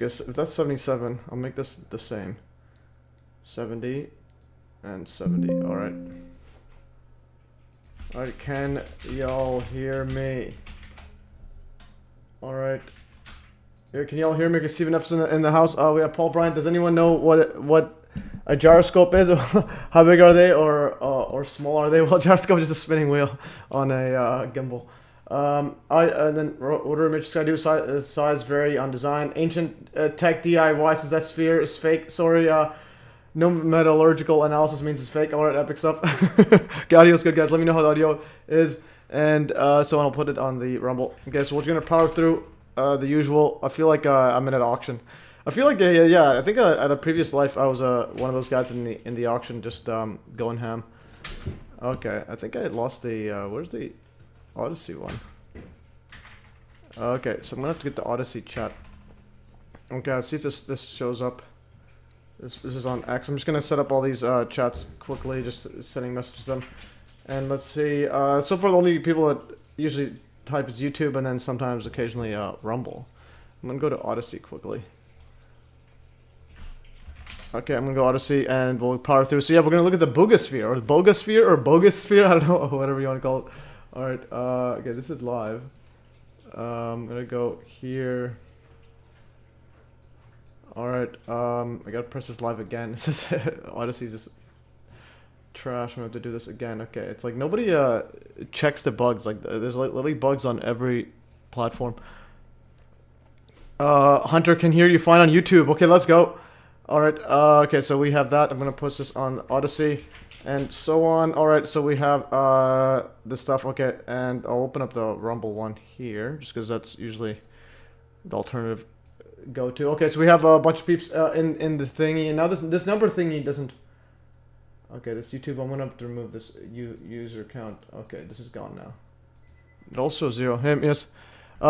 Guess if that's 77, I'll make this the same. 70 and 70. Alright. Alright, can y'all hear me? Alright. Can y'all hear me? Because Stephen F's in the house. We have Paul Bryant. Does anyone know what a gyroscope is? How big are they, or small are they? Well, a gyroscope is just a spinning wheel on a gimbal. And then order image sky do size vary on design. Ancient tech DIY says that sphere is fake. Sorry, no metallurgical analysis means it's fake. Alright, epic stuff. The audio's good, guys. Let me know how the audio is, and so I'll put it on the Rumble. Okay, so we're gonna power through the usual. I feel like I'm in an auction. I feel like yeah. I think at a previous life I was one of those guys in the auction, just going ham. Okay, I think I lost the where's the Odyssey one? Okay, so I'm gonna have to get the Odyssey chat. Okay, let's see if this shows up. This is on X. I'm just gonna set up all these chats quickly, just sending messages to them. And let's see. So far, the only people that usually type is YouTube, and then sometimes, occasionally, Rumble. I'm gonna go to Odyssey quickly. Okay, I'm gonna go Odyssey, and we'll power through. So yeah, we're gonna look at the Buga or Bogus sphere. I don't know, whatever you want to call it. All right. Okay, this is live. I'm gonna go here. Alright, I gotta press this live again. This is Odyssey's just trash. I'm gonna have to do this again. Okay, it's like nobody checks the bugs. Like there's like literally bugs on every platform. Hunter can hear you fine on YouTube. Okay, let's go. Alright, okay, so we have that. I'm gonna post this on Odyssey and so on. Alright, so we have this stuff. Okay, and I'll open up the Rumble one here just because that's usually the alternative go to. Okay, so we have a bunch of peeps in the thingy, and now this number thingy doesn't. Okay, this YouTube. I'm gonna have to remove this user count. Okay, this is gone now. It also 0. Hey, yes.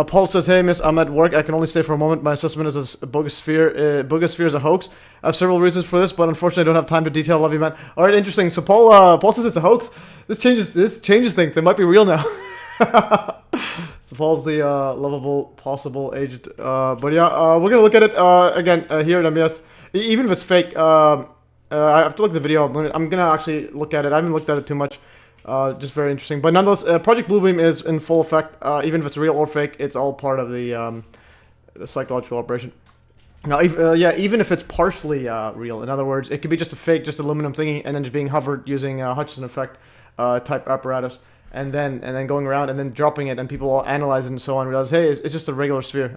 Paul says, "Hey, miss, I'm at work. I can only stay for a moment. My assessment is a Buga sphere is a hoax. I have several reasons for this, but unfortunately, I don't have time to detail. Love you, man." All right, interesting. So Paul says it's a hoax. This changes things. It might be real now. So Paul's the lovable possible agent. But yeah, we're gonna look at it again here at MES. Even if it's fake, I have to look at the video. I'm gonna actually look at it. I haven't looked at it too much. Just very interesting. But nonetheless, Project Bluebeam is in full effect. Even if it's real or fake, it's all part of the psychological operation. Now, even if it's partially real, in other words, it could be just a fake, just aluminum thingy, and then just being hovered using Hutchinson effect type apparatus. And then going around and then dropping it, and people all analyze it and so on, realize, hey, it's just a regular sphere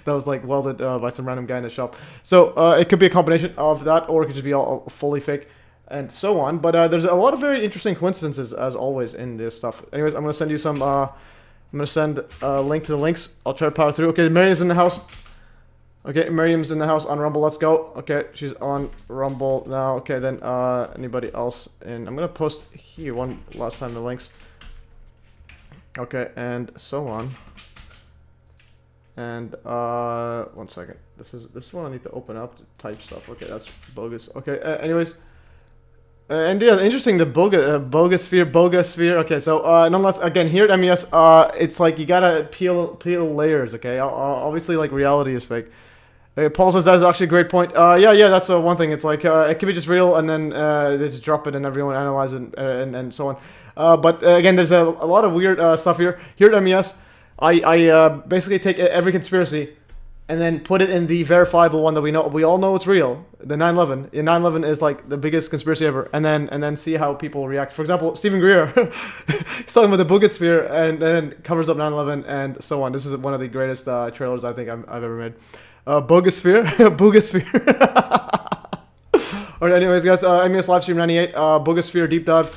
that was like welded by some random guy in a shop. So it could be a combination of that, or it could just be all fully fake, and so on. But there's a lot of very interesting coincidences, as always, in this stuff. Anyways, I'm gonna send you some. I'm gonna send a link to the links. I'll try to power through. Okay, Miriam's in the house. Okay, Miriam's in the house on Rumble. Let's go. Okay, she's on Rumble now. Okay, then anybody else in? I'm gonna post here one last time the links. Okay, and so on. And 1 second. This is one I need to open up to type stuff. Okay, that's bogus. Okay, anyways. And yeah, interesting, the Buga sphere. Okay, so nonetheless, again, here at MES, it's like you gotta peel layers. Okay, obviously, like, reality is fake. Paul says that is actually a great point. Yeah, that's one thing. It's like it could be just real, and then they just drop it, and everyone analyze it, and so on. But again, there's a lot of weird stuff here. Here at MES, I basically take every conspiracy and then put it in the verifiable one that we all know it's real. The 9/11. 9/11 is like the biggest conspiracy ever, and then see how people react. For example, Stephen Greer, he's talking about the Buga sphere, and then covers up 9/11 and so on. This is one of the greatest trailers I think I've ever made. Buga sphere. All right, anyways, guys, MES Livestream 98, Buga sphere deep dive.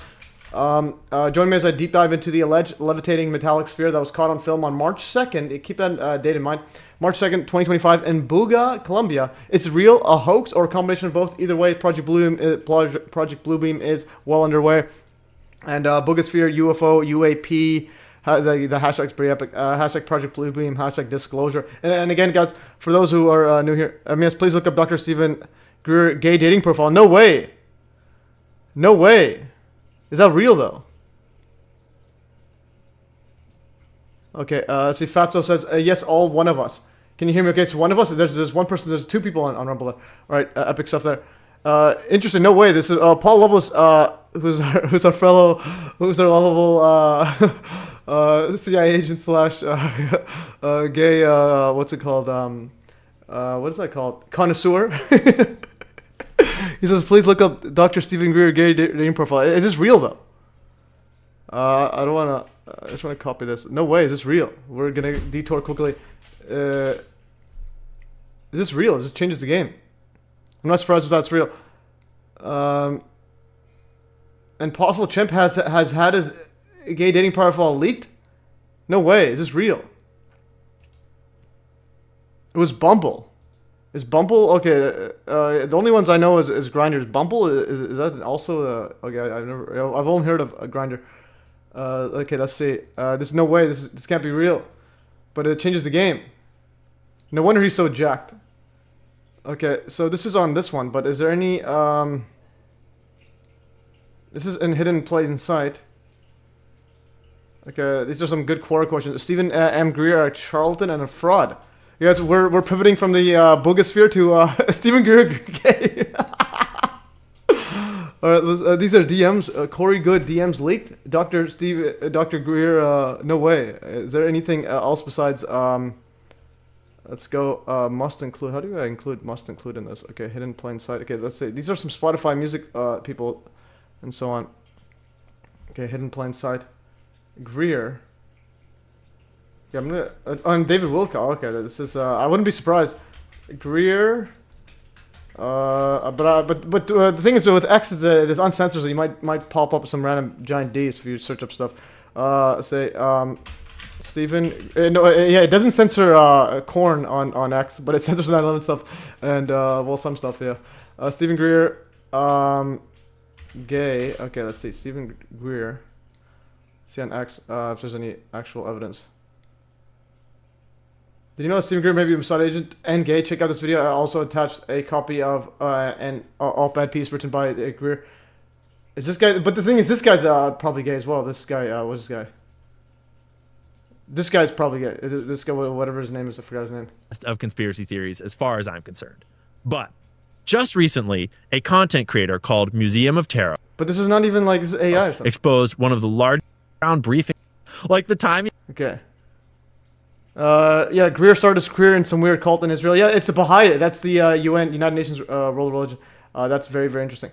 Join me as I deep dive into the alleged levitating metallic sphere that was caught on film on March 2nd. Keep that date in mind. March 2nd, 2025 in Buga, Colombia. It's real, a hoax, or a combination of both. Either way, Project Bluebeam is well underway. And Buga sphere, UFO, UAP, the hashtag's pretty epic. Hashtag Project Bluebeam, hashtag disclosure. And again, guys, for those who are new here, yes, please look up Dr. Stephen Greer gay dating profile. No way. No way. Is that real, though? Okay, see, Fatso says, yes, all one of us. Can you hear me? Okay, so one of us. There's one person. There's two people on Rumble. All right, epic stuff there. Interesting. No way. This is Paul Lovelace, who's our fellow, who's our lovable CIA agent slash gay. What's it called? What is that called? Connoisseur. He says, please look up Dr. Stephen Greer gay dating profile. Is this real though? I don't wanna. I just wanna copy this. No way. Is this real? We're gonna detour quickly. Is this real? This changes the game. I'm not surprised if that's real. And Possible Chimp has had his gay dating profile leaked? No way. Is this real? It was Bumble. Is Bumble okay? The only ones I know is Grindr. Bumble is that also? Okay, I've only heard of a Grindr. Okay, let's see. There's no way. This can't be real. But it changes the game. No wonder he's so jacked. Okay, so this is on this one, but is there any, this is in Hidden Plain Sight. Okay, these are some good core questions. Stephen M. Greer, a charlatan and a fraud. Yeah, we're pivoting from the Buga sphere to Stephen Greer gay. Alright, these are DMs. Corey Good DMs leaked. Dr. Greer, no way. Is there anything else besides, let's go, must include. How do I include must include in this? Okay, Hidden Plain Sight. Okay, let's see. These are some Spotify music people and so on. Okay, Hidden Plain Sight. Greer. Yeah, I'm gonna, on David Wilcock. Okay, this is, I wouldn't be surprised. Greer. But the thing is with X is it's uncensored, so you might pop up some random giant D's if you search up stuff. Say Stephen. No, yeah, it doesn't censor corn on X, but it censors 9/11 stuff and well, some stuff. Yeah. Stephen Greer, gay. Okay, let's see. Stephen Greer. See on X if there's any actual evidence. Did you know Stephen Greer may be a Mossad agent and gay? Check out this video. I also attached a copy of an op-ed piece written by Greer. Is this guy? But the thing is, this guy's probably gay as well. This guy, what's this guy? This guy's probably gay. This guy, whatever his name is, I forgot his name. Of conspiracy theories, as far as I'm concerned. But just recently, a content creator called Museum of Tarot. But this is not even like this is AI or something. Exposed one of the large ground briefing, like the time. Okay. Yeah, Greer started his career in some weird cult in Israel. Yeah, it's the Baha'i. That's the UN, United Nations world religion. That's very, very interesting.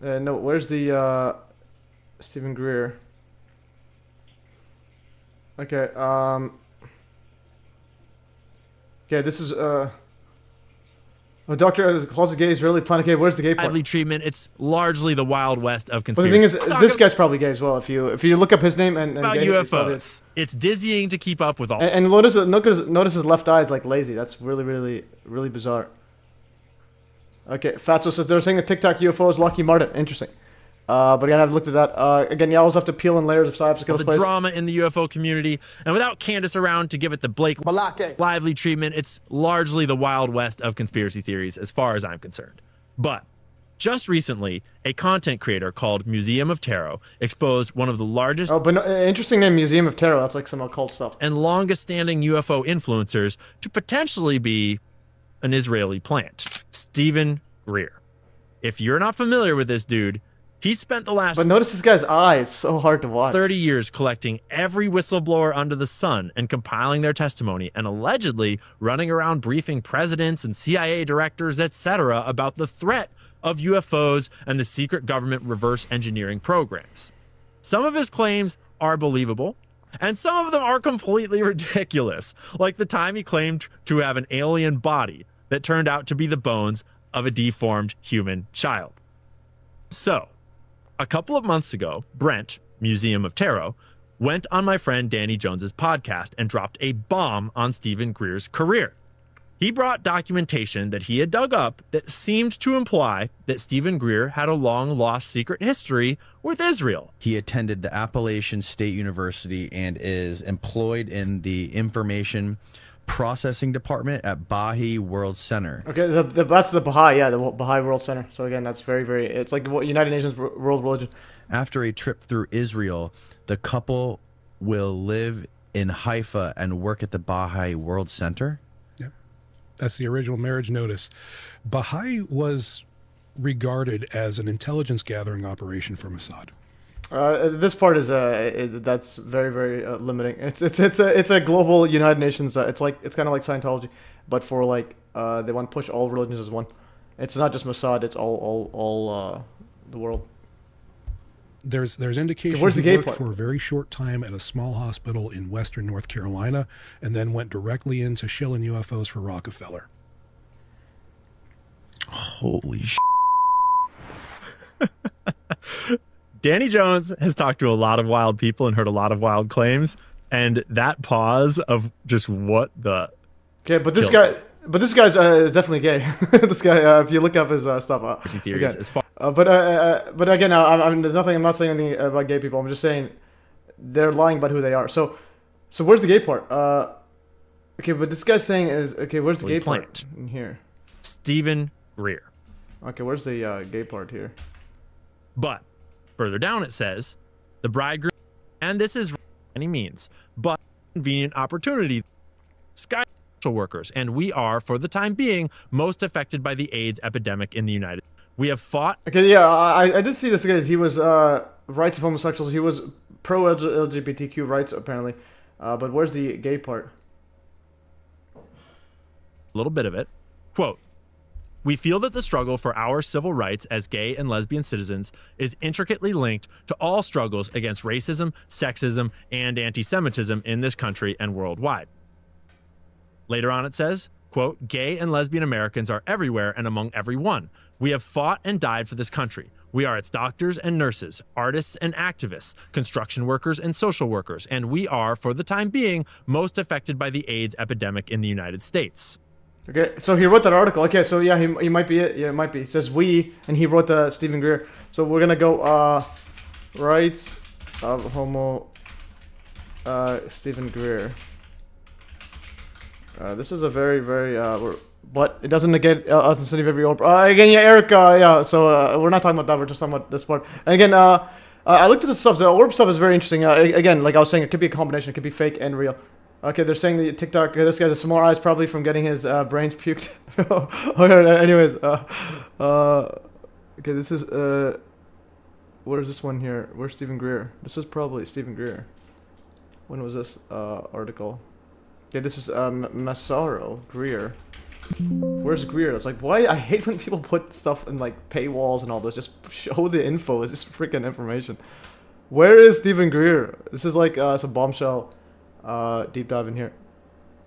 No, where's the Stephen Greer? Okay, yeah, this is a doctor is closet gay Israeli planet gay. Where's the gay part? Lively treatment. It's largely the Wild West of But the conspiracy. thing is, this guy's probably gay as well. If you look up his name and About gay, UFOs. It's dizzying to keep up with all. and notice his left eye is like lazy. That's really, really, really bizarre. Okay, Fatso says they're saying the Tic Tac UFO is Lockheed Martin. Interesting. But again, I've looked at that. Again, you always have to peel in layers of psyops to kill the this place. drama in the UFO community, and without Candace around to give it the Blake lively treatment, it's largely the Wild West of conspiracy theories, as far as I'm concerned. But just recently, a content creator called Museum of Tarot exposed one of the largest Oh, but no, interesting name, Museum of Tarot. That's like some occult stuff. and longest-standing UFO influencers to potentially be an Israeli plant, Stephen Greer. If you're not familiar with this dude, he spent the last But notice this guy's eye. It's so hard to watch. 30 years collecting every whistleblower under the sun and compiling their testimony, and allegedly running around briefing presidents and CIA directors, etc., about the threat of UFOs and the secret government reverse engineering programs. Some of his claims are believable, and some of them are completely ridiculous, like the time he claimed to have an alien body that turned out to be the bones of a deformed human child. So, a couple of months ago, Brent, Museum of Tarot, went on my friend Danny Jones's podcast and dropped a bomb on Stephen Greer's career. He brought documentation that he had dug up that seemed to imply that Stephen Greer had a long-lost secret history with Israel. He attended the Appalachian State University and is employed in the information processing department at Baha'i World Center. Okay, that's the Baha'i, yeah, the Baha'i World Center. So again, that's very, very, it's like the United Nations world religion. After a trip through Israel, the couple will live in Haifa and work at the Baha'i World Center. That's the original marriage notice. Baha'i was regarded as an intelligence gathering operation for Mossad. This part is that's very very limiting. It's a global United Nations. It's kind of like Scientology, but for like they want to push all religions as one. It's not just Mossad. It's all the world. There's indication Where's the he gay worked part? for a very short time at a small hospital in western North Carolina, and then went directly into shilling UFOs for Rockefeller. Holy sh! Danny Jones has talked to a lot of wild people and heard a lot of wild claims, and that pause of just what the Okay, but this kills guy, but this guy's is definitely gay. This guy, if you look up his stuff, theories again, as far but again, I mean, there's nothing. I'm not saying anything about gay people. I'm just saying they're lying about who they are. So where's the gay part? Okay, but this guy's saying is okay. Where's the Well, gay he part planned. in here? Stephen Greer. Okay, where's the gay part here? But further down it says, the bridegroom, and this is any means, but convenient opportunity, sky social workers, and we are, for the time being, most affected by the AIDS epidemic in the United States. We have fought. Okay, yeah, I did see this guy. He was rights of homosexuals. He was pro LGBTQ rights apparently, but where's the gay part? A little bit of it. Quote, we feel that the struggle for our civil rights as gay and lesbian citizens is intricately linked to all struggles against racism, sexism, and anti-Semitism in this country and worldwide. Later on it says, quote, gay and lesbian Americans are everywhere and among everyone. We have fought and died for this country. We are its doctors and nurses, artists and activists, construction workers and social workers, and we are, for the time being, most affected by the AIDS epidemic in the United States. Okay, so he wrote that article. Okay, so yeah, he might be it. Yeah, it might be. It says we, and he wrote the Stephen Greer. So we're gonna go rights of homo Stephen Greer. This is a very very but it doesn't negate authenticity of every orb. Again, yeah, Eric. Yeah, so we're not talking about that. We're just talking about this part. And again, I looked at the stuff. The orb stuff is very interesting. Again, like I was saying, it could be a combination. It could be fake and real. Okay, they're saying the TikTok. This guy has smaller eyes, probably from getting his brains puked. Anyways, okay, this is where's this one here? Where's Stephen Greer? This is probably Stephen Greer. When was this article? Okay, this is Massaro Greer. Where's Greer? It's like, why? I hate when people put stuff in like paywalls and all this. Just show the info. It's just freaking information. Where is Stephen Greer? This is like some bombshell deep dive in here.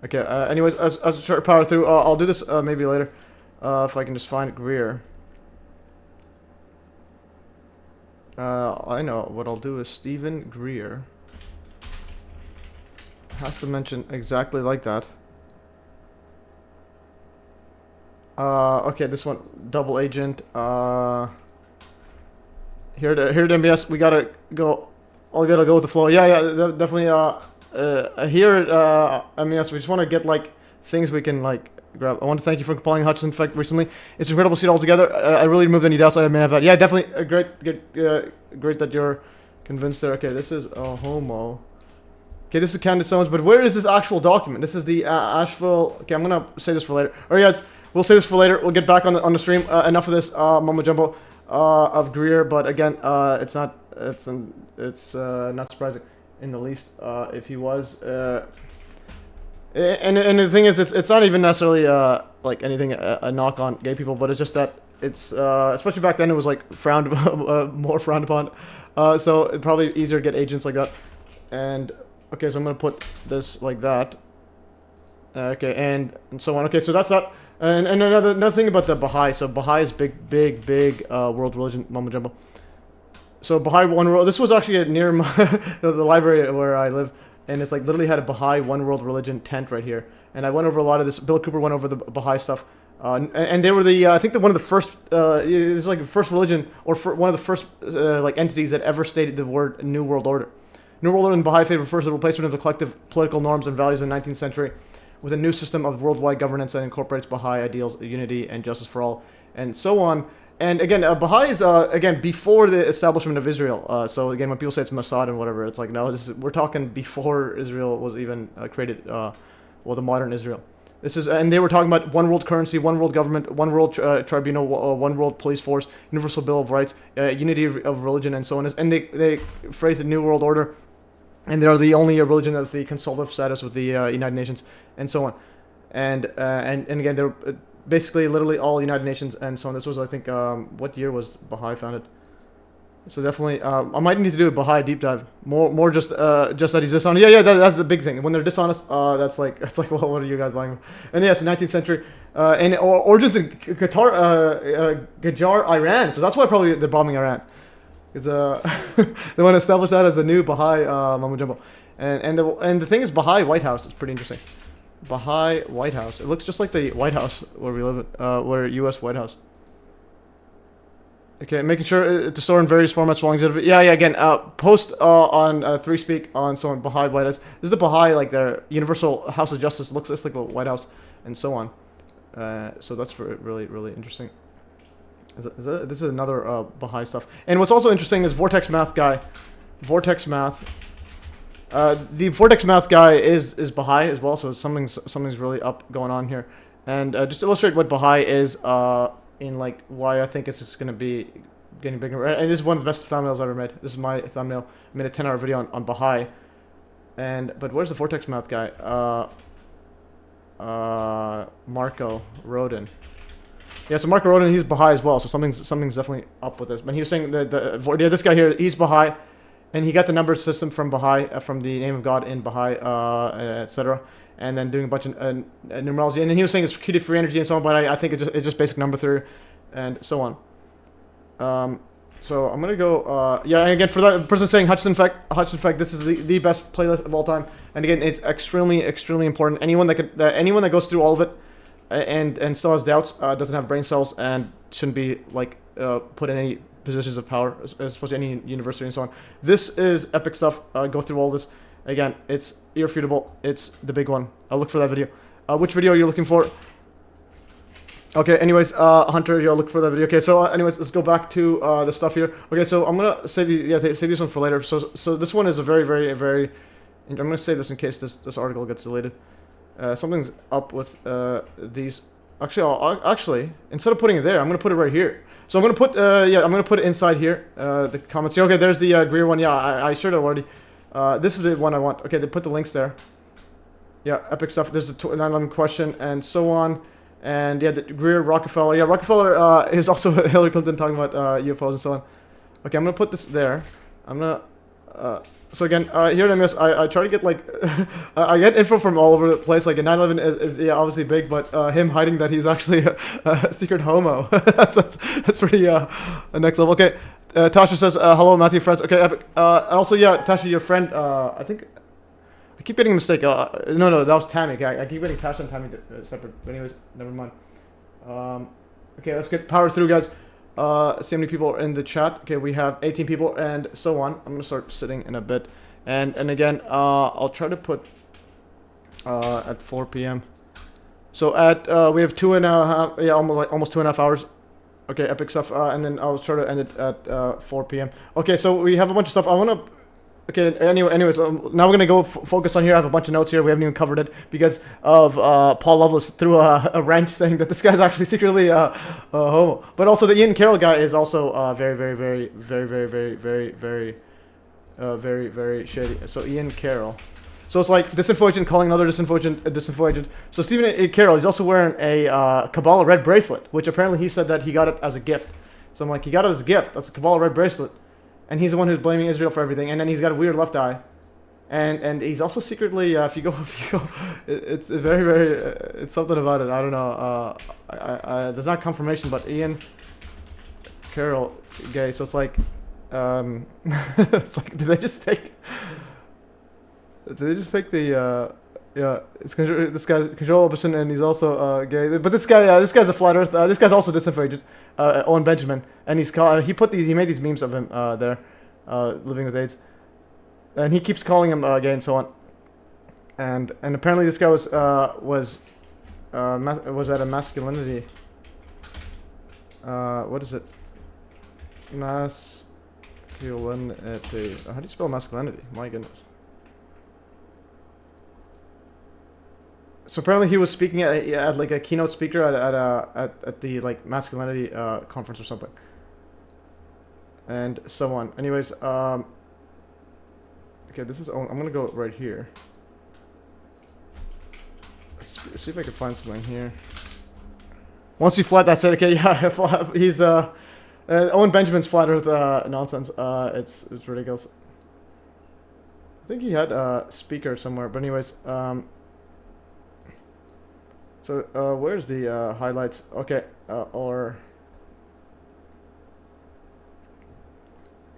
Okay. Anyways, as I try to power through, I'll do this maybe later if I can just find Greer. I know what I'll do is Stephen Greer. Has to mention exactly like that. Okay, this one, double agent. Here to MES, we gotta go. I'll gotta go with the flow. Yeah, definitely. Here at MES, we just want to get like things we can like grab. I want to thank you for compiling Hutchinson Effect recently. It's incredible to see it all together. I really removed any doubts I may have had. Yeah, definitely. Great that you're convinced there. Okay, this is a homo. Okay, this is candid summons, but where is this actual document? This is the Asheville. Okay, I'm gonna say this for later. Alright, guys, we'll say this for later. We'll get back on the stream. Enough of this mumbo jumbo of Greer, but again, it's not surprising in the least if he was. And the thing is, it's not even necessarily like anything a knock on gay people, but it's just that it's especially back then it was like more frowned upon. So it's probably easier to get agents like that. And okay, so I'm gonna put this like that. Okay, and so on. Okay, so that's that. And another thing about the Baha'i. So Baha'i is big world religion mumbo jumbo. So Baha'i one world. This was actually near my, the library where I live, and it's like literally had a Baha'i one world religion tent right here. And I went over a lot of this. Bill Cooper went over the Baha'i stuff, and they were the I think one of the first. It was like the first religion or one of the first like entities that ever stated the word New World Order. New World Order in Baha'i faith refers to the replacement of the collective political norms and values in the 19th century with a new system of worldwide governance that incorporates Baha'i ideals, unity and justice for all, and so on. And again, Baha'i is again before the establishment of Israel. So again, when people say it's Mossad and whatever, it's like no, we're talking before Israel was even created. Well, the modern Israel. This is, and they were talking about one world currency, one world government, one world tribunal, one world police force, universal bill of rights, unity of religion, and so on. And they phrased the new world order, and they're the only religion that's the consultative status with the United Nations, and so on. And again, they're basically literally all United Nations and so on. This was, I think, what year was Baha'i founded? So definitely, I might need to do a Baha'i deep dive. More just that he's dishonest. Yeah, that's the big thing. When they're dishonest, that's like, well, what are you guys lying? And yes, 19th century, and origins in Qajar, Iran. So that's why probably they're bombing Iran, because they want to establish that as the new Baha'i mumbo jumbo. And the thing is, Baha'i White House is pretty interesting. Baha'i White House. It looks just like the White House where we live, where U.S. White House. Okay, making sure to store in various formats for longevity. Yeah, again, post on 3Speak on so on Baha'i White House. This is the Baha'i, like their Universal House of Justice. Looks just like the White House and so on. So that's really, really interesting. This is another Baha'i stuff. And what's also interesting is Vortex Math guy. Vortex Math. The Vortex Math guy is Baha'i as well, so something's really up going on here. And just to illustrate what Baha'i is, in like why I think it's just gonna be getting bigger. And this is one of the best thumbnails I've ever made. This is my thumbnail. I made a 10-hour video on Baha'i. But where's the Vortex Math guy? Marco Rodin. Yeah, so Marco Rodin, he's Baha'i as well. So something's definitely up with this. But he was saying that this guy here, he's Baha'i, and he got the number system from Baha'i, from the name of God in Baha'i, etc. And then doing a bunch of numerology, and then he was saying it's Q free energy and so on, but I think it's just basic number theory, and so on. So I'm gonna go. Yeah, and again, for that person saying Hutchinson Effect, this is the best playlist of all time. And again, it's extremely important. Anyone that goes through all of it, and still has doubts, doesn't have brain cells, and shouldn't be like put in any positions of power, especially any university and so on. This is epic stuff. Go through all this. Again, it's irrefutable. It's the big one. I'll look for that video. Which video are you looking for? Okay, anyways, Hunter, you'll look for that video. Okay, so anyways, let's go back to the stuff here. Okay, so I'm gonna save this one for later. So this one is a very, I'm gonna save this in case this article gets deleted. Something's up with these. Actually, instead of putting it there, I'm gonna put it right here. So I'm gonna put I'm gonna put it inside here. The comments. Okay, there's the Greer one. Yeah, I shared it already. This is the one I want. Okay, they put the links there. Yeah, epic stuff. There's the 9/11 question and so on. And yeah, the Greer, Rockefeller. Yeah, Rockefeller is also Hillary Clinton talking about UFOs and so on. Okay, I'm gonna put this there. I'm gonna. So again, here at MES, I try to get like, I get info from all over the place. Like 9/11 is yeah, obviously big, but him hiding that he's actually a secret homo. that's pretty next level. Okay. Tasha says, hello, Matthew, friends. Okay, epic. And also, yeah, Tasha, your friend, I think, I keep getting a mistake. No, that was Tammy. Okay, I keep getting Tasha and Tammy separate. But anyways, never mind. Okay, let's get powered through, guys. See how many people are in the chat. Okay, we have 18 people and so on. I'm going to start sitting in a bit. And again, I'll try to put at 4 p.m. So we have 2.5, yeah, almost 2.5 hours. Okay, epic stuff, and then I'll try to end it at 4 p.m. Okay, so we have a bunch of stuff. I want to... Okay, anyways, now we're going to go focus on here. I have a bunch of notes here. We haven't even covered it because of Paul Loveless threw a wrench saying that this guy's actually secretly homo. But also the Ian Carroll guy is also very shady. So Ian Carroll. So it's like disinfo agent calling another disinfo agent. So Stephen A. Carroll, he's also wearing a Kabbalah red bracelet, which apparently he said that he got it as a gift. So I'm like, he got it as a gift. That's a Kabbalah red bracelet. And he's the one who's blaming Israel for everything. And then he's got a weird left eye. And he's also secretly, if you go, it's very, it's something about it. I don't know. There's not confirmation, but Ian Carroll gay. So it's like, it's like, did they just fake the, yeah, it's this guy's control person, and he's also gay. But this guy's a flat earth. This guy's also disinfo Owen Benjamin, and he made these memes of him there, living with AIDS, and he keeps calling him gay and so on. And apparently this guy was at a masculinity. What is it? Masculinity. How do you spell masculinity? My goodness. So apparently he was speaking at like a keynote speaker at the like masculinity conference or something, and so on. Anyways, okay, this is. I'm gonna go right here. See if I can find something here. Once you flat, that's it. Okay, yeah, he's Owen Benjamin's flat Earth nonsense. It's ridiculous. I think he had a speaker somewhere, but anyways, so where's the highlights? Okay,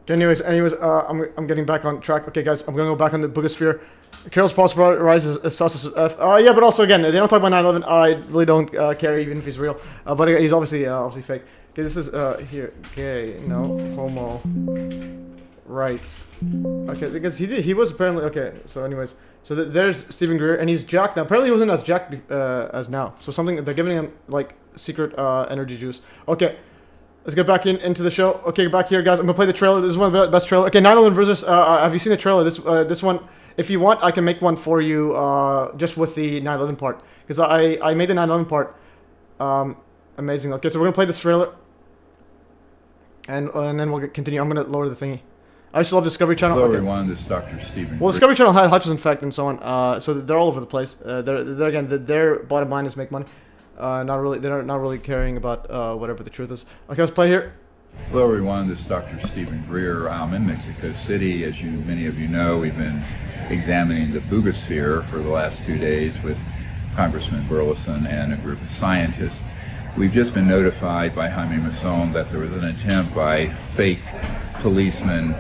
anyways, I'm getting back on track. Okay, guys, I'm gonna go back on the Buga. Carol's possible rise is sus as F. Yeah, but also again, they don't talk about 9/11. I really don't care, even if he's real. But he's obviously fake. Okay, this is here. Gay, no, homo, rights. Okay, because he was apparently okay. So anyways, so there's Stephen Greer, and he's jacked now. Apparently he wasn't as jacked as now. So something they're giving him like secret energy juice. Okay. Let's get back into the show. Okay, back here, guys. I'm gonna play the trailer. This is one of the best trailer. Okay, 9/11 versus. Have you seen the trailer? This one. If you want, I can make one for you, just with the 9/11 part, because I made the 9/11 part. Amazing. Okay, so we're gonna play this trailer, and then we'll continue. I'm gonna lower the thingy. I used to love Discovery Channel. Hello, everyone. This is Dr. Stephen. Well, Discovery Channel had Hutchinson Effect and so on. So they're all over the place. They're again, their bottom line is make money. Not really. They're not really caring about whatever the truth is. Okay, let's play here. Hello, everyone. This is Dr. Stephen Greer. I'm in Mexico City. As many of you know, we've been examining the Buga sphere for the last 2 days with Congressman Burleson and a group of scientists. We've just been notified by Jaime Mason that there was an attempt by fake policemen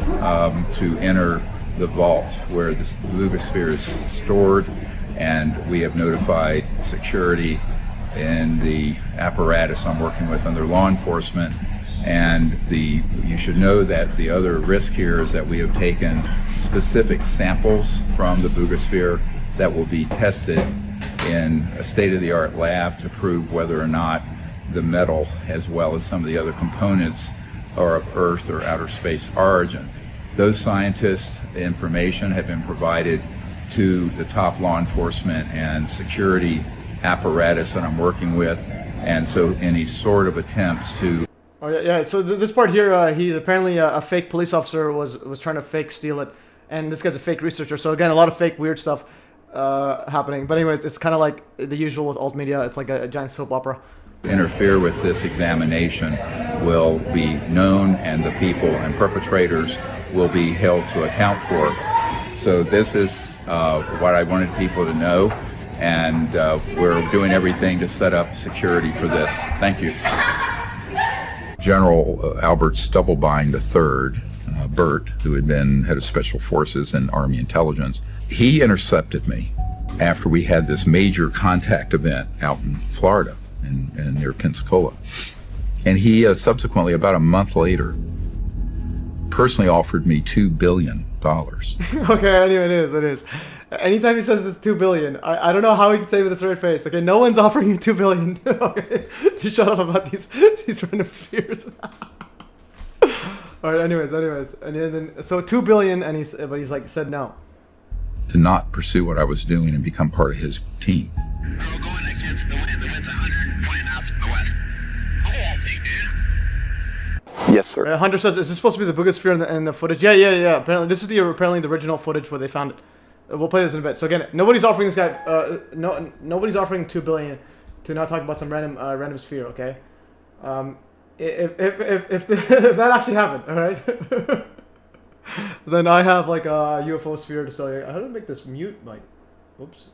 to enter the vault where this Buga sphere is stored, and we have notified security in the apparatus I'm working with under law enforcement. And you should know that the other risk here is that we have taken specific samples from the Buga sphere that will be tested in a state-of-the-art lab to prove whether or not the metal, as well as some of the other components, are of Earth or outer space origin. Those scientists' information have been provided to the top law enforcement and security apparatus that I'm working with, and so any sort of attempts to. Oh yeah. So this part here, he's apparently a fake police officer was trying to fake steal it, and this guy's a fake researcher. So again, a lot of fake weird stuff happening. But anyways, it's kind of like the usual with alt media. It's like a giant soap opera. Interfere with this examination will be known, and the people and perpetrators will be held to account for. So this is what I wanted people to know, and we're doing everything to set up security for this. Thank you. General Albert Stubblebine III, Bert, who had been head of special forces and Army intelligence, he intercepted me after we had this major contact event out in Florida and near Pensacola. And he subsequently, about a month later, personally offered me $2 billion. Okay, anyway, it is. Anytime he says it's $2 billion, I don't know how he can say it with a straight face. Okay, no one's offering you $2 billion. Okay, to shut up about these random spheres. All right, anyways, and then so $2 billion, and but he's like said no. To not pursue what I was doing and become part of his team. We're going against the wind. The wind's 120 knots from the west. How old, dude? Yes, sir. Hunter says, is this supposed to be the Buga sphere in the footage? Yeah. Apparently, this is apparently the original footage where they found it. We'll play this in a bit. So again, nobody's offering this guy. Nobody's offering $2 billion to not talk about some random sphere. Okay. If that actually happened, all right, then I have like a UFO sphere to sell you. How do I make this mute? Like, oops.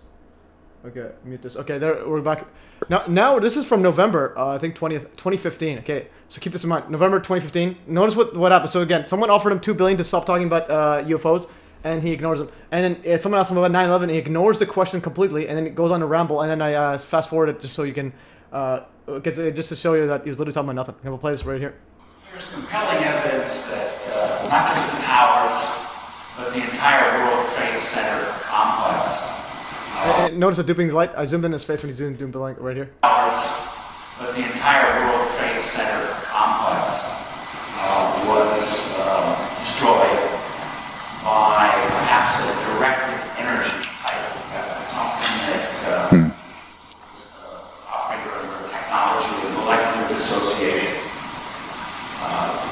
Okay, mute this. Okay, there we're back. Now this is from November, I think 2015. Okay, so keep this in mind. November 2015. Notice what happened. So again, someone offered him $2 billion to stop talking about UFOs, and he ignores them. And then someone asked him about 9/11. He ignores the question completely, and then it goes on to ramble. And then I fast forward it just so you can, just to show you that he was literally talking about nothing. Okay, we'll play this right here. There's compelling evidence that not just the towers, but the entire World Trade Center complex. Notice the duping the light. I zoomed in his face when he's doing the light right here. But the entire World Trade Center complex was destroyed by perhaps a directed energy type. Something that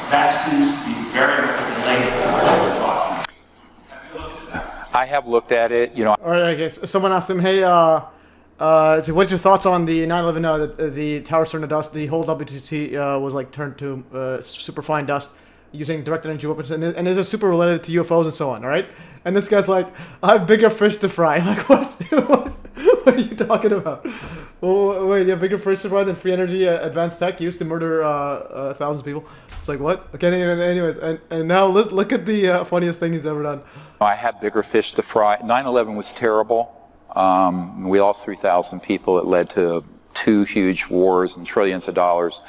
that seems to be very much related to what you were talking about. I have looked at it. You know, All right, okay. So someone asked him, hey, so what's your thoughts on the 9/11? The tower turned to dust. The whole WTC was like turned to super fine dust using directed energy weapons, and is it super related to UFOs and so on? All right. And this guy's like, I have bigger fish to fry. Like, what are you talking about? Oh, wait, you have bigger fish to fry than free energy advanced tech used to murder thousands of people? It's like, what? Okay, anyways, and now let's look at the funniest thing he's ever done. I have bigger fish to fry. 9/11 was terrible. We lost 3,000 people. It led to 2 huge wars and trillions of dollars.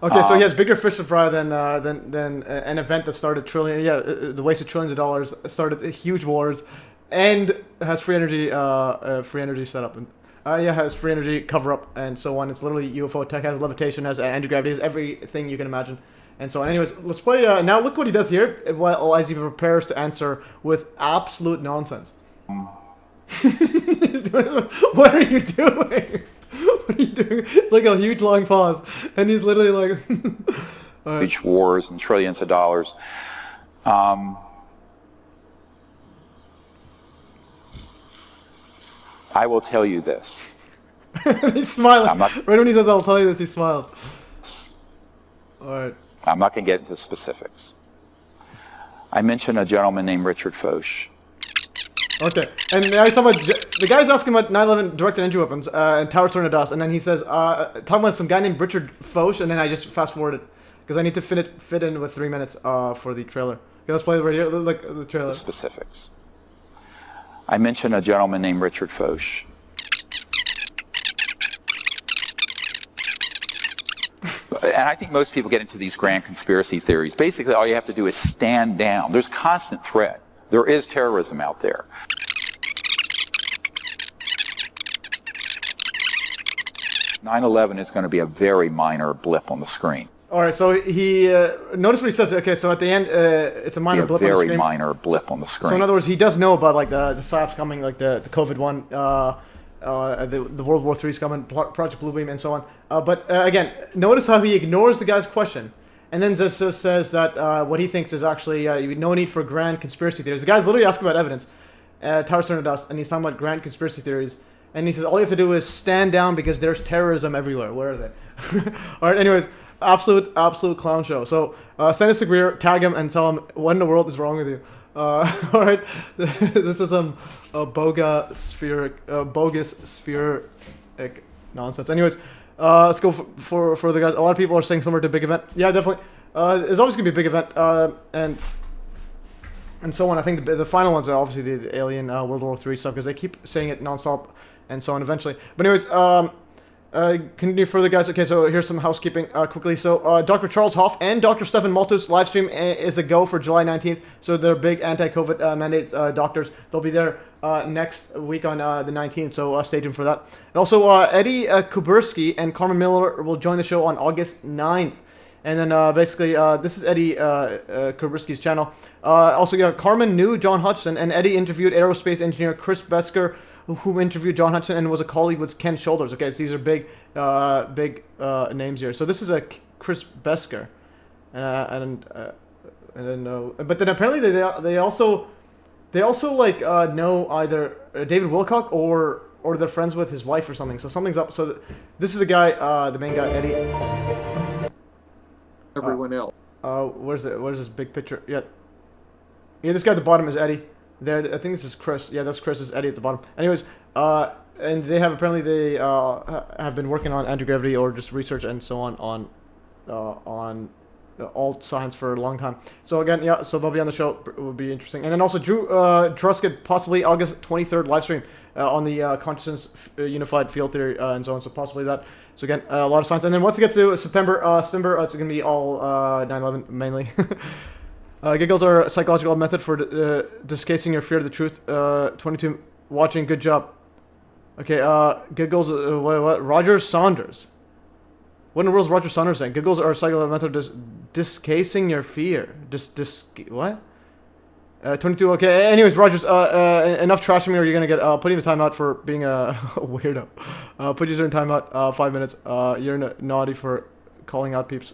Okay, so he has bigger fish to fry than an event that started the waste of trillions of dollars, started huge wars, and has free energy set up, and has free energy cover up and so on. It's literally UFO tech, has levitation, has anti-gravity, has everything you can imagine, and so on. Anyways, let's play. Now look what he does here, as he prepares to answer with absolute nonsense. He's doing this. What are you doing? What are you doing? It's like a huge long pause, and he's literally like, huge wars and trillions of dollars. I will tell you this. He's smiling. Right when he says, "I'll tell you this," he smiles. All right. I'm not going to get into specifics. I mentioned a gentleman named Richard Foch. Okay, and now he's talking about, the guy's asking about 9/11 directed energy weapons and towers turned to dust, and then he says, talking about some guy named Richard Foch, and then I just fast forwarded because I need to fit in with 3 minutes for the trailer. Okay, let's play it right here. Look at the trailer. Specifics. I mentioned a gentleman named Richard Foch. And I think most people get into these grand conspiracy theories. Basically, all you have to do is stand down. There's constant threat. There is terrorism out there. "9/11 is going to be a very minor blip on the screen." All right, so he notice what he says. Okay, so at the end, it's a minor blip on the screen. Very minor blip on the screen. So in other words, he does know about like the SAPs coming, like the COVID one, the World War III's coming, Project Bluebeam, and so on. But again, notice how he ignores the guy's question. And then just says that what he thinks is actually no need for grand conspiracy theories. The guy's literally asking about evidence, towers turned to dust, and he's talking about grand conspiracy theories. And he says all you have to do is stand down because there's terrorism everywhere. Where are they? All right. Anyways, absolute clown show. So send us to Greer, tag him, and tell him what in the world is wrong with you. All right. This is some bogus spheric nonsense. Anyways. Let's go for the guys. A lot of people are saying somewhere to a big event. Yeah, definitely. There's always gonna be a big event, and so on. I think the final ones are obviously the alien World War III stuff because they keep saying it nonstop and so on. Eventually, but anyways, continue further, guys. Okay, so here's some housekeeping quickly. So Dr. Charles Hoff and Dr. Stephen Malthus live stream is a go for July 19th. So they're big anti-COVID mandate doctors. They'll be there next week on the 19th. So stay tuned for that. And also Eddie Kuberski and Carmen Miller will join the show on August 9th. And then basically this is Eddie Kuberski's channel. Also, Carmen knew John Hudson, and Eddie interviewed aerospace engineer Chris Besker, who interviewed John Hudson and was a colleague with Ken Shoulders. Okay, so these are big names here. So this is a Chris Besker, but then apparently they also like know either David Wilcock or they're friends with his wife or something. So something's up. So this is the guy, the main guy, Eddie. Everyone else. Where's this big picture? Yeah, this guy at the bottom is Eddie. There, I think this is Chris. Yeah, that's Chris. Is Eddie at the bottom. Anyways, and they have have been working on anti-gravity or just research and so on alt science for a long time. So again, yeah, so they'll be on the show. It will be interesting. And then also Drew Truscott, possibly August 23rd live stream on the consciousness unified field theory and so on. So possibly that. So again, a lot of science. And then once it gets to September, it's going to be all 9/11 mainly. Giggles are a psychological method for discasing your fear of the truth. 22 watching, good job. Okay, Giggles, what? Roger Saunders. What in the world is Roger Saunders saying? Giggles are a psychological method of discasing your fear. What? 22, okay. Anyways, Rogers, enough trashing me or you're going to get put you in timeout for being a weirdo. Put you in timeout, 5 minutes. You're naughty for calling out peeps.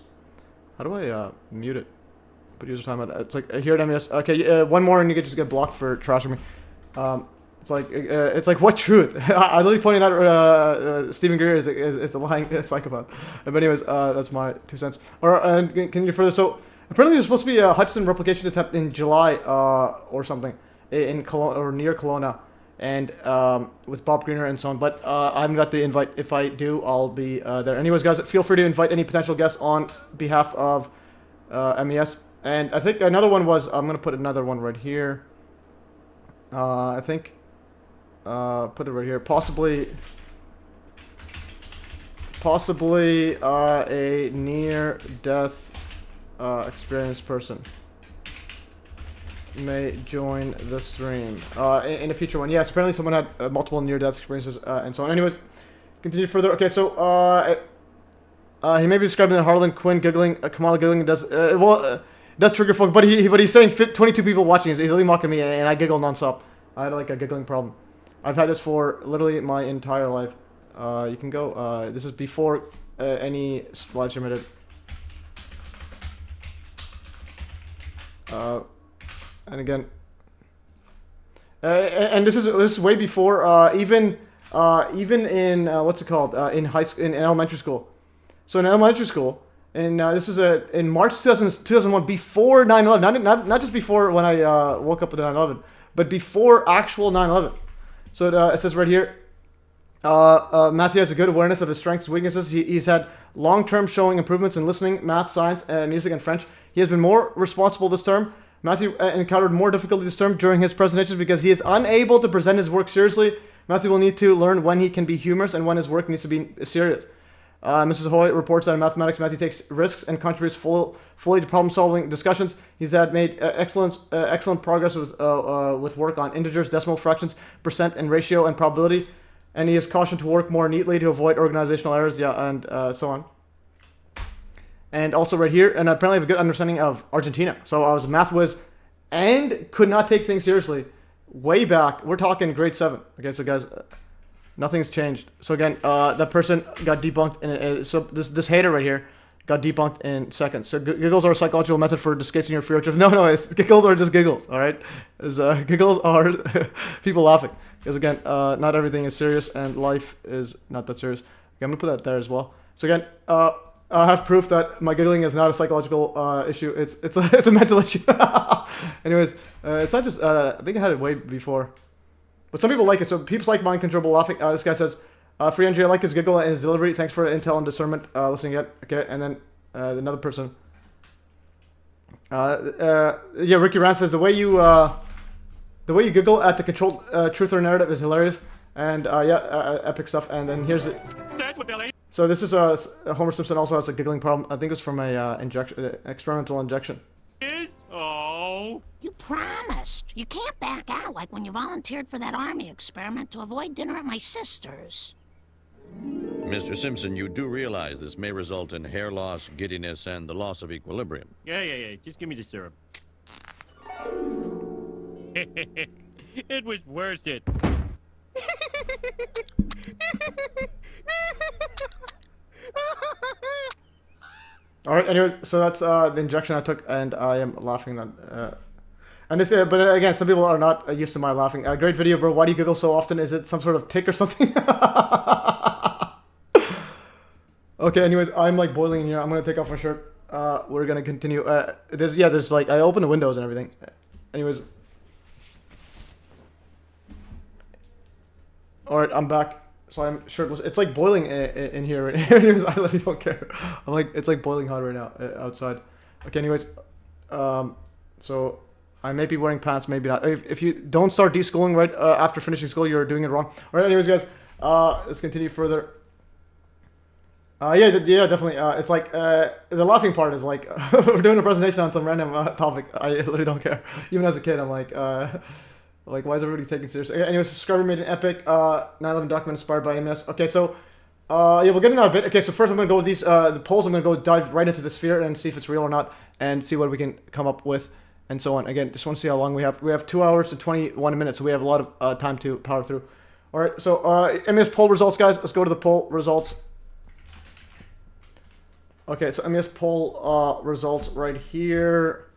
How do I mute it? Put user time. It's like here at MES. Okay, one more and you could just get blocked for trashing me. It's like what truth? I literally pointed out Stephen Greer is a lying psychopath. But anyways, that's my 2 cents. Or can you further? So apparently there's supposed to be a Hudson replication attempt in July or something in Kelowna or near Kelowna, and with Bob Greener and so on. But I haven't got the invite. If I do, I'll be there. Anyways, guys, feel free to invite any potential guests on behalf of MES. And I think another one was I'm gonna put another one right here. I think. Put it right here. Possibly a near-death experienced person may join the stream in a future one. Yes, apparently someone had multiple near-death experiences and so on. Anyways, continue further. Okay, so he may be describing that Harlan Quinn giggling, Kamala giggling does does trigger folk, but he's saying 22 people watching. He's literally mocking me, and I giggle nonstop. I had like a giggling problem. I've had this for literally my entire life. You can go. This is before any live stream I did. And again, and this is way before even in what's it called in high school, in elementary school. So in elementary school, and this is in March 2001, before 9/11. Not just before when I woke up at 9/11, but before actual 9/11. So it says right here, Matthew has a good awareness of his strengths and weaknesses. He's had long-term showing improvements in listening, math, science, music, and French. He has been more responsible this term. Matthew encountered more difficulty this term during his presentations because he is unable to present his work seriously. Matthew will need to learn when he can be humorous and when his work needs to be serious. Mrs. Hoy reports that in mathematics, Matthew takes risks and contributes fully to problem-solving discussions. He's made excellent progress with work on integers, decimal fractions, percent, and ratio and probability. And he is cautioned to work more neatly to avoid organizational errors, and so on. And also right here, and apparently I have a good understanding of Argentina. So I was a math whiz and could not take things seriously way back. We're talking grade 7. Okay, so guys... nothing's changed. So again, that person got debunked, so this hater right here got debunked in seconds. So giggles are a psychological method for disguising your fear of truth. No, giggles are just giggles. All right, giggles are people laughing. Because again, not everything is serious, and life is not that serious. Okay, I'm gonna put that there as well. So again, I have proof that my giggling is not a psychological issue. It's a mental issue. Anyways, it's not just. I think I had it way before. But some people like it, so people like mind controllable laughing. This guy says, Free Andrew, I like his giggle and his delivery. Thanks for the intel and discernment listening yet. Okay, and then another person. Yeah, Ricky Rand says, the way you giggle at the controlled truth or narrative is hilarious. And epic stuff. And then here's it. That's what they'll. So this is Homer Simpson also has a giggling problem. I think it's from a experimental injection. Oh. You promised. You can't back out like when you volunteered for that army experiment to avoid dinner at my sister's. Mr. Simpson, you do realize this may result in hair loss, giddiness, and the loss of equilibrium. Yeah. Just give me the syrup. It was worth it. All right. Anyway, so that's the injection I took, and I am laughing. And this, but again, some people are not used to my laughing. Great video, bro. Why do you giggle so often? Is it some sort of tick or something? Okay. Anyways, I'm like boiling in here. I'm gonna take off my shirt. We're gonna continue. There's like I opened the windows and everything. Anyways. All right, I'm back. So I'm shirtless. It's like boiling in here. Anyways, I literally don't care. I'm like, it's like boiling hot right now outside. Okay, anyways, so I may be wearing pants, maybe not. If you don't start deschooling right after finishing school, you're doing it wrong. All right, anyways, guys, let's continue further. Yeah, definitely. It's like the laughing part is like we're doing a presentation on some random topic. I literally don't care. Even as a kid, I'm like, why is everybody taking it seriously? Okay, anyways, subscriber made an epic 9/11 document inspired by MES. Okay, so yeah, we'll get into that a bit. Okay, so first I'm gonna go with these the polls. I'm gonna go dive right into the sphere and see if it's real or not, and see what we can come up with, and so on. Again, just want to see how long we have. We have 2 hours to 21 minutes, so we have a lot of time to power through. All right, so MES poll results, guys. Let's go to the poll results. Okay, so MES poll results right here.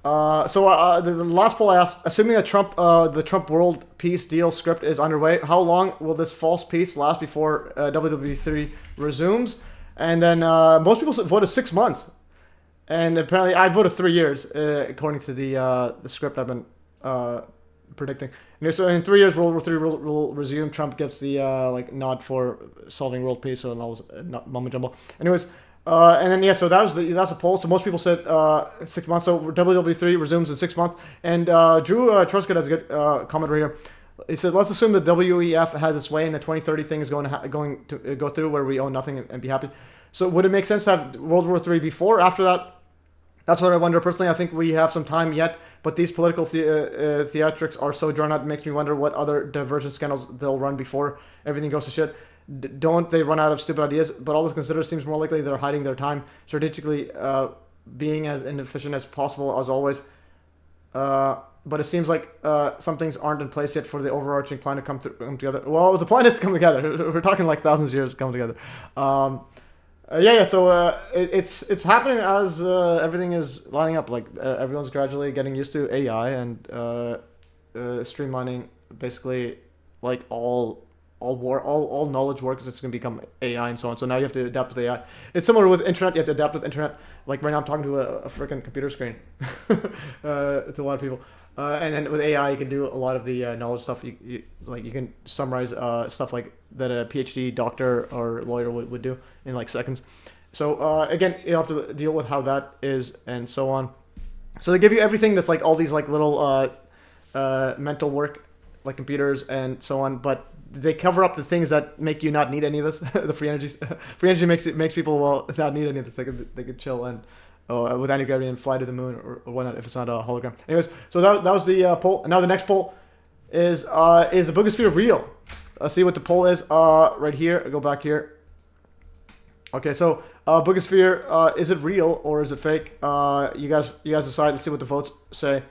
The last poll I asked, assuming that the Trump world peace deal script is underway, how long will this false peace last before WWE3 resumes? And then most people voted 6 months, and apparently I voted 3 years, according to the script I've been predicting. So in 3 years, World War III will resume. Trump gets the nod for solving world peace and all this mumbo jumbo. Anyways. And then yeah, so that's a poll. So most people said 6 months. So WWE3 resumes in 6 months. And Drew Truscott has a good comment right here. He said, "Let's assume that WEF has its way, and the 2030 thing is going to go through, where we own nothing and be happy." So would it make sense to have World War III before, after that? That's what I wonder. Personally, I think we have some time yet, but these political theatrics are so drawn out. It makes me wonder what other divergent scandals they'll run before everything goes to shit. Don't they run out of stupid ideas? But all this considered, seems more likely they're hiding their time, strategically being as inefficient as possible, as always. But it seems like some things aren't in place yet for the overarching plan to come together. Well, the plan is to come together. We're talking like thousands of years to come together. So it's happening as everything is lining up. Like everyone's gradually getting used to AI and streamlining basically like all knowledge works. It's going to become AI and so on. So now you have to adapt with AI. It's similar with internet. You have to adapt with internet. Like right now, I'm talking to a freaking computer screen to a lot of people. And then with AI, you can do a lot of the knowledge stuff. You can summarize stuff like that a PhD doctor or lawyer would do in like seconds. So again, you have to deal with how that is and so on. So they give you everything that's like all these like little mental work, like computers and so on, but they cover up the things that make you not need any of this. The free energy makes people not need any of this. They could chill and with anti-gravity and fly to the moon or whatnot if it's not a hologram. Anyways, so that was the poll. And now the next poll is the Bugasphere real? Let's see what the poll is right here. I go back here. Okay, so Bugasphere, is it real or is it fake? You guys decide. Let's see what the votes say.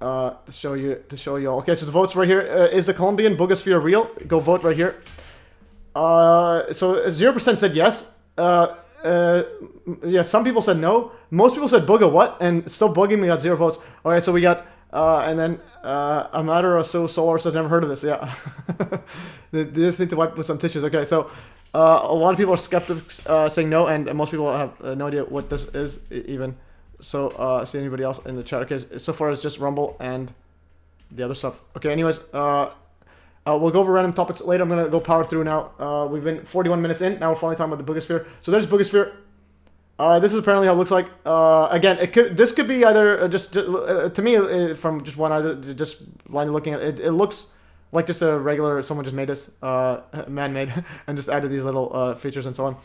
To show you all. Okay, so the votes right here. Is the Colombian Bugasphere real? Go vote right here. So 0% said yes. Yeah, some people said no. Most people said Buga what? And still bugging me got 0 votes. All right, so we got and then a matter or so Solar said never heard of this. Yeah, they just need to wipe with some tissues. Okay, so a lot of people are skeptics saying no, and most people have no idea what this is even. So, see anybody else in the chat? Okay, so far it's just Rumble and the other stuff. Okay, anyways, we'll go over random topics later. I'm going to go power through now. We've been 41 minutes in. Now we're finally talking about the Bugasphere. So there's Bugasphere. This is apparently how it looks like. Again, this could be either just to me, from just one eye, just blindly looking at it, it looks like just a regular, someone just made this, man-made, and just added these little features and so on.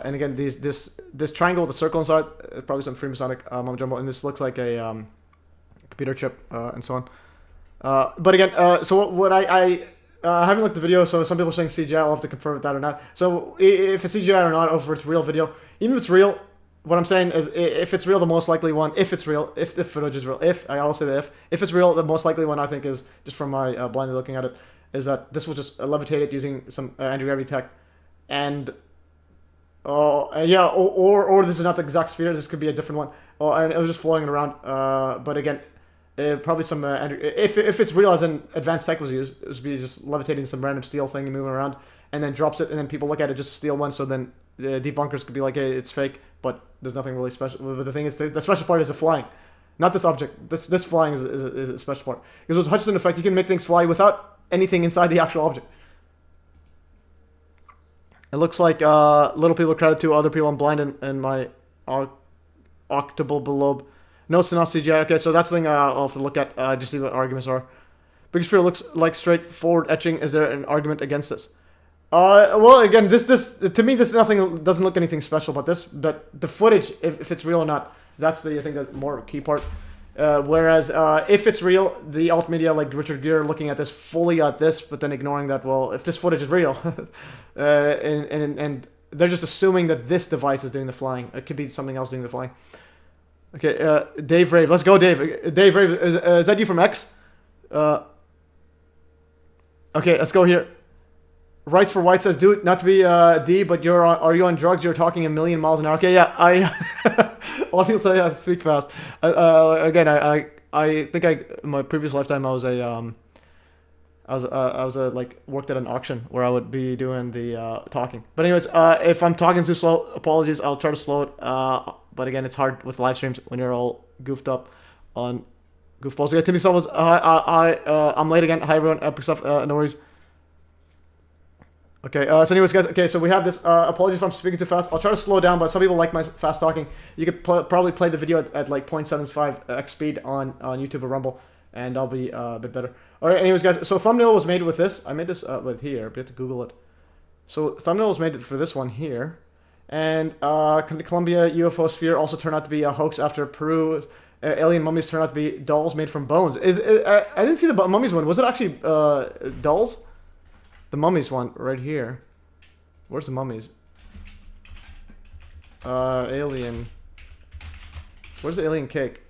And again, this triangle with a circle inside, probably some Freemasonic mumbo jumbo, and this looks like a computer chip and so on. But again, so what I haven't looked at the video, so some people are saying CGI. I'll have to confirm with that or not. So if it's CGI or not, or if it's real video, even if it's real, what I'm saying is if it's real, the most likely one, if it's real, if the footage is real, I always say the if it's real, the most likely one I think is, just from my blindly looking at it, is that this was just levitated using some anti-gravity tech, and yeah, or this is not the exact sphere. This could be a different one. And it was just floating around. But again, probably some. If it's real, as in advanced tech was used, it would be just levitating some random steel thing and moving around, and then drops it, and then people look at it just a steel one. So then the debunkers could be like, "Hey, it's fake," but there's nothing really special. But the thing is, the special part is the flying, not this object. This flying is a special part. Because with Hutchison effect, you can make things fly without anything inside the actual object. It looks like little people credit to other people. I'm blind in my octable lobe. No, it's not CGI. Okay, so that's the thing I'll have to look at. Just see what arguments are. Bugasphere looks like straightforward etching. Is there an argument against this? Well, again, this to me, this doesn't look anything special about this. But the footage, if it's real or not, that's I think the more key part. Whereas if it's real, the alt media like Richard Greer looking at this fully at this, but then ignoring that. Well, if this footage is real, and they're just assuming that this device is doing the flying. It could be something else doing the flying. Okay, Dave Rave, let's go, Dave. Dave Rave, is that you from X? Okay, let's go here. Rights for White says, dude, not to be D, but are you on drugs? You're talking 1,000,000 miles an hour. Okay, yeah, a lot of people say I speak fast. Again, I think my previous lifetime I was like worked at an auction where I would be doing the talking. But anyways, if I'm talking too slow, apologies. I'll try to slow it. But again, it's hard with live streams when you're all goofed up on goofballs. Okay, Timmy Summers, I'm late again. Hi everyone, epic stuff. No worries. Okay, so anyways, guys, okay, so we have this, apologies if I'm speaking too fast. I'll try to slow down, but some people like my fast talking. You could probably play the video at like 0.75x speed on YouTube or Rumble, and I'll be a bit better. Alright, anyways, guys, so thumbnail was made with this. I made this with here, but you have to Google it. So thumbnail was made for this one here. And Columbia UFO sphere also turned out to be a hoax after Peru. Alien mummies turned out to be dolls made from bones. I didn't see the mummies one. Was it actually dolls? The mummies one right here. Where's the mummies? Alien. Where's the alien cake?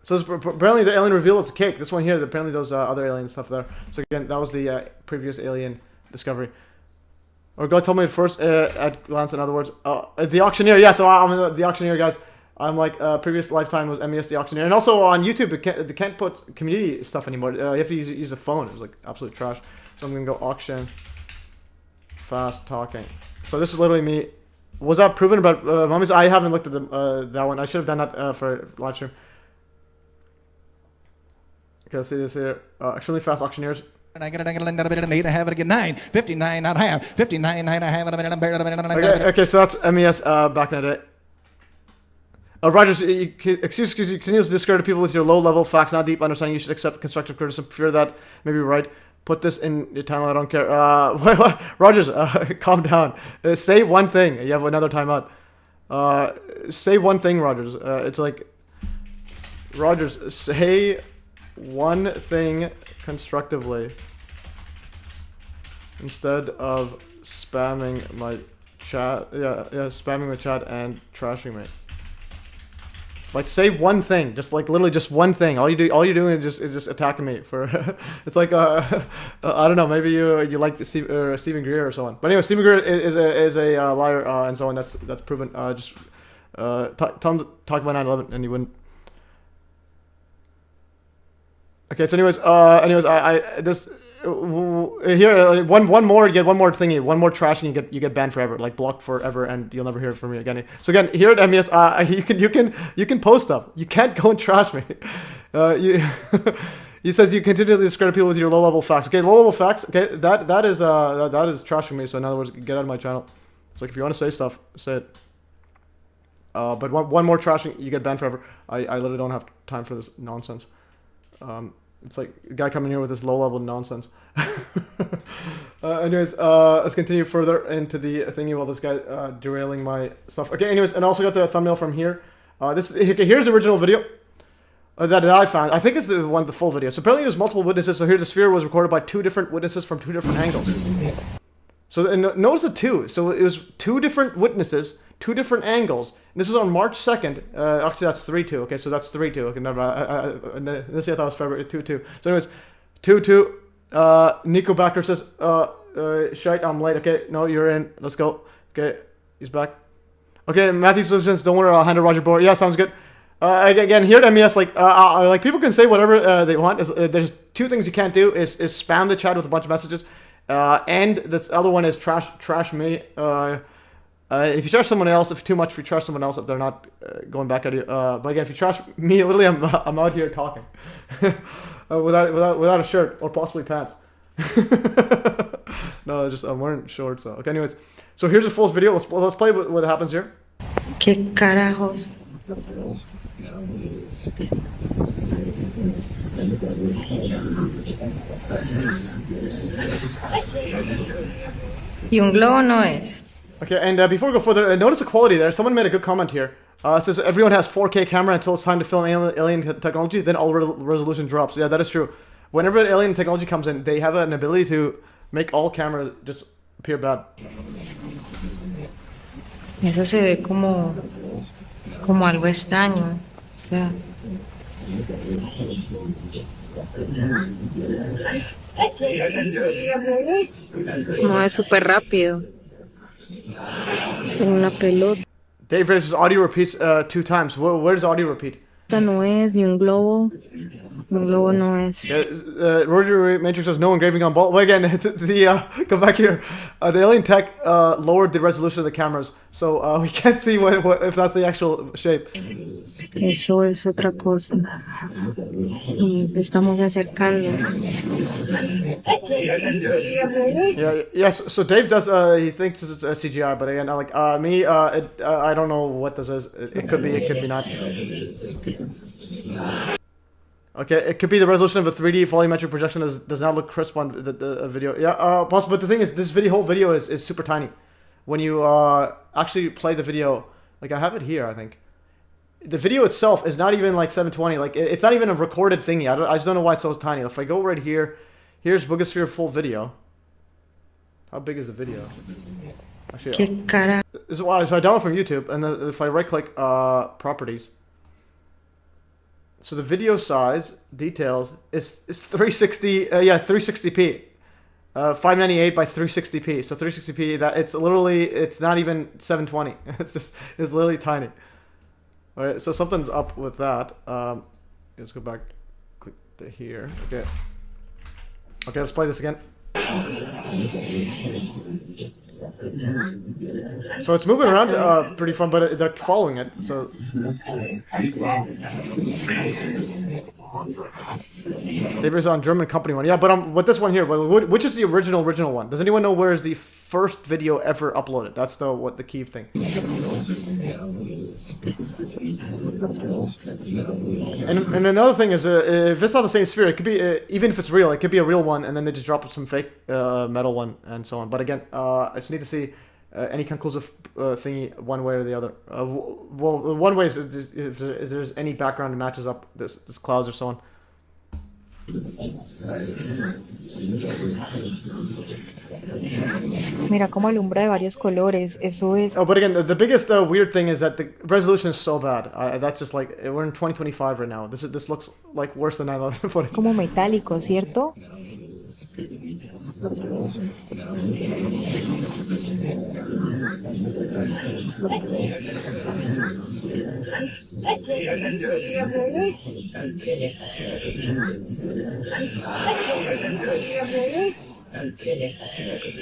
So apparently the alien reveal it's a cake. This one here, apparently those other alien stuff there. So again, that was the previous alien discovery. Or God told me it first at glance. In other words, the auctioneer. Yeah, so I'm the auctioneer, guys. I'm like previous lifetime was MES the auctioneer, and also on YouTube they can't put community stuff anymore. You have to use a phone. It was like absolute trash. So I'm gonna go auction. Fast talking. So this is literally me. Was that proven about mummies? I haven't looked at that one. I should have done that for live stream. Okay, let's see this here. Extremely fast auctioneers. And I get a have it again 9, 59 not half, 59 not half. Okay, so that's MES back in the day. Rogers, excuse you continues to discredit people with your low-level facts, not deep understanding. You should accept constructive criticism. Fear that maybe right. Put this in your timeline. I don't care. Rogers, calm down. Say one thing. You have another timeout. Say one thing, Rogers. It's like, Rogers, say one thing constructively instead of spamming my chat. Yeah, spamming my chat and trashing me. Like, say one thing, just like literally just one thing. All you're doing is just attacking me for. It's like I don't know. Maybe you like Stephen Greer or so on. But anyway, Stephen Greer is a liar and so on. That's proven. Just tell him to talk about 9/11 and he wouldn't. Okay. So anyways, I just here one more. You get one more thingy, one more trash, and you get banned forever, like blocked forever, and you'll never hear from me again. So again, here at MES, you can post stuff. You can't go and trash me. He says you continually discredit people with your low-level facts. Okay, low-level facts. Okay, that is trashing me. So in other words, get out of my channel. It's like if you want to say stuff, say it. But one more trashing, you get banned forever. I literally don't have time for this nonsense. It's like a guy coming here with this low-level nonsense. Anyways, let's continue further into the thingy while this guy derailing my stuff. Okay, anyways, and also got the thumbnail from here. Here's the original video that I found. I think it's the full video. So apparently there's multiple witnesses. So here the sphere was recorded by 2 different witnesses from 2 different angles. So notice the 2. So it was 2 different witnesses, 2 different angles. And this was on March 2nd. Actually, that's 3-2. Okay, so that's 3-2. Okay, never. This year I thought it was February 2-2. So anyways, 2-2. Nico Backer says, shite, I'm late. Okay, no, you're in. Let's go. Okay, he's back. Okay, Matthew Solutions, don't worry, I'll handle Roger Bohr. Yeah, sounds good. Again, here at MES, like people can say whatever they want. There's 2 things you can't do is spam the chat with a bunch of messages. And this other one is trash me. If you trash someone else, if too much, if you trash someone else, if they're not going back at you. But again, if you trash me, literally, I'm out here talking without a shirt or possibly pants. No, just I'm wearing shorts. So okay, anyways, so here's a full video. Let's play what happens here. ¿Qué carajos? Y un globo no es. Okay, and before we go further, notice the quality there. Someone made a good comment here. It says everyone has 4K camera until it's time to film alien technology, then all resolution drops. Yeah, that is true. Whenever alien technology comes in, they have an ability to make all cameras just appear bad. Eso se ve como algo extraño. O sea. Mueve súper rápido. Es una pelota. Dave raises audio repeats 2 times. Where does audio repeat? No es ni un globo. Un globo no es. Rotary Matrix says no engraving on ball. Well, again, come back here. The alien tech lowered the resolution of the cameras, so we can't see if that's the actual shape. Eso es otra cosa. Y estamos acercando. Yes. So Dave does. He thinks it's CGI, but again, like me, I don't know what this is. It could be not. Okay, it could be the resolution of a 3D volumetric projection does not look crisp on the video. Yeah, possible. But the thing is, this whole video is super tiny. When you actually play the video, like I have it here, I think. The video itself is not even like 720. Like it's not even a recorded thingy. I just don't know why it's so tiny. If I go right here, here's Bugasphere full video. How big is the video? Actually, so I download from YouTube, and then if I right click properties. So the video size details is 360. 360p. 598 by 360p. So 360p. It's not even 720. It's literally tiny. All right. So something's up with that. Let's go back. Click to here. Okay. Okay. Let's play this again. So it's moving around pretty fun, but they're following it. So David's on German company one. Yeah, but with this one here, which is the original one? Does anyone know where is the first video ever uploaded? That's the key thing. And another thing is, if it's not the same sphere, it could be even if it's real, it could be a real one, and then they just drop some fake metal one and so on. But again, I just need to see any conclusive thingy one way or the other. Well, one way is if there's any background that matches up this clouds or so on. Mira cómo alumbra de varios colores. Eso es. Oh, but again, the biggest weird thing is that the resolution is so bad. That's just like we're in 2025 right now. This looks like worse than 9/11 footage. Como metálico, ¿cierto?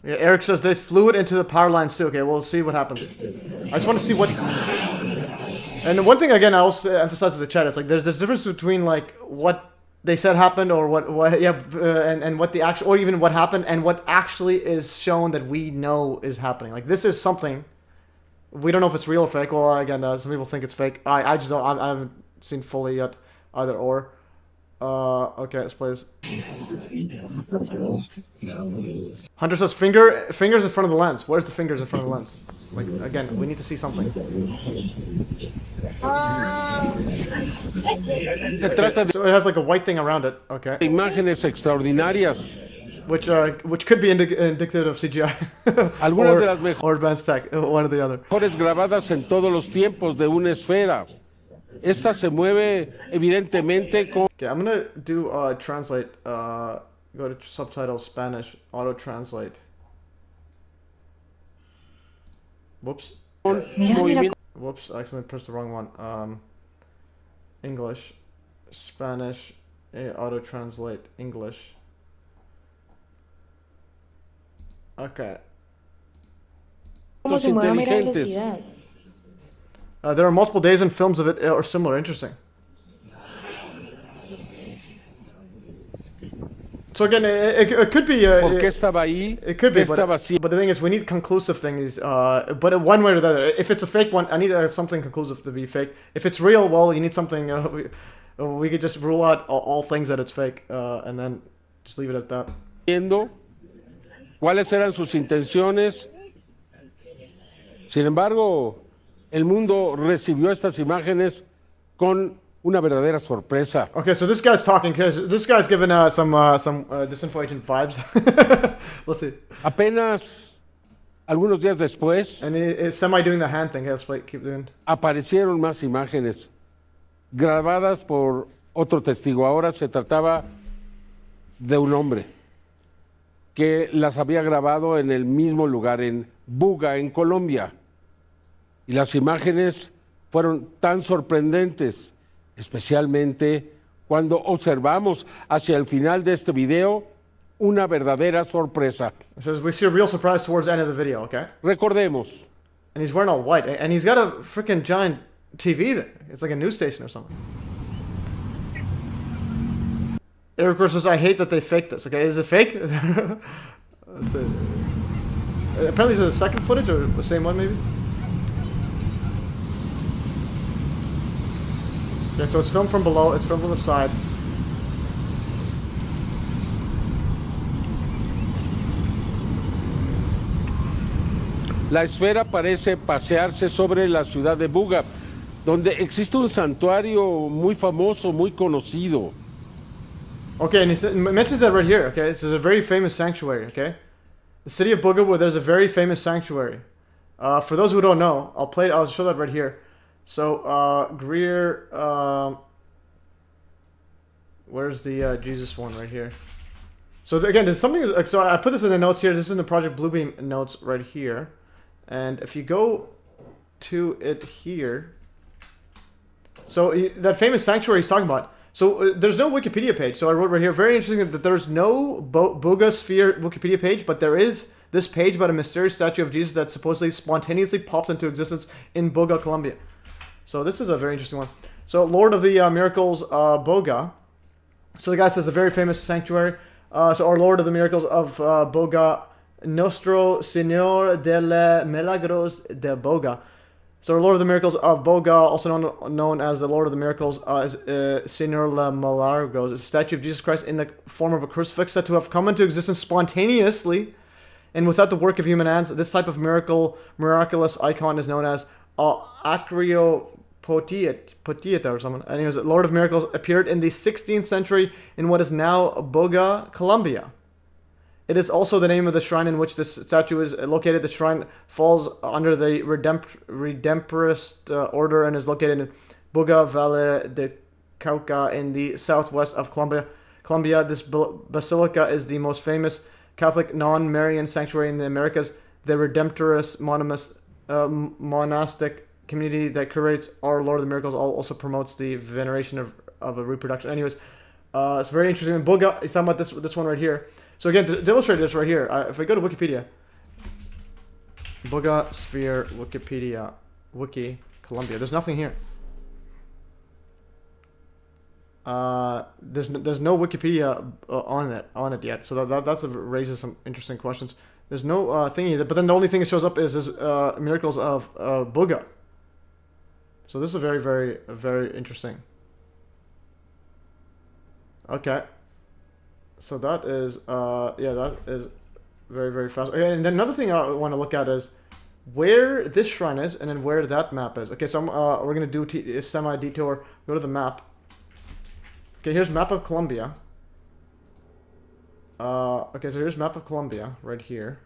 Yeah, Eric says they flew it into the power lines too. Okay, we'll see what happens. I just want to see what. And one thing again, I also emphasize to the chat. It's like there's this difference between like what they said happened or and what the actual, or even what happened and what actually is shown that we know is happening. Like this is something we don't know if it's real or fake. Well, again, some people think it's fake. I just don't. I haven't seen fully yet either or. Okay, let's play this. Hunter says fingers in front of the lens. Where's the fingers in front of the lens? Like again, we need to see something. So it has like a white thing around it. Okay. Imágenes extraordinarias. Which could be indicative of CGI. or advanced tech, one or the other. Mejores grabadas en todos los tiempos de una esfera. Esta se mueve evidentemente con. Okay, I'm gonna do translate. Go to subtitles Spanish. Auto translate. Whoops. Whoops, I accidentally pressed the wrong one. English, Spanish, auto translate English. Okay. ¿Cómo se mueve a mera velocidad? There are multiple days and films of it or similar. Interesting. So again, it could be. It could be, but the thing is, we need conclusive things. But one way or the other, if it's a fake one, I need something conclusive to be fake. If it's real, well, you need something. We could just rule out all things that it's fake, and then just leave it at that. ¿Cuáles eran sus intenciones? Sin embargo, el mundo recibió estas imágenes con una verdadera sorpresa. Okay, so this guy's talking because this guy's giving some disinfo agent vibes. Let's see. Apenas algunos días después, and he's semi doing the hand thing. Let's keep doing. Aparecieron más imágenes grabadas por otro testigo. Ahora se trataba de un hombre. que las había grabado en el mismo lugar, en Buga, en Colombia. Y las imágenes fueron tan sorprendentes, especialmente cuando observamos hacia el final de este video una verdadera sorpresa. It says we see a real surprise towards the end of the video, okay? Recordemos. And he's wearing all white, and he's got a freaking giant TV there. It's like a news station or something. Eric says, I hate that they faked this. Okay, is it fake? That's it. Apparently, is it a second footage or the same one, maybe? Okay, so it's filmed from below, it's filmed from the side. La esfera parece pasearse sobre la ciudad de Buga, donde existe un santuario muy famoso, muy conocido. Okay, and he mentions that right here, okay? This is a very famous sanctuary, okay? The city of Buga, where there's a very famous sanctuary. For those who don't know, I'll show that right here. So, Greer, where's the Jesus one right here? So again, there's something, so I put this in the notes here. This is in the Project Bluebeam notes right here. And if you go to it here, so that famous sanctuary he's talking about, so there's no Wikipedia page. So I wrote right here, very interesting that there's no Buga Sphere Wikipedia page, but there is this page about a mysterious statue of Jesus that supposedly spontaneously popped into existence in Buga, Colombia. So this is a very interesting one. So Lord of the Miracles, Buga. So the guy says the very famous sanctuary. So our Lord of the Miracles of Buga, Nostro Señor de los Milagros de Buga. So our Lord of the Miracles of Buga, also known as the Lord of the Miracles, is Señor de Milagros, is a statue of Jesus Christ in the form of a crucifix said to have come into existence spontaneously and without the work of human hands. This type of miraculous icon is known as Acriopotieta or something. And he was Lord of Miracles, appeared in the 16th century in what is now Buga, Colombia. It is also the name of the shrine in which this statue is located. The shrine falls under the Redemptorist order and is located in Buga, Valle de Cauca in the southwest of Colombia. This basilica is the most famous Catholic non-Marian sanctuary in the Americas. The Redemptorist monastic community that curates Our Lord of the Miracles also promotes the veneration of a reproduction. Anyways, it's very interesting. In Buga, he's talking about this one right here. So again, to illustrate this right here, if I go to Wikipedia, Buga Sphere Wikipedia Wiki Colombia, there's nothing here. There's no Wikipedia on it yet, so that raises some interesting questions. There's no thingy, but then the only thing that shows up is Miracles of Buga. So this is very, very, very interesting. Okay. So that is, yeah, that is very, very fast. Okay, and then another thing I want to look at is where this shrine is and then where that map is. Okay, so we're going to do a semi-detour. Go to the map. Okay, here's map of Colombia. Okay, so here's map of Colombia right here.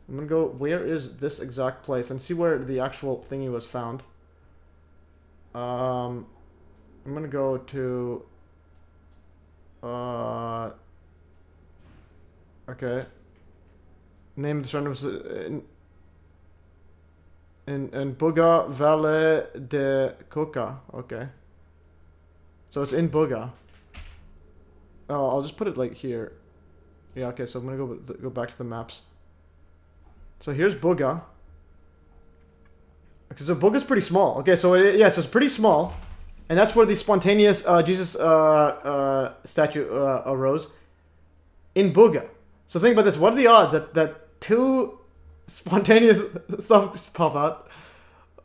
I'm going to go, where is this exact place? And see where the actual thingy was found. I'm going to go to... okay. Name of the shrine was in Buga, Valle de Cauca. Okay. So it's in Buga. Oh, I'll just put it like here. Yeah, okay, so I'm gonna go back to the maps. So here's Buga. Okay, so Buga's pretty small. Okay, so yeah, so it's pretty small. And that's where the spontaneous Jesus statue arose. In Buga. So think about this. What are the odds that two spontaneous stuff pop out?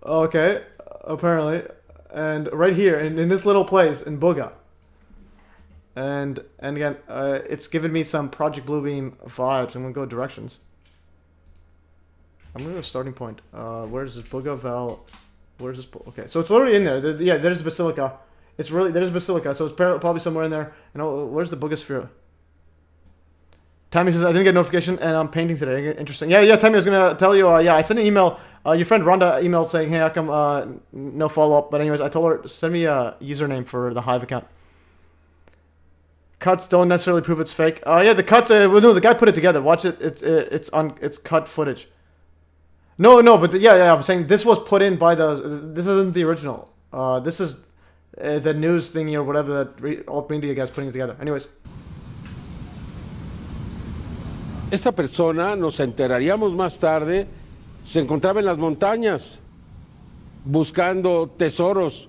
Okay, apparently. And right here, in this little place, in Buga. And again, it's given me some Project Bluebeam vibes. I'm going to go directions. I'm going to go starting point. Where's this Buga Val? Where's this? Okay, so it's literally in there. Yeah, there's the Basilica. It's really, there's a Basilica, so it's probably somewhere in there. Where's the Buga Sphere? Tammy says, I didn't get a notification and I'm painting today. Interesting. Yeah, Tammy, I was going to tell you, yeah, I sent an email. Your friend Rhonda emailed saying, hey, how come no follow-up? But anyways, I told her, send me a username for the Hive account. cuts don't necessarily prove it's fake. Yeah, the cuts. Well, no, the guy put it together. Watch it. It's cut footage. No, but yeah. I'm saying this was put in by this isn't the original. This is the news thingy or whatever that alt media guy's putting it together. Anyways. Esta persona, nos enteraríamos más tarde, se encontraba en las montañas buscando tesoros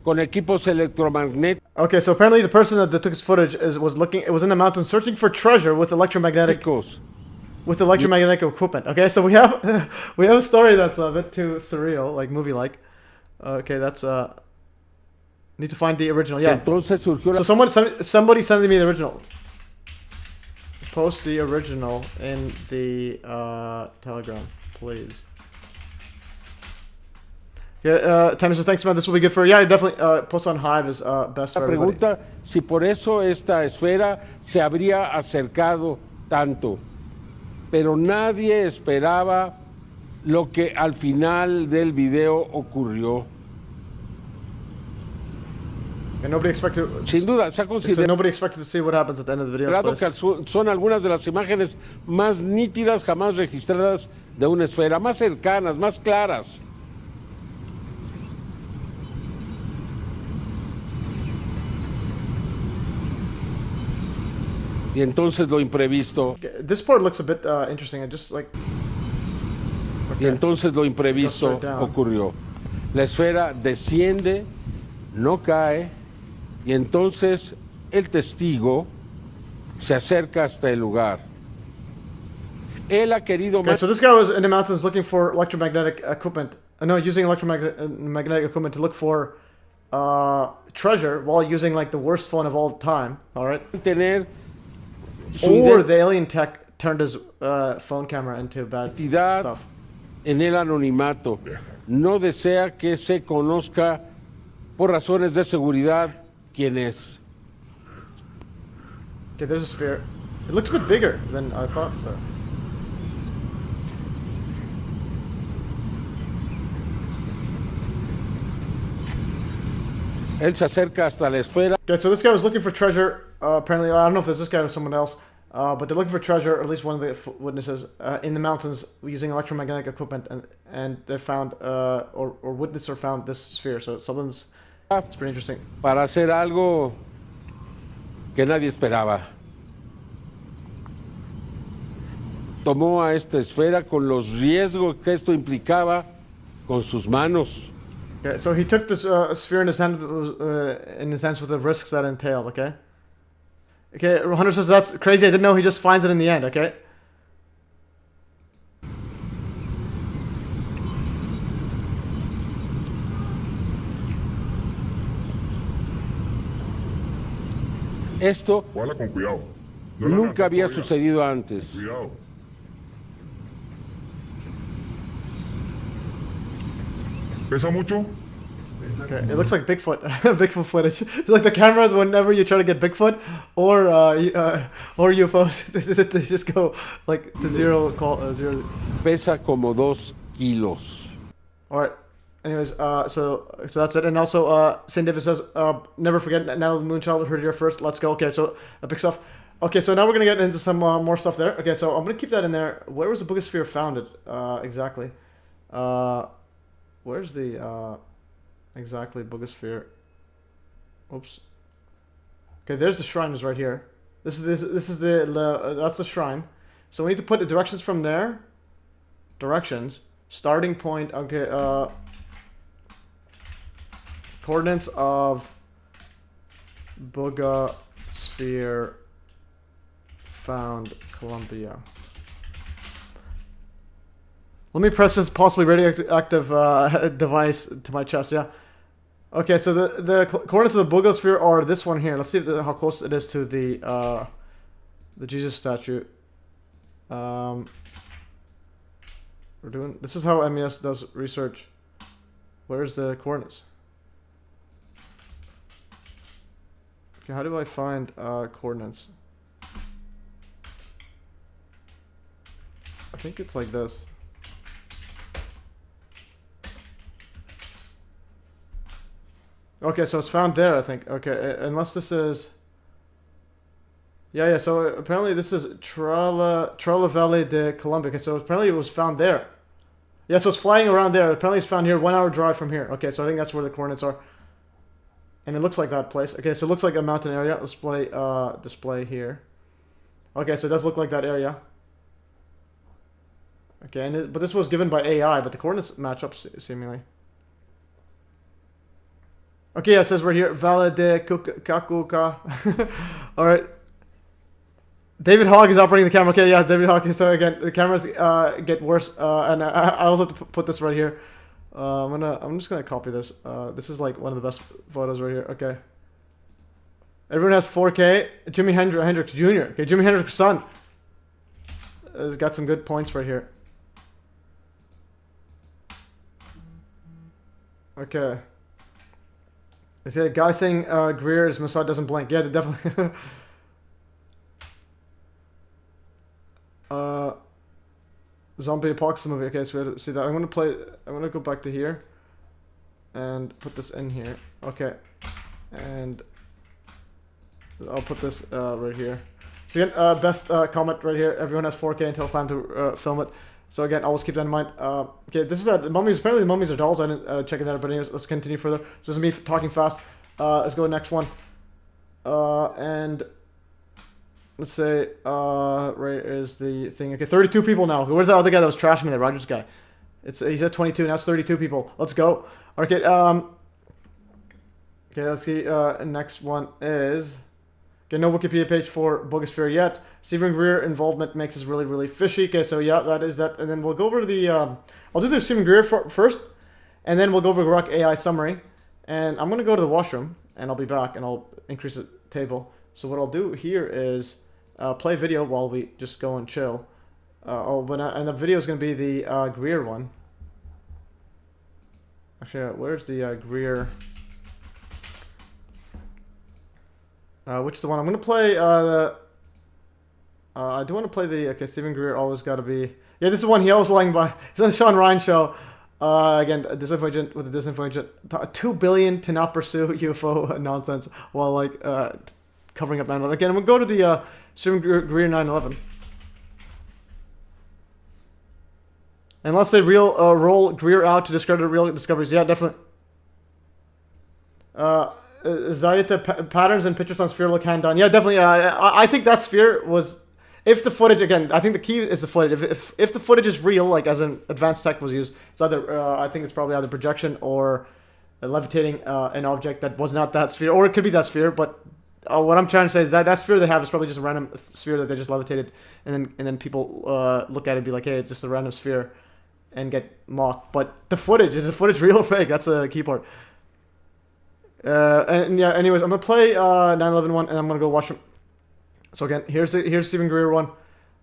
con equipos electromagnéticos. Okay, so apparently the person that took his footage was in the mountains searching for treasure with electromagnetic equipment. Okay, so we have a story that's a bit too surreal, like movie-like. Okay, that's need to find the original. Yeah. Entonces surgió so somebody sending me the original. Post the original in the Telegram, please. Yeah, Tammy says, thanks, man. This will be good for... Yeah, definitely. Post on Hive is best for everybody. Pregunta si por eso esta esfera se habría acercado tanto. Pero nadie esperaba lo que al final del video ocurrió. And nobody expected... Sin duda, se ha considerado... Nobody expected to see what happens at the end of the video. Que son algunas de las imágenes más nítidas jamás registradas de una esfera, más cercanas, más claras. Y entonces lo imprevisto. This part looks a bit interesting. I just like. Y entonces lo imprevisto ocurrió. La esfera desciende, no cae, y entonces el testigo se acerca hasta el lugar. Él ha querido. Okay, so this guy was in the mountains looking for electromagnetic equipment. No, using electromagnetic equipment to look for treasure while using like the worst phone of all time. All right. Or the alien tech turned his phone camera into bad stuff. En el anonimato. No desea que se conozca por razones de seguridad quién es. Okay, there's a sphere. It looks a bit bigger than I thought. Though. Él se acerca hasta la esfera. Okay, so this guy was looking for treasure. Apparently, I don't know if it's this guy or someone else, but they're looking for treasure, or at least one of the witnesses, in the mountains using electromagnetic equipment, and they found, or witnessed or found this sphere. So it's pretty interesting. Para hacer algo que nadie esperaba. Tomó a esta esfera con los riesgos que esto implicaba con sus manos. Okay, so he took this sphere in his hands with the risks that entailed. Okay. Okay, Hunter says that's crazy. I didn't know. He just finds it in the end. Okay. Esto nunca había sucedido antes. ¿Pesa mucho? Okay, it looks like Bigfoot. Bigfoot footage. It's like the cameras whenever you try to get Bigfoot or UFOs, they just go like to zero. Pesa como 2 kilos. All right. Anyways, so that's it. And also, St. David says, never forget. Now the Moonchild heard it here first. Let's go. Okay, so big stuff. Okay, so now we're gonna get into some more stuff there. Okay, so I'm gonna keep that in there. Where was the Buga sphere founded? Exactly. Where's the exactly Buga sphere? Oops. Okay, there's the shrine is right here. This is the that's the shrine. So we need to put the directions from there. Directions. Starting point. Okay. Coordinates of Buga sphere found Colombia. Let me press this possibly radioactive device to my chest, yeah. Okay, so the coordinates of the Buga sphere are this one here. Let's see how close it is to the Jesus statue. We're doing, this is how MES does research. Where's the coordinates? Okay, how do I find coordinates? I think it's like this. Okay, so it's found there, I think. Okay, unless this is... Yeah. So apparently this is Trolla Valley de Colombia. Okay, so apparently it was found there. Yeah, so it's flying around there. Apparently it's found here, 1 hour drive from here. Okay, so I think that's where the coordinates are. And it looks like that place. Okay, so it looks like a mountain area. Display here. Okay, so it does look like that area. Okay, but this was given by AI, but the coordinates match up seemingly. Okay, yeah, it says right here, Valle de Cacuca. All right. David Hogg is operating the camera. Okay, yeah, David Hogg. So again, the cameras get worse, and I also have to put this right here. I'm just gonna copy this. This is like one of the best photos right here. Okay. Everyone has 4K. Jimi Hendrix Jr. Okay, Jimi Hendrix's son has got some good points right here. Okay. I see a guy saying Greer's Mossad doesn't blink. Yeah, definitely. Zombie apocalypse movie. Okay, so we have to see that. I'm gonna go back to here and put this in here. Okay, and I'll put this right here. So again, best comment right here. Everyone has 4K until it's time to film it. So again, always keep that in mind. Okay, this is the mummies. Apparently the mummies are dolls. I didn't check that out, but anyways, let's continue further. So this is me talking fast. Let's go to the next one. And let's say, right is the thing. Okay, 32 people now. Where's that other guy that was trashing me, that Rogers guy? He's at 22, now it's 32 people. Let's go. Okay, okay, let's see. Next one is... Okay, no Wikipedia page for Bugasphere yet. Stephen Greer involvement makes us really, really fishy. Okay, so yeah, that is that. And then we'll go over to the... I'll do the Stephen Greer first, and then we'll go over Grock AI summary. And I'm going to go to the washroom, and I'll be back, and I'll increase the table. So what I'll do here is... play video while we just go and chill. And the video is going to be the Greer one. Actually, where's the Greer? Which is the one? I'm going to play I do want to play the... Okay, Stephen Greer always got to be... Yeah, this is the one he always lying by. It's on the Sean Ryan show. Again, a disinfo agent with a disinfo agent. $2 billion to not pursue UFO nonsense while like covering up 9/11. Again, I'm going to go to the Stephen Greer 9/11. Unless they roll Greer out to discredit real discoveries. Yeah, definitely. Zayata patterns and pictures on sphere look hand done. Yeah, definitely. I think that sphere was... If the footage, again, I think the key is the footage. If the footage is real, like as an advanced tech was used, it's either, I think it's probably either projection or levitating an object that was not that sphere. Or it could be that sphere, but... what I'm trying to say is that sphere they have is probably just a random sphere that they just levitated, and then people look at it and be like, hey, it's just a random sphere, and get mocked. But the footage, is the footage real or fake? That's the key part. And yeah, anyways, I'm gonna play 9/11 one, and I'm gonna go watch them. So again, here's Stephen Greer one.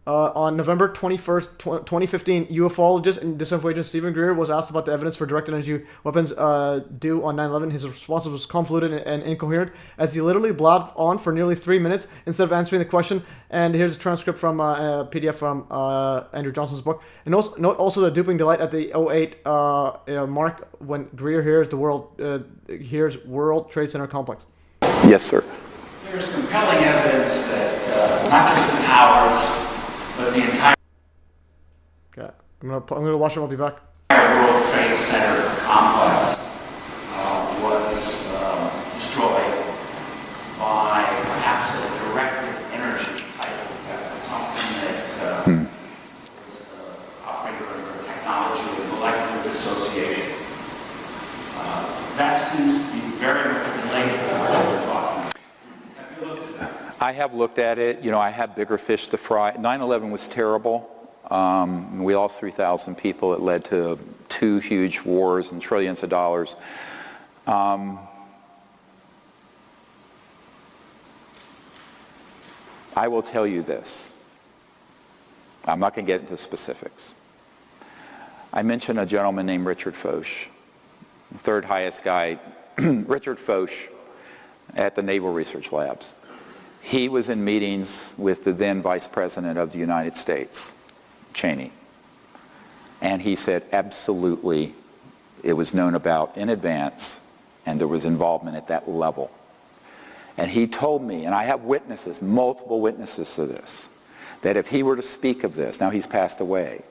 On November 21st, 2015, ufologist and disinfo agent Stephen Greer was asked about the evidence for directed energy weapons due on 9/11. His response was convoluted and incoherent, as he literally blabbed on for nearly 3 minutes instead of answering the question. And here's a transcript from a PDF from Andrew Johnson's book. And note also the duping delight at the 08 mark when Greer hears World Trade Center complex. Yes, sir. There's compelling evidence that not just the towers, but the entire... Okay, I'm gonna watch it. I'll be back. World Trade Center complex was destroyed by perhaps a directed energy type of effect, something that was operated under technology of molecular dissociation. That seems to be very much related to what we're talking about. Have you looked at that? I have looked at it. You know, I have bigger fish to fry. 9/11 was terrible. We lost 3,000 people. It led to 2 huge wars and trillions of dollars. I will tell you this. I'm not going to get into specifics. I mentioned a gentleman named Richard Foch, the third highest guy, Richard Foch, at the Naval Research Labs. He was in meetings with the then Vice President of the United States, Cheney. And he said absolutely it was known about in advance and there was involvement at that level. And he told me, and I have witnesses, multiple witnesses to this, that if he were to speak of this, now he's passed away,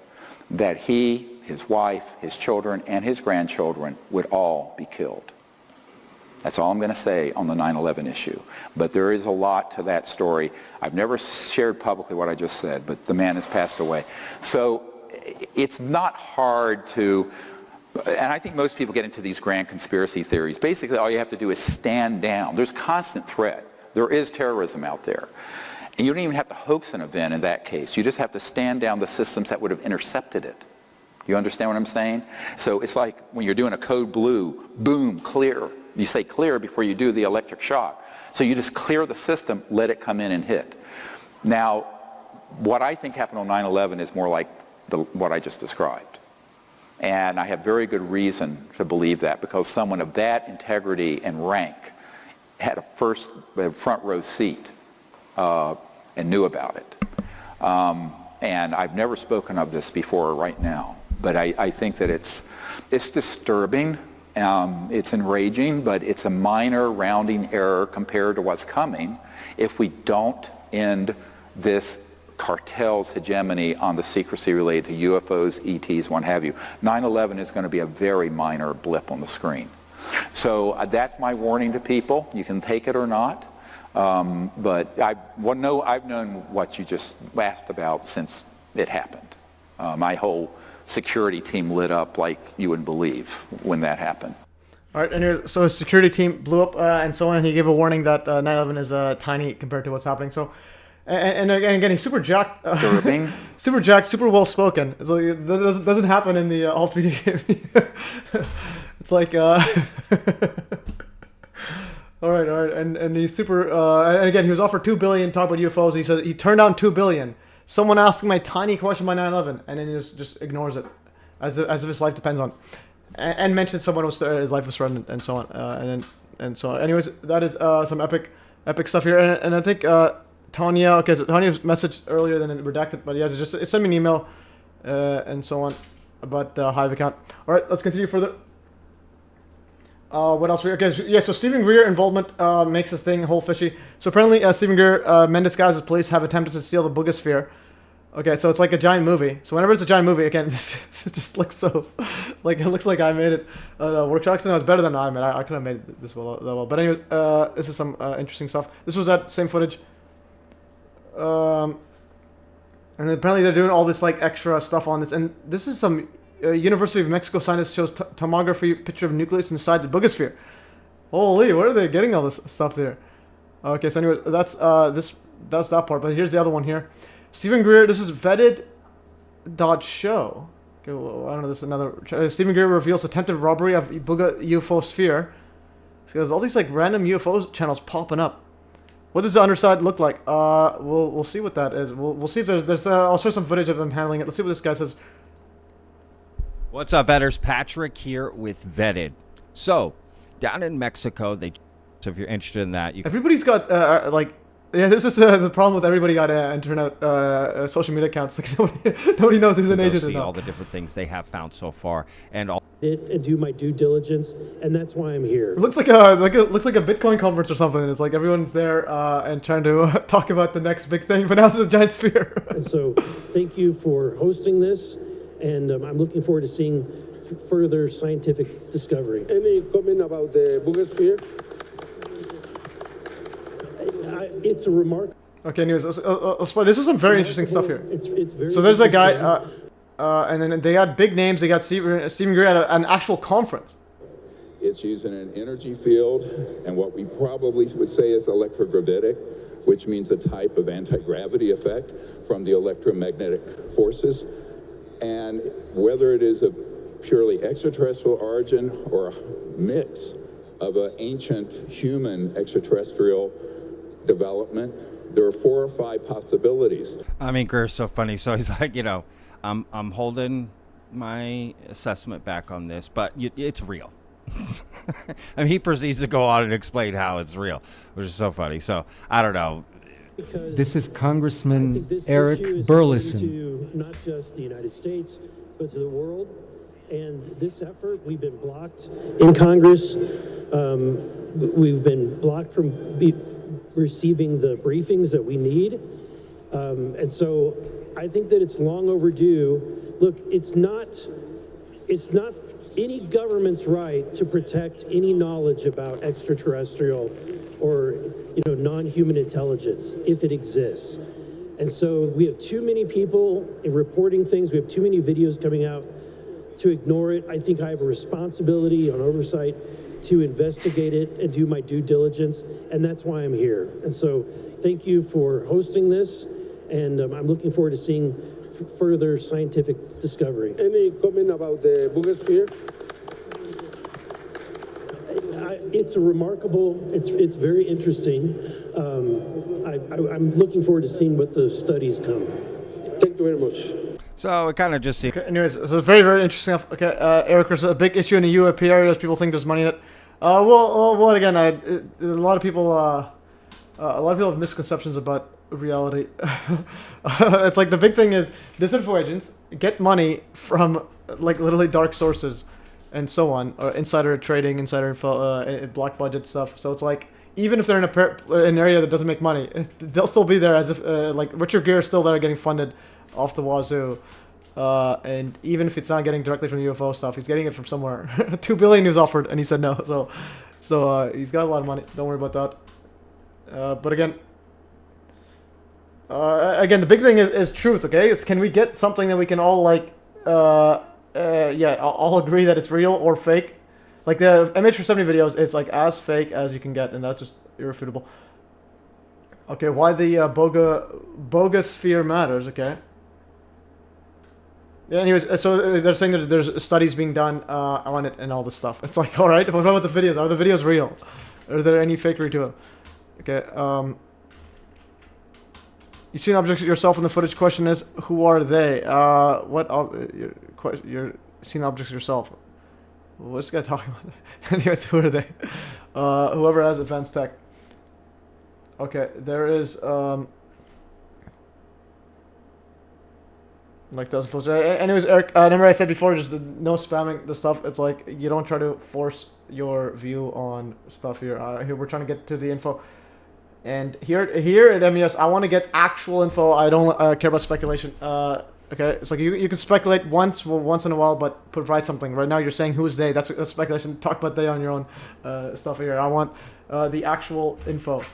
that he, his wife, his children, and his grandchildren would all be killed. That's all I'm going to say on the 9/11 issue. But there is a lot to that story. I've never shared publicly what I just said, but the man has passed away. So it's not hard to, and I think most people get into these grand conspiracy theories. Basically, all you have to do is stand down. There's constant threat. There is terrorism out there. And you don't even have to hoax an event in that case. You just have to stand down the systems that would have intercepted it. You understand what I'm saying? So it's like when you're doing a code blue, boom, clear. You say clear before you do the electric shock. So you just clear the system, let it come in and hit. Now, what I think happened on 9/11 is more like what I just described. And I have very good reason to believe that, because someone of that integrity and rank had a front row seat and knew about it. And I've never spoken of this before right now, but I think that it's disturbing. It's enraging, but it's a minor rounding error compared to what's coming if we don't end this cartel's hegemony on the secrecy related to UFOs, ETs, what have you. 9/11 is going to be a very minor blip on the screen. So that's my warning to people. You can take it or not. But I've known what you just asked about since it happened. My whole security team lit up like you wouldn't believe when that happened. All right, and so his security team blew up and so on, and he gave a warning that 9/11 is tiny compared to what's happening. So, and again, he's super jacked, super jacked, super well spoken. It's like that doesn't happen in the alt video game. It's like, all right, and he's super. And again, he was offered $2 billion to talk about UFOs. He said he turned down $2 billion. Someone asked him a tiny question about 9/11, and then he just ignores it, as if his life depends on it. And mentioned someone his life was threatened, and so on, and so on. Anyways, that is some epic stuff here, and I think Tanya. Okay, so Tanya messaged earlier than redacted, but yeah, just send me an email, and so on, about the Hive account. All right, let's continue further. What else? Okay, yeah. So Stephen Greer involvement makes this thing whole fishy. So apparently, Stephen Greer, men disguised as police, have attempted to steal the Buga sphere. Okay, so it's like a giant movie. So whenever it's a giant movie, again, this just looks so, like it looks like I made it. Workshops, and it was better than I made. I could have made it this well. But anyways, this is some interesting stuff. This was that same footage. And then apparently they're doing all this like extra stuff on this, and this is some University of Mexico scientist shows tomography picture of nucleus inside the Buga sphere. Holy, where are they getting all this stuff there? Okay, so anyways, that's that part. But here's the other one here. Stephen Greer, this is vetted.show. Okay, well, I don't know, this is another. Stephen Greer reveals attempted robbery of Buga UFO sphere. Because all these like random UFO channels popping up. What does the underside look like? We'll see what that is. We'll see if there's I'll show some footage of them handling it. Let's see what this guy says. What's up, Vetters? Patrick here with Vetted. So, down in Mexico, so if you're interested in that, everybody's got yeah, this is the problem with everybody got internet social media accounts. Like nobody knows who's an agent. See all the different things they have found so far, and do my due diligence, and that's why I'm here. It looks like a Bitcoin conference or something. It's like everyone's there and trying to talk about the next big thing, but now it's a giant sphere. And so, thank you for hosting this, and I'm looking forward to seeing further scientific discovery. Any comment about the Buga sphere? It's a remark. Okay, anyways, this is some very interesting stuff here. It's very so there's that guy, and then they got big names. They got Stephen Greer at an actual conference. It's using an energy field and what we probably would say is electrogravitic, which means a type of anti-gravity effect from the electromagnetic forces. And whether it is a purely extraterrestrial origin or a mix of an ancient human extraterrestrial development, there are 4 or 5 possibilities. I mean, Greer's so funny. So he's like, I'm holding my assessment back on this, but it's real. I mean, he proceeds to go on and explain how it's real, which is so funny. So I don't know. This is Congressman Eric Burleson. Not just the United States, but to the world. And this effort, we've been blocked in Congress. We've been blocked from receiving the briefings that we need. And so I think that it's long overdue. Look, it's not any government's right to protect any knowledge about extraterrestrial or, non-human intelligence if it exists. And so we have too many people reporting things. We have too many videos coming out to ignore it. I think I have a responsibility on oversight to investigate it and do my due diligence, and that's why I'm here. And so thank you for hosting this, and I'm looking forward to seeing further scientific discovery. Any comment about the Buga sphere? It's a remarkable, it's very interesting. I'm looking forward to seeing what the studies come. Thank you very much. So it kind of just seems. Okay, anyways, so it's very, very interesting. Okay, Eric, there's a big issue in the UAP areas. People think there's money in it. Well, again, a lot of people have misconceptions about reality. It's like the big thing is disinfo agents get money from like literally dark sources and so on, or insider trading, insider info, black budget stuff. So it's like even if they're in an area that doesn't make money, they'll still be there as if like Richard Greer is still there getting funded off the wazoo. And even if it's not getting directly from UFO stuff, he's getting it from somewhere. $2 billion he was offered, and he said no. So he's got a lot of money. Don't worry about that. But again, the big thing is truth. Okay, can we get something that we can all like, all agree that it's real or fake? Like the MH470 videos, it's like as fake as you can get, and that's just irrefutable. Okay, why the Buga sphere matters? Okay. Yeah, anyways, so they're saying that there's studies being done on it and all this stuff. It's like, all right, what about the videos? Are the videos real? Are there any fakery to them? Okay. You seen objects yourself in the footage? Question is, who are they? You're seen objects yourself. What's this guy talking about? Anyways, who are they? Whoever has advanced tech. Okay, there is like those. Anyways, Eric, remember I said before, just no spamming the stuff. It's like you don't try to force your view on stuff here. Here we're trying to get to the info, and here at MES, I want to get actual info. I don't care about speculation. Okay, it's like you can speculate once in a while, but provide something. Right now, you're saying who's they? That's speculation. Talk about they on your own stuff here. I want the actual info.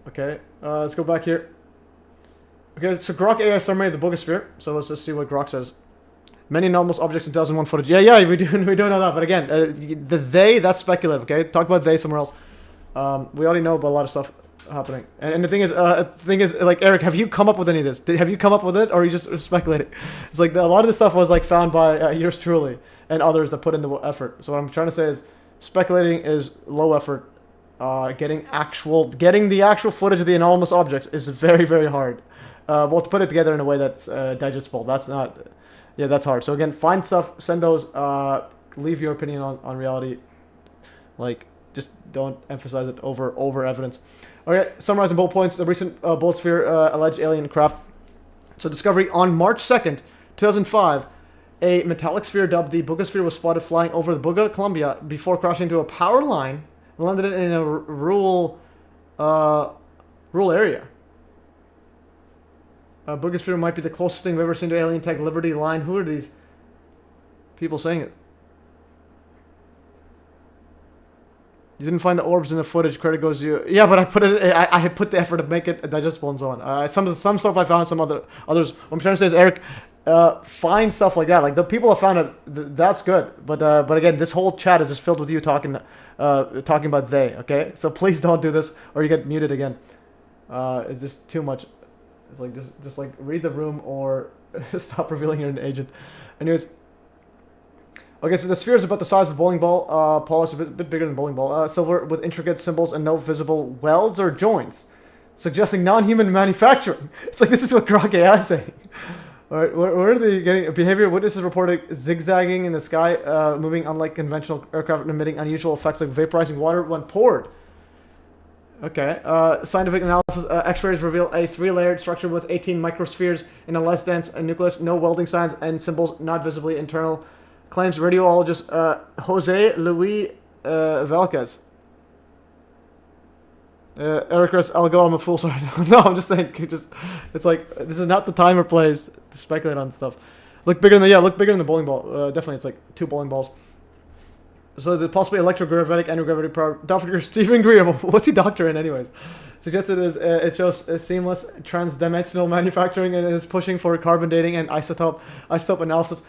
Okay, let's go back here. Okay, so Grock AI summary of the Buga sphere. So let's just see what Grock says. Many anomalous objects in 2001 footage. Yeah, we do know that. But again, the they, that's speculative. Okay, talk about they somewhere else. We already know about a lot of stuff happening. And the thing is, like Eric, have you come up with any of this? Have you come up with it, or are you just speculating? It's like a lot of this stuff was like found by yours truly and others that put in the effort. So what I'm trying to say is, speculating is low effort. Getting the actual footage of the anomalous objects is very, very hard. Well, to put it together in a way that's digestible, that's not. Yeah, that's hard. So again, find stuff, send those. Leave your opinion on reality. Like, just don't emphasize it over evidence. Okay, summarizing bullet points. The recent bullet sphere alleged alien craft. So discovery on March 2nd, 2005. A metallic sphere dubbed the Buga sphere was spotted flying over the Buga, Colombia, before crashing into a power line and landed in a rural area. Buga sphere might be the closest thing we've ever seen to alien tech. Liberty Line. Who are these people saying it? You didn't find the orbs in the footage. Credit goes to you. Yeah, but I put it. I put the effort to make it digestible and so on. Some stuff I found. Some others. What I'm trying to say is, Eric, find stuff like that. Like the people have found it. That's good. But again, this whole chat is just filled with you talking about they. Okay, so please don't do this, or you get muted again. It's just too much. It's like just like read the room or stop revealing you're an agent. Anyways. Okay, so the sphere is about the size of a bowling ball, polished a bit bigger than a bowling ball, silver with intricate symbols and no visible welds or joints, suggesting non-human manufacturing. It's like this is what Grock AI is saying. All right, where are they getting behavior? Witnesses reported zigzagging in the sky, moving unlike conventional aircraft and emitting unusual effects like vaporizing water when poured. Okay, scientific analysis, X-rays reveal a 3-layered structure with 18 microspheres in a less dense nucleus, no welding signs and symbols not visibly internal. Claims radiologist Jose Luis Velquez. Eric Chris, I'll go. I'm a fool. Sorry. No, I'm just saying. It's like this is not the time or place to speculate on stuff. Look bigger than look bigger than the bowling ball. Definitely, it's like 2 bowling balls. So is it possibly electrogravitic anti-gravity power? Dr. Stephen Greer, what's he doctor in anyways? Suggested it shows a seamless trans-dimensional manufacturing and is pushing for carbon dating and isotope analysis.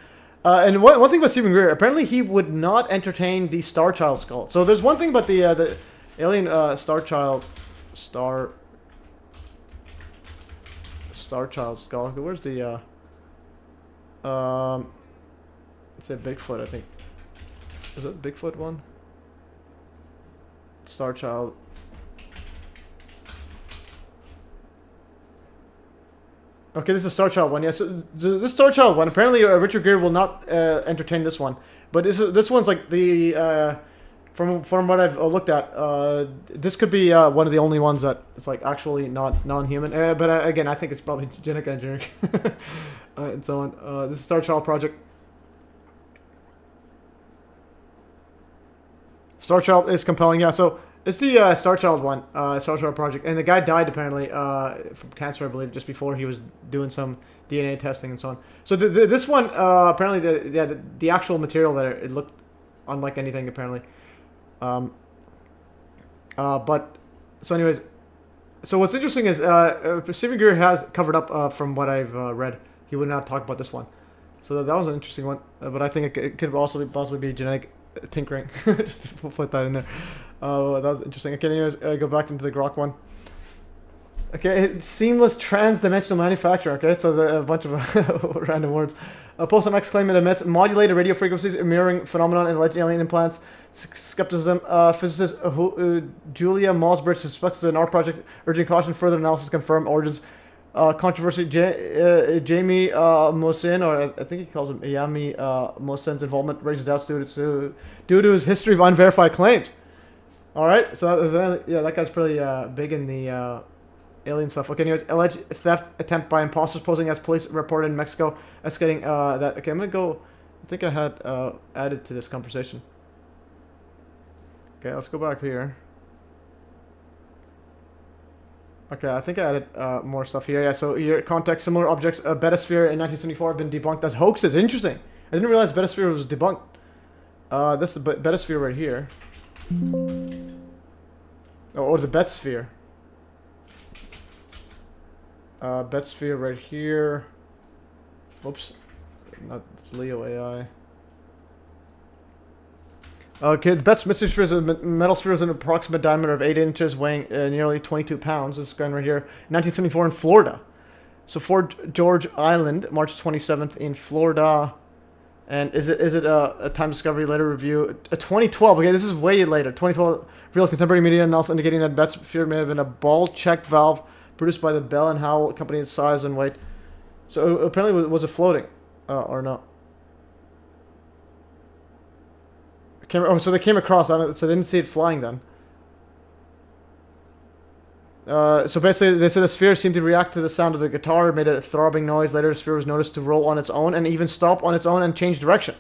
And one thing about Stephen Greer, apparently he would not entertain the Star Child skull. So there's one thing about the alien Star Child skull. Where's the it's a Bigfoot, I think. Is it Bigfoot one? Star Child. Okay, this is a Star Child one. Yeah, so this Star Child one. Apparently, Richard Greer will not entertain this one. But this one's like the from what I've looked at. This could be one of the only ones that it's like actually not non-human. But again, I think it's probably genetic engineering and so on. This is Star Child project. Star Child is compelling, yeah. So it's the Star Child one, Star Child project, and the guy died apparently from cancer, I believe, just before he was doing some DNA testing and so on. So this one apparently the actual material there, it looked unlike anything apparently. But so anyways, so what's interesting is Stephen Greer has covered up from what I've read. He would not talk about this one. So that was an interesting one, but I think it could also possibly be genetic tinkering. Just to put that in there. That was interesting. Okay, anyways, go back into the Grock one. Okay, it's seamless trans-dimensional manufacture. Okay, so a bunch of random words. Post on X claim it emits modulated radio frequencies, a mirroring phenomenon in alleged alien implants. Skepticism. Physicist Julia Mosbridge suspects an art project, urging caution. Further analysis confirm origins. Controversy. Jamie Mosin, or I think he calls him Yami Mosin's involvement raises doubts due to his history of unverified claims. All right, so yeah, that guy's pretty big in the alien stuff. Okay, anyways, alleged theft attempt by imposters posing as police reported in Mexico, escalating that. Okay, I'm gonna go. I think I had added to this conversation. Okay, let's go back here. Okay, I think I added more stuff here. Yeah, so here, context, similar objects, Betasphere in 1974 have been debunked as hoaxes. Interesting. I didn't realize Betasphere was debunked. This is the Betasphere right here. Oh, or the Betsphere. Betsphere right here. Oops. Not, it's Leo AI. Okay, the Bet's mystery sphere is a metal sphere with an approximate diameter of 8 inches, weighing nearly 22 pounds. This gun right here, 1974 in Florida. So Fort George Island, March 27th in Florida. And is it a time discovery later review? 2012. Okay, this is way later. 2012 real contemporary media analysis indicating that Bet's sphere may have been a ball check valve produced by the Bell and Howell company in size and weight. So apparently, was it floating or not? So they came across, so they didn't see it flying then. So basically, they said the sphere seemed to react to the sound of the guitar, made a throbbing noise. Later, the sphere was noticed to roll on its own and even stop on its own and change direction.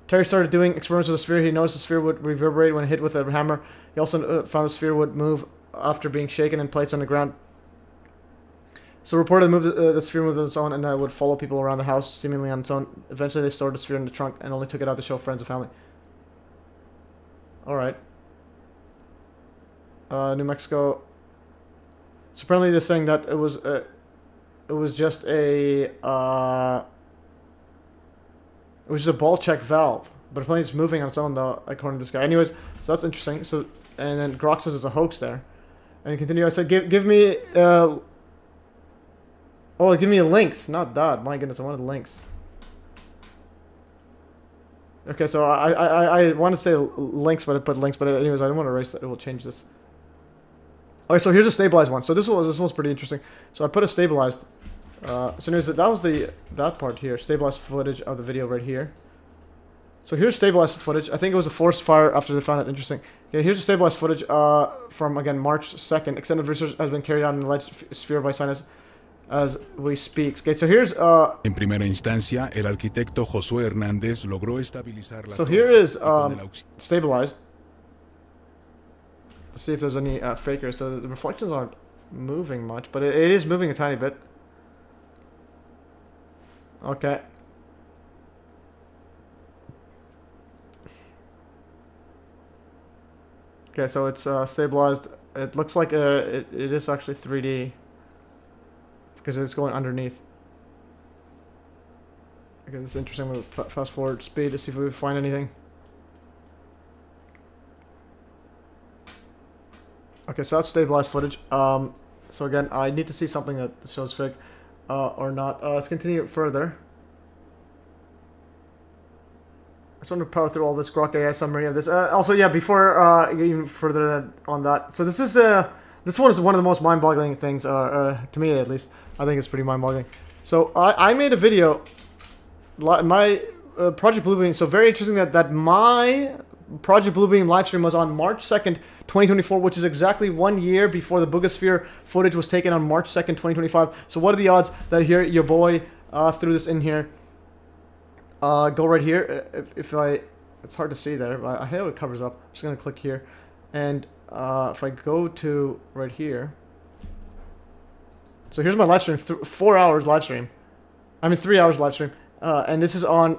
Terry started doing experiments with the sphere. He noticed the sphere would reverberate when hit with a hammer. He also found the sphere would move after being shaken and placed on the ground. So reported the sphere moved on its own and would follow people around the house, seemingly on its own. Eventually, they stored the sphere in the trunk and only took it out to show friends and family. All right. New Mexico. So apparently they're saying that it was just a ball check valve, but apparently it's moving on its own though, according to this guy. Anyways, so that's interesting. So and then Grock says it's a hoax there, and he continued. I said, give me give me links, not that. My goodness, I wanted links. Okay, so I want to say links, but I put links. But anyways, I don't want to erase that. It will change this. Okay, so here's a stabilized one. So this one's pretty interesting. So I put a stabilized. So anyways, that was that part here. Stabilized footage of the video right here. So here's stabilized footage. I think it was a forced fire after they found it interesting. Okay, here's the stabilized footage from again March 2nd. Extended research has been carried out in the alleged sphere by scientists as we speak. Okay, so here's En primera instancia, el arquitecto Josué Hernández logró estabilizar la So here is stabilized. to see if there's any fakers. So the reflections aren't moving much, but it is moving a tiny bit. Okay. Okay, so it's stabilized. It looks like it is actually 3D because it's going underneath. Okay, this is interesting. We'll fast forward speed to see if we find anything. Okay, so that's stabilized footage. So again, I need to see something that shows fake or not. Let's continue further. I just want to power through all this Grock AI summary of this. Also, yeah, before even further on that. So this is this one is one of the most mind-boggling things, to me at least. I think it's pretty mind-boggling. So I made a video, my Project Bluebeam. So very interesting that my Project Bluebeam live stream was on March 2nd, 2024, which is exactly 1 year before the Buga Sphere footage was taken on March 2nd, 2025. So what are the odds that here your boy threw this in here? Go right here. If I, it's hard to see there, but I hope it covers up. I'm just gonna click here, and if I go to right here, so here's my live stream, 4 hours live stream. I mean 3 hours live stream, and this is on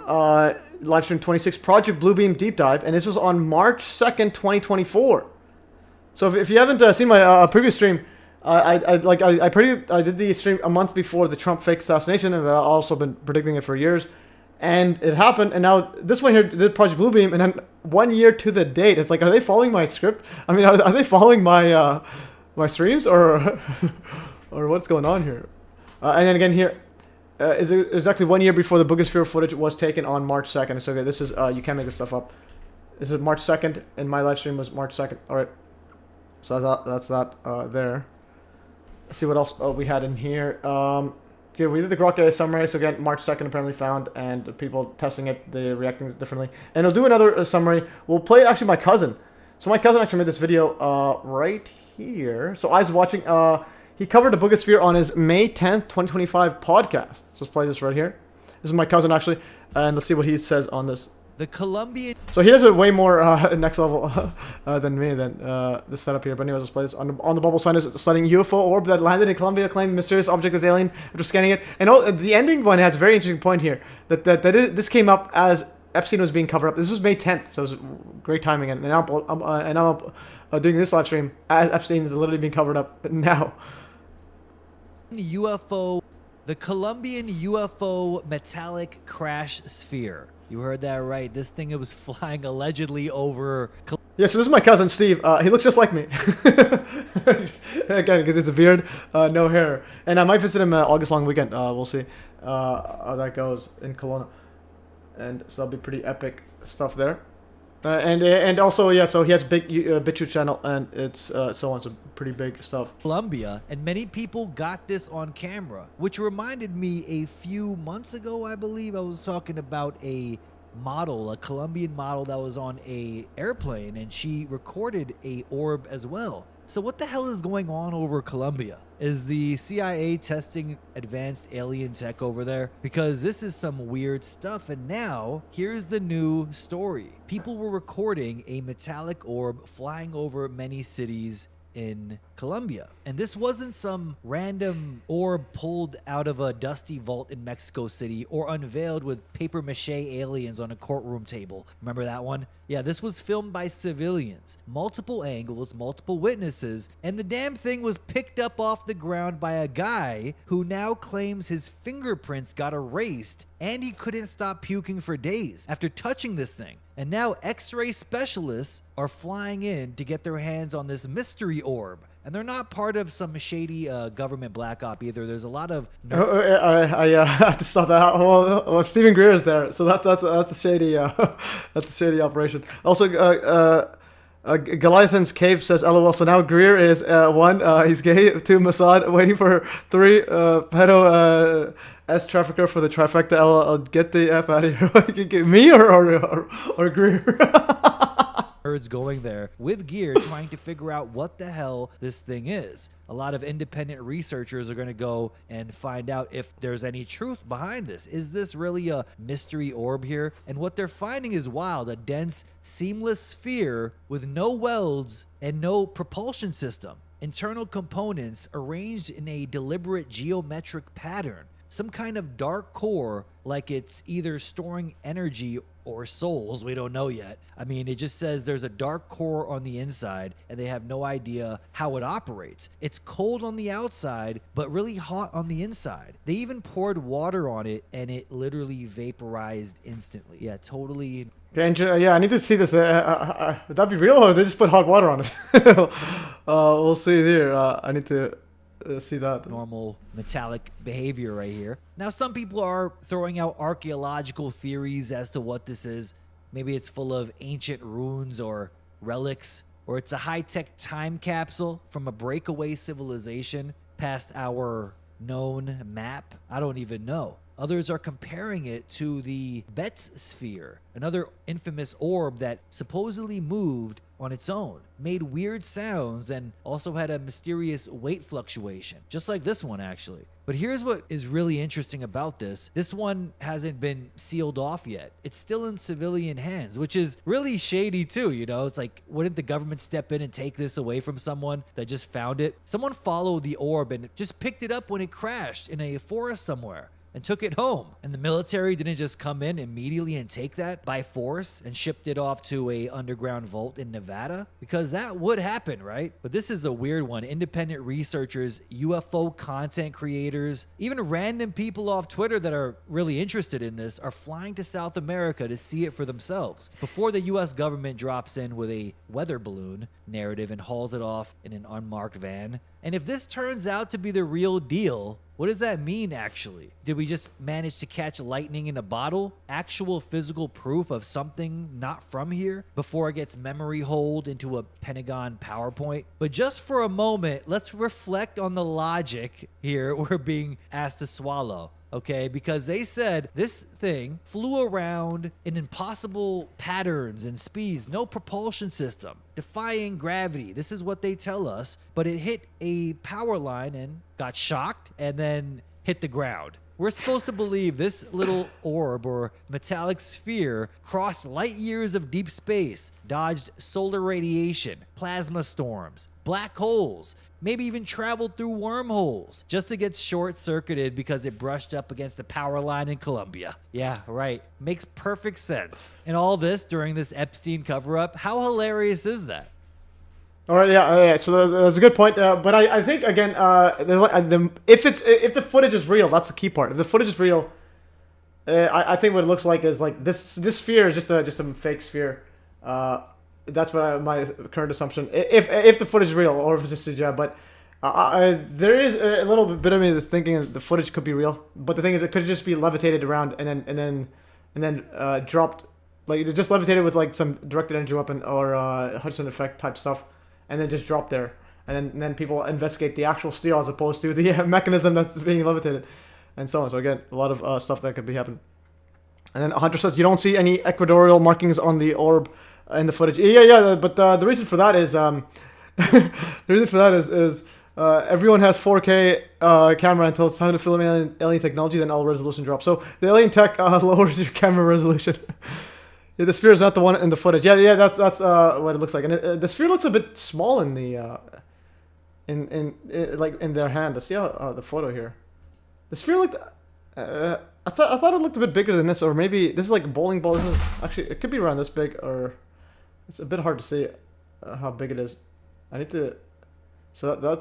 live stream 26 Project Bluebeam Deep Dive, and this was on March 2nd, 2024. So if you haven't seen my previous stream, I did the stream a month before the Trump fake assassination, and I've also been predicting it for years. And it happened, and now this one here did Project Bluebeam, and then 1 year to the date. It's like, are they following my script? I mean, are they following my my streams, or or what's going on here? And then again here, is exactly 1 year before the Buga Sphere footage was taken on March 2nd. So okay, this is you can't make this stuff up. This is March 2nd, and my live stream was March 2nd. All right, so that's that there. Let's see what else we had in here. Okay, we did the Grock AI summary, so again, March 2nd apparently found, and the people testing it, they're reacting differently. And I'll do another summary. We'll play actually my cousin. So my cousin actually made this video right here. So I was watching, he covered the Buga Sphere on his May 10th, 2025 podcast. So let's play this right here. This is my cousin actually, and let's see what he says on this. The Colombian... So he does it way more next level than me, than this setup here. But anyways, let's play this. On the bubble sign is studying UFO orb that landed in Colombia, claimed mysterious object is alien after scanning it. And the ending one has a very interesting point here. This came up as Epstein was being covered up. This was May 10th, so it was great timing. And now I'm doing this live stream as Epstein is literally being covered up now. UFO... The Colombian UFO metallic crash sphere. You heard that right. This thing was flying allegedly over... Yeah, so this is my cousin, Steve. He looks just like me. Again, because it's a beard, no hair. And I might visit him August long weekend. We'll see how that goes in Kelowna. And so that'll be pretty epic stuff there. And also, yeah, so he has a big BitChute channel, and it's so on, some pretty big stuff. Colombia, and many people got this on camera, which reminded me a few months ago, I believe, I was talking about a model, a Colombian model that was on a airplane, and she recorded a orb as well. So what the hell is going on over Colombia? Is the CIA testing advanced alien tech over there? Because this is some weird stuff. And now, here's the new story. People were recording a metallic orb flying over many cities in Colombia. And this wasn't some random orb pulled out of a dusty vault in Mexico City or unveiled with paper mache aliens on a courtroom table. Remember that one? Yeah, this was filmed by civilians. Multiple angles, multiple witnesses, and the damn thing was picked up off the ground by a guy who now claims his fingerprints got erased and he couldn't stop puking for days after touching this thing. And now X-ray specialists are flying in to get their hands on this mystery orb. And they're not part of some shady government black op either. There's a lot of... I have to stop that. Well, Stephen Greer is there, so that's a shady that's a shady operation. Also, Goliath's Cave says, "LOL." So now Greer is 1. He's gay. 2. Mossad waiting for 3. Pedo S trafficker for the trifecta. LOL. Get the F out of here. Me or Greer? Nerds going there with gear trying to figure out what the hell this thing is. A lot of independent researchers are going to go and find out if there's any truth behind this. Is this really a mystery orb here? And what they're finding is wild. A dense, seamless sphere with no welds and no propulsion system. Internal components arranged in a deliberate geometric pattern. Some kind of dark core, like it's either storing energy or souls, we don't know yet. I mean, it just says there's a dark core on the inside and they have no idea how it operates. It's cold on the outside, but really hot on the inside. They even poured water on it and it literally vaporized instantly. Yeah, totally. Okay, yeah, I need to see this. Would that be real, or did they just put hot water on it? We'll see here. I need to see that. Normal metallic behavior right here. Now, some people are throwing out archaeological theories as to what this is. Maybe it's full of ancient ruins or relics, or it's a high-tech time capsule from a breakaway civilization past our known map. I don't even know. Others are comparing it to the Betz sphere, another infamous orb that supposedly moved on its own, made weird sounds, and also had a mysterious weight fluctuation, just like this one actually. But here's what is really interesting about this. This one hasn't been sealed off yet. It's still in civilian hands, which is really shady too, you know? It's like, wouldn't the government step in and take this away from someone that just found it? Someone followed the orb and just picked it up when it crashed in a forest somewhere and took it home. And the military didn't just come in immediately and take that by force and shipped it off to a underground vault in Nevada, because that would happen, right? But this is a weird one. Independent researchers, UFO content creators, even random people off Twitter that are really interested in this are flying to South America to see it for themselves before the US government drops in with a weather balloon narrative and hauls it off in an unmarked van. And if this turns out to be the real deal, what does that mean actually? Did we just manage to catch lightning in a bottle? Actual physical proof of something not from here before it gets memory holed into a Pentagon PowerPoint? But just for a moment, let's reflect on the logic here we're being asked to swallow. Okay, because they said this thing flew around in impossible patterns and speeds, no propulsion system, defying gravity. This is what they tell us, but it hit a power line and got shocked and then hit the ground. We're supposed to believe this little orb or metallic sphere crossed light years of deep space, dodged solar radiation, plasma storms, black holes, maybe even traveled through wormholes just to get short-circuited because it brushed up against the power line in Colombia. Yeah, right. Makes perfect sense. And all this during this Epstein cover-up. How hilarious is that? All right, yeah. So that's a good point. But I think again, if the footage is real, that's the key part. If the footage is real, I think what it looks like is like this sphere is just a fake sphere. That's what my current assumption. If the footage is real, or if it's just CGI, but there is a little bit of me that's thinking the footage could be real. But the thing is, it could just be levitated around and then dropped, like it just levitated with like some directed energy weapon or Hudson effect type stuff, and then just dropped there. And then people investigate the actual steel as opposed to the mechanism that's being levitated, and so on. So again, a lot of stuff that could be happening. And then Hunter says you don't see any equatorial markings on the orb in the footage. Yeah. But the reason for that is everyone has 4K camera until it's time to film alien technology. Then all resolution drops. So the alien tech lowers your camera resolution. Yeah, the sphere is not the one in the footage. Yeah. That's what it looks like. And the sphere looks a bit small in the in their hand. Let's see how the photo here. The sphere looked. I thought it looked a bit bigger than this, or maybe this is like a bowling ball. This is actually, it could be around this big, or it's a bit hard to see how big it is. I need to. So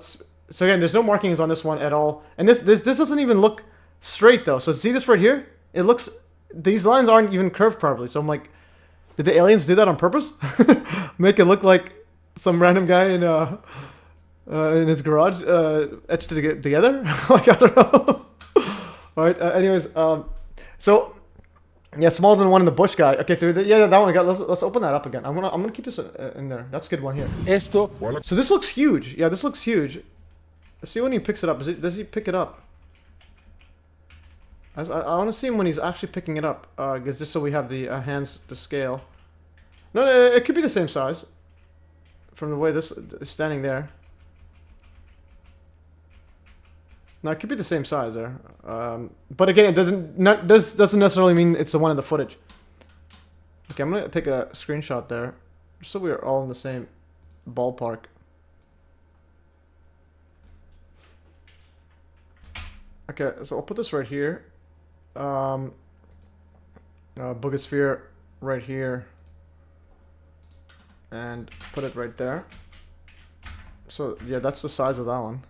so again, there's no markings on this one at all, and this doesn't even look straight though. So see this right here? It looks, these lines aren't even curved properly. So I'm like, did the aliens do that on purpose? Make it look like some random guy in his garage etched it together? Like, I don't know. All right. Anyways, so yeah, smaller than one in the bush guy. Okay, so yeah, that one. Let's open that up again. I'm gonna keep this in there. That's a good one here. So this looks huge. Yeah, this looks huge. Let's see when he picks it up. Does he pick it up? I want to see him when he's actually picking it up. Because just so we have the hands to scale. No, it could be the same size. From the way this is standing there. No, it could be the same size there. But again, it doesn't necessarily mean it's the one in the footage. Okay, I'm gonna take a screenshot there, just so we are all in the same ballpark. Okay, so I'll put this right here. Bugosphere right here. And put it right there. So yeah, that's the size of that one.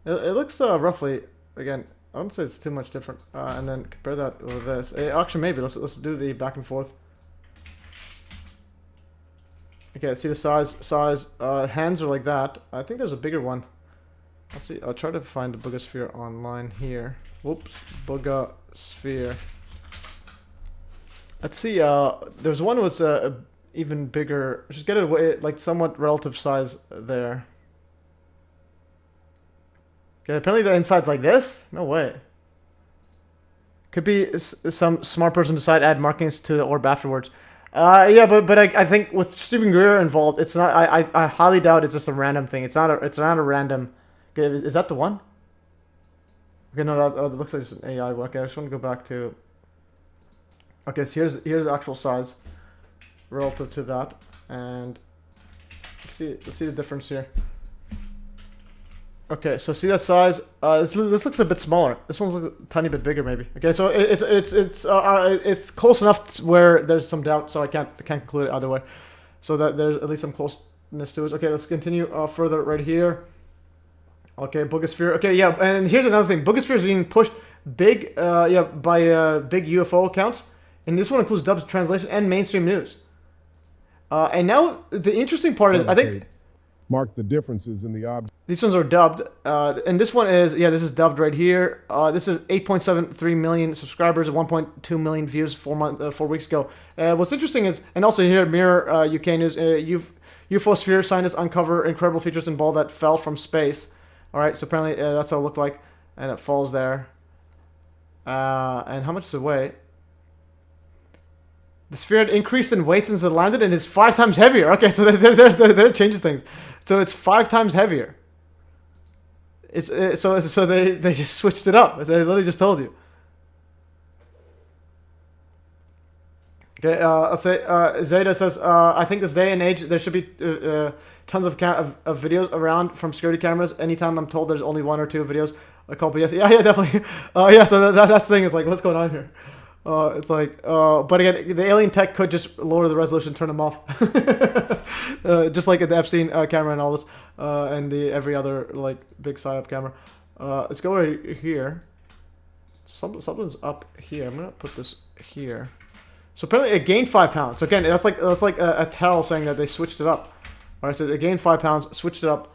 It looks roughly, again, I wouldn't say it's too much different. And then compare that with this. Actually, maybe let's do the back and forth. Okay, see the size. Hands are like that. I think there's a bigger one. Let's see. I'll try to find the Bugosphere online here. Whoops, Bugosphere. Let's see. There's one with a even bigger. Just get it away, like somewhat relative size there. Okay, apparently the inside's like this. No way. Could be some smart person decide add markings to the orb afterwards. Yeah, but I think with Stephen Greer involved, it's not. I highly doubt it's just a random thing. It's not a random. Okay, is that the one? Okay, no, that looks like it's an AI one. Okay, I just want to go back to. Okay, so here's the actual size relative to that, and let's see the difference here. Okay, so see that size? This looks a bit smaller. This one's a tiny bit bigger, maybe. Okay, so it's close enough to where there's some doubt, so I can't conclude it either way. So that there's at least some closeness to it. Okay, let's continue further right here. Okay, Bugosphere. Okay, yeah, and here's another thing. Bugosphere is being pushed big, by big UFO accounts, and this one includes dubbed translation and mainstream news. And now the interesting part is, I think. Mark the differences in the object. These ones are dubbed, and this one is, this is dubbed right here. This is 8.73 million subscribers and 1.2 million views 4 weeks ago. What's interesting is, and also here, Mirror UK News, UFO sphere scientists uncover incredible features in ball that fell from space. All right, so apparently that's how it looked like, and it falls there. And how much does it weigh? The sphere had increased in weight since it landed and is 5 times heavier. Okay, so that changes things. So it's 5 times heavier. So they just switched it up. They literally just told you. Okay, let's say Zeta says, I think this day and age there should be tons of videos around from security cameras. Anytime I'm told there's only 1 or 2 videos, I call PS. Yeah, definitely. Yeah, so that's the thing. It's like, what's going on here? It's like, but again, the alien tech could just lower the resolution, turn them off, just like the Epstein camera and all this, and every other like big psyop camera. Let's go right here. Something's up here. I'm gonna put this here. So apparently it gained 5 pounds. So again, that's like a tell saying that they switched it up. All right, so it gained 5 pounds, switched it up,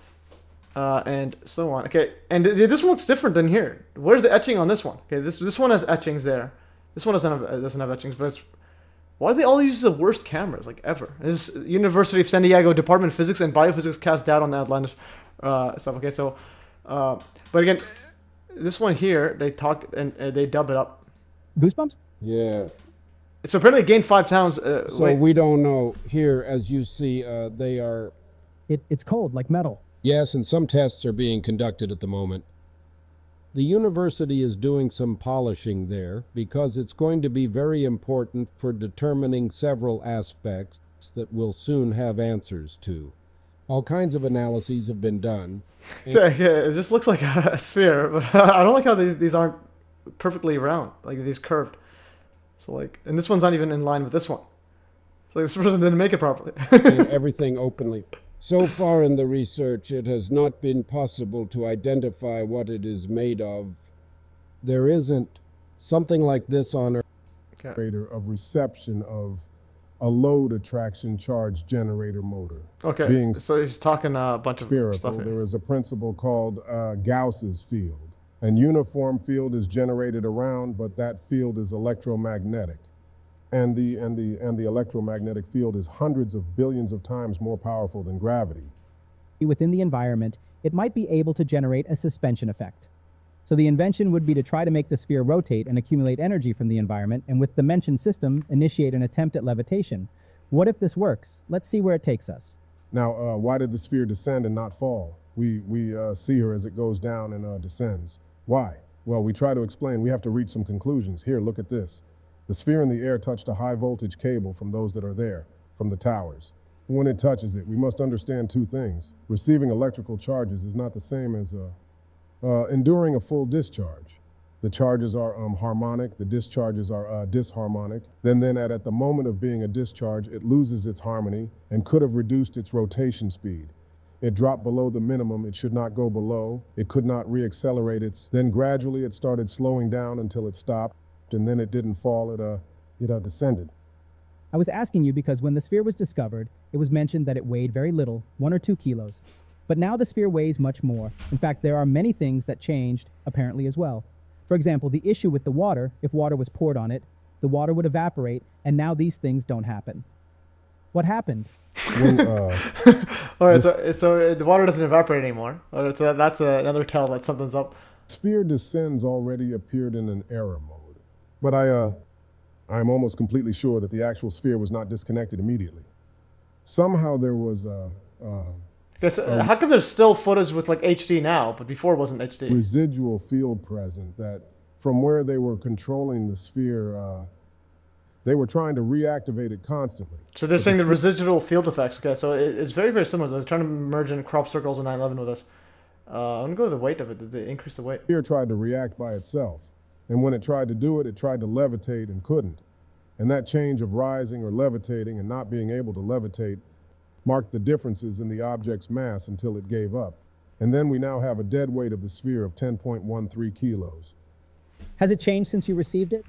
and so on. Okay, and this one looks different than here. Where's the etching on this one? Okay, this one has etchings there. This one doesn't have etchings, but why do they all use the worst cameras like ever? This is University of San Diego Department of Physics and Biophysics cast doubt on the Atlantis stuff. Okay, so but again, this one here they talk and they dub it up. Goosebumps? Yeah. So apparently it gained 5 pounds. So we don't know here, as you see, they are. It's cold like metal. Yes, and some tests are being conducted at the moment. The university is doing some polishing there because it's going to be very important for determining several aspects that we'll soon have answers to. All kinds of analyses have been done. Yeah, it just looks like a sphere, but I don't like how these aren't perfectly round, like these curved. So like, and this one's not even in line with this one. So this person didn't make it properly. Everything openly. So far in the research, it has not been possible to identify what it is made of. There isn't something like this on Earth. Of reception of a load attraction charge generator motor. Okay, being so he's talking a bunch of stuff here. There is a principle called Gauss's field. An uniform field is generated around, but that field is electromagnetic. And the electromagnetic field is hundreds of billions of times more powerful than gravity. Within the environment, it might be able to generate a suspension effect. So the invention would be to try to make the sphere rotate and accumulate energy from the environment, and with the mentioned system, initiate an attempt at levitation. What if this works? Let's see where it takes us. Now, why did the sphere descend and not fall? We see her as it goes down and descends. Why? Well, we try to explain. We have to reach some conclusions. Here, look at this. The sphere in the air touched a high voltage cable from those that are there, from the towers. When it touches it, we must understand two things. Receiving electrical charges is not the same as enduring a full discharge. The charges are harmonic, the discharges are disharmonic. Then at the moment of being a discharge, it loses its harmony and could have reduced its rotation speed. It dropped below the minimum. It should not go below. It could not reaccelerate then gradually it started slowing down until it stopped, and then it didn't fall, it descended. I was asking you because when the sphere was discovered, it was mentioned that it weighed very little, 1 or 2 kilos. But now the sphere weighs much more. In fact, there are many things that changed, apparently as well. For example, the issue with the water, if water was poured on it, the water would evaporate, and now these things don't happen. What happened? All right, so the water doesn't evaporate anymore. So that's another tell that something's up. Sphere descends already appeared in an error mode. But I'm almost completely sure that the actual sphere was not disconnected immediately. Somehow there was how come there's still footage with like HD now, but before it wasn't HD? Residual field present that from where they were controlling the sphere, they were trying to reactivate it constantly. So they're saying the residual field effects. Okay, so it's very, very similar. They're trying to merge in crop circles and 9/11 with this. I'm gonna go to the weight of it. Did they increase the weight? The sphere tried to react by itself, and when it tried to do it, it tried to levitate and couldn't. And that change of rising or levitating and not being able to levitate marked the differences in the object's mass until it gave up. And then we now have a dead weight of the sphere of 10.13 kilos. Has it changed since you received it?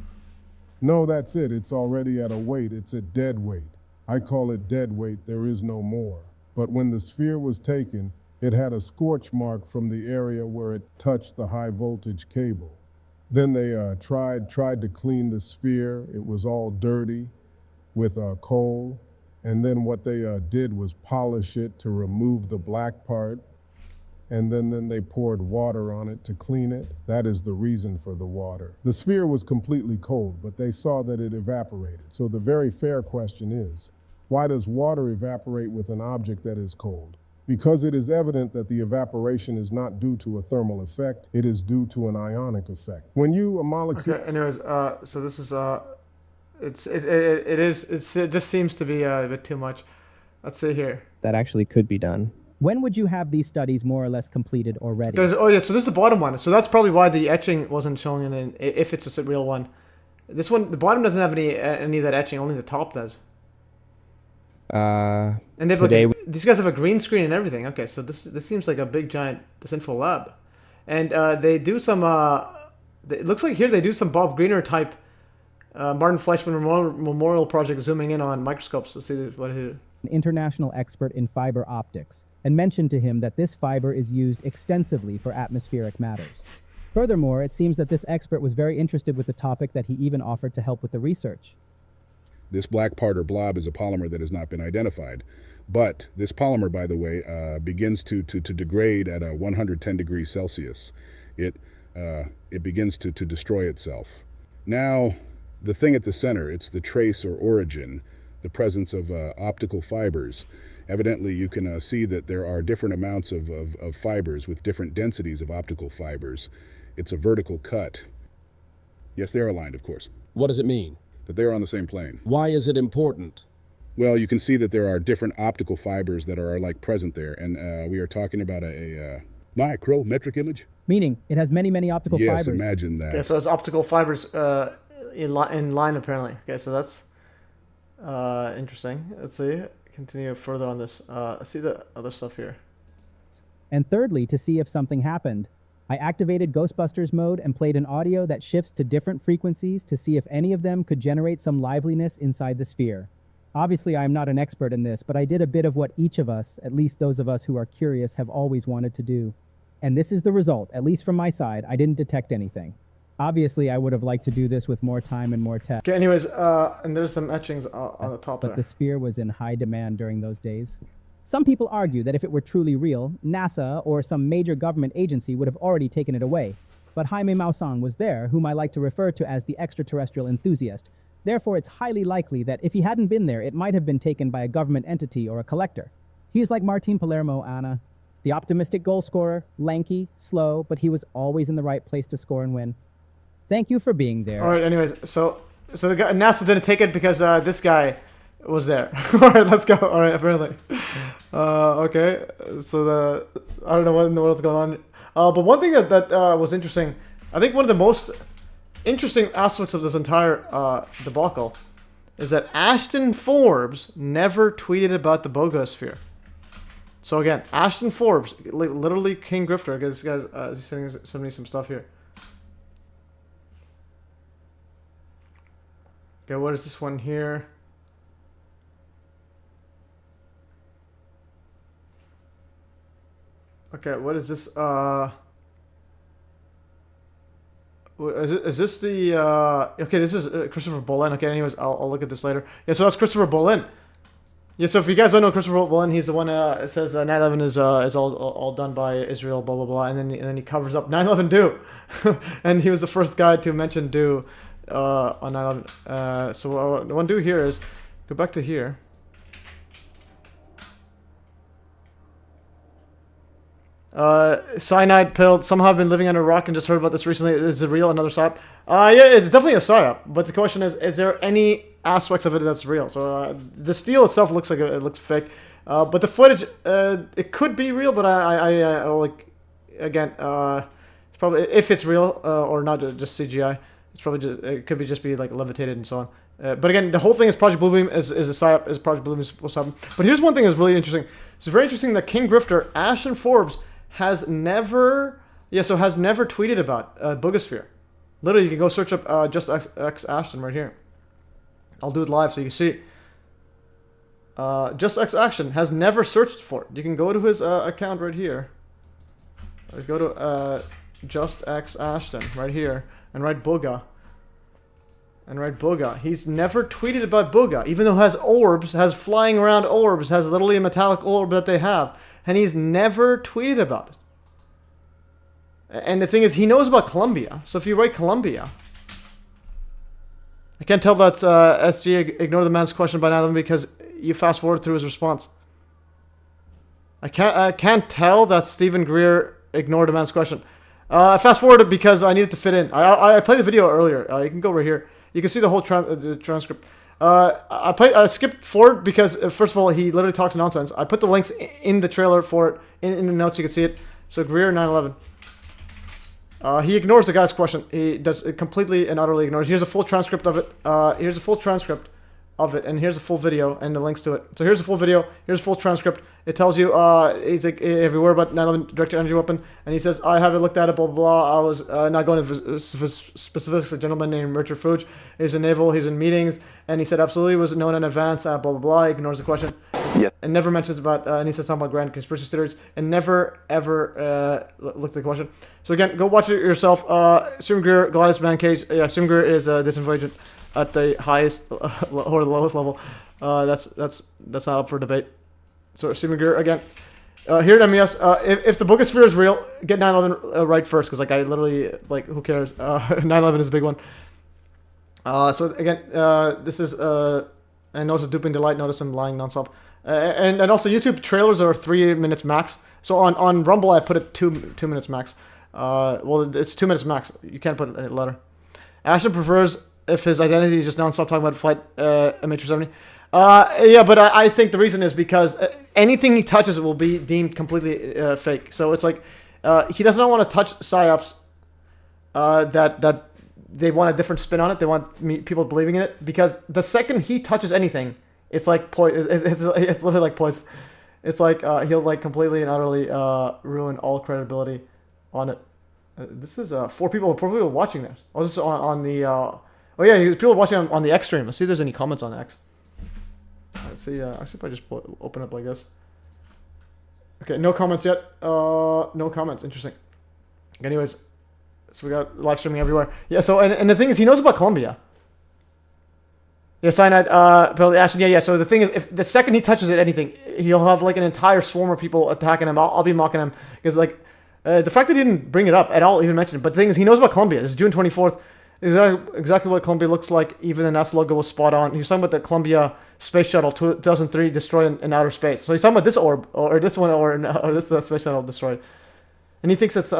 No, that's it. It's already at a weight. It's a dead weight. I call it dead weight. There is no more. But when the sphere was taken, it had a scorch mark from the area where it touched the high voltage cable. Then they tried to clean the sphere. It was all dirty with coal. And then what they did was polish it to remove the black part. And then they poured water on it to clean it. That is the reason for the water. The sphere was completely cold, but they saw that it evaporated. So the very fair question is, why does water evaporate with an object that is cold? Because it is evident that the evaporation is not due to a thermal effect, it is due to an ionic effect. When you, a molecule... Okay, anyways, so this is, it just seems to be a bit too much. Let's see here. That actually could be done. When would you have these studies more or less completed or ready? Oh yeah, so this is the bottom one. So that's probably why the etching wasn't showing in, if it's a real one. This one, the bottom doesn't have any of that etching, only the top does. And they've these guys have a green screen and everything. Okay, so this seems like a big giant disinfo lab, and they do some. It looks like here they do some Bob Greener type, Martin Fleischmann Memorial Project zooming in on microscopes to see what it is. An international expert in fiber optics, and mentioned to him that this fiber is used extensively for atmospheric matters. Furthermore, it seems that this expert was very interested with the topic that he even offered to help with the research. This black part or blob is a polymer that has not been identified. But this polymer, by the way, begins to degrade at 110 degrees Celsius. It begins to destroy itself. Now, the thing at the center, it's the trace or origin, the presence of optical fibers. Evidently, you can see that there are different amounts of fibers with different densities of optical fibers. It's a vertical cut. Yes, they are aligned, of course. What does it mean? That they're on the same plane. Why is it important? Well, you can see that there are different optical fibers that are like present there, and we are talking about a micrometric image. Meaning, it has many, many optical fibers. Yes, imagine that. Okay, so it's optical fibers in line apparently. Okay, so that's interesting. Let's see. Continue further on this. Let's see the other stuff here. And thirdly, to see if something happened, I activated Ghostbusters mode and played an audio that shifts to different frequencies to see if any of them could generate some liveliness inside the sphere. Obviously, I am not an expert in this, but I did a bit of what each of us, at least those of us who are curious, have always wanted to do. And this is the result, at least from my side. I didn't detect anything. Obviously, I would have liked to do this with more time and more tech. Okay, anyways, and there's some etchings on the top but there. The sphere was in high demand during those days. Some people argue that if it were truly real, NASA or some major government agency would have already taken it away. But Jaime Maussan was there, whom I like to refer to as the extraterrestrial enthusiast, Therefore, it's highly likely that if he hadn't been there, it might have been taken by a government entity or a collector. He's like Martin Palermo, Anna. The optimistic goal scorer, lanky, slow, but he was always in the right place to score and win. Thank you for being there. All right, anyways, so the guy, NASA didn't take it because this guy was there. All right, let's go. All right, apparently. Okay, so I don't know what in the world's going on. But one thing that was interesting, I think one of the most interesting aspects of this entire debacle is that Ashton Forbes never tweeted about the Buga sphere. So again, Ashton Forbes, literally King Grifter, because this guy's he's sending me some stuff here. Okay, what is this one here? Okay, what is this? Is this the? Okay, this is Christopher Bolin. Okay, anyways, I'll look at this later. Yeah, so that's Christopher Bolin. Yeah, so if you guys don't know Christopher Bolin, he's the one that says 9/11 is all done by Israel, blah blah blah, and then he covers up 9/11 do, and he was the first guy to mention do on 9/11. So what I want to do here is go back to here. Cyanide pill. Somehow I've been living under a rock and just heard about this recently. Is it real? Another psyop? Yeah, it's definitely a psyop. But the question is there any aspects of it that's real? So the steel itself looks like it looks fake, but the footage it could be real. But I like again, it's probably if it's real or not just CGI. It's probably just it could be just be like levitated and so on. But again, the whole thing is Project Bluebeam is a psyop. Is Project Bluebeam supposed to happen? But here's one thing that's really interesting. It's very interesting that King Grifter Ashton Forbes has never tweeted about Bugasphere. Literally, you can go search up just X Ashton right here. I'll do it live so you can see. Just X Ashton has never searched for it. You can go to his account right here. Go to just X Ashton right here and write Buga. He's never tweeted about Buga, even though it has orbs, has flying around orbs, has literally a metallic orb that they have. And he's never tweeted about it. And the thing is, he knows about Columbia. So if you write Columbia, I can't tell that's SG ignore the man's question by 9/11 because you fast forward through his response. I can't tell that Stephen Greer ignored the man's question. I fast forwarded because I needed to fit in. I played the video earlier. You can go right here. You can see the whole transcript. I skipped forward because first of all he literally talks nonsense. I put the links in the trailer for it in the notes. You can see it. So Greer 9/11. He ignores the guy's question. He does it completely and utterly ignores. Here's a full transcript of it. Here's a full transcript of it, and here's a full video and the links to it. So here's a full video. Here's a full transcript. It tells you he's like everywhere but 9/11 directed energy weapon, and he says I haven't looked at it. Blah blah blah. I was not going to specifics. A gentleman named Richard Fuchs is in naval. He's in meetings, and he said absolutely was known in advance. Blah blah blah. He ignores the question. Yeah. And never mentions about and he says something about grand conspiracy theories, and never ever looked at the question. So again, go watch it yourself. Stephen Greer, Goliath's man cage. Yeah, Stephen Greer is a disinfo agent at the highest or the lowest level. That's not up for debate. So Stephen Greer again. Here at MES, if the Bugasphere is real, get 9/11 right first, because like I literally like who cares? 9/11 is a big one. So again, this is and notice duping delight. Notice I'm lying nonstop. And also YouTube trailers are 3 minutes max. So on Rumble I put it 2 minutes max. Well, it's 2 minutes max. You can't put it any letter. Ashton prefers if his identity is just nonstop talking about flight MH370. Yeah, but I think the reason is because anything he touches will be deemed completely fake. So it's like he does not want to touch psyops that they want a different spin on it. They want people believing in it, because the second he touches anything, it's like it's literally like poison. It's like he'll like completely and utterly ruin all credibility on it. This is 4 people watching this. Oh, this is on the oh yeah, people watching on the X stream. Let's see if there's any comments on X. Let's see. Actually, if I just open up like this. Okay, no comments yet. No comments. Interesting. Anyways, so we got live streaming everywhere. Yeah. So and the thing is, he knows about Columbia. Yeah, cyanide. Ashton. Yeah. So the thing is, if the second he touches it, anything, he'll have like an entire swarm of people attacking him. I'll be mocking him because like the fact that he didn't bring it up at all, even mention it. But the thing is, he knows about Columbia. This is June 24th. Exactly what Columbia looks like. Even the NASA logo was spot on. He was talking about the Columbia Space Shuttle 2003 destroyed in outer space. So he's talking about this orb, or this one, or this space shuttle destroyed. And he thinks it's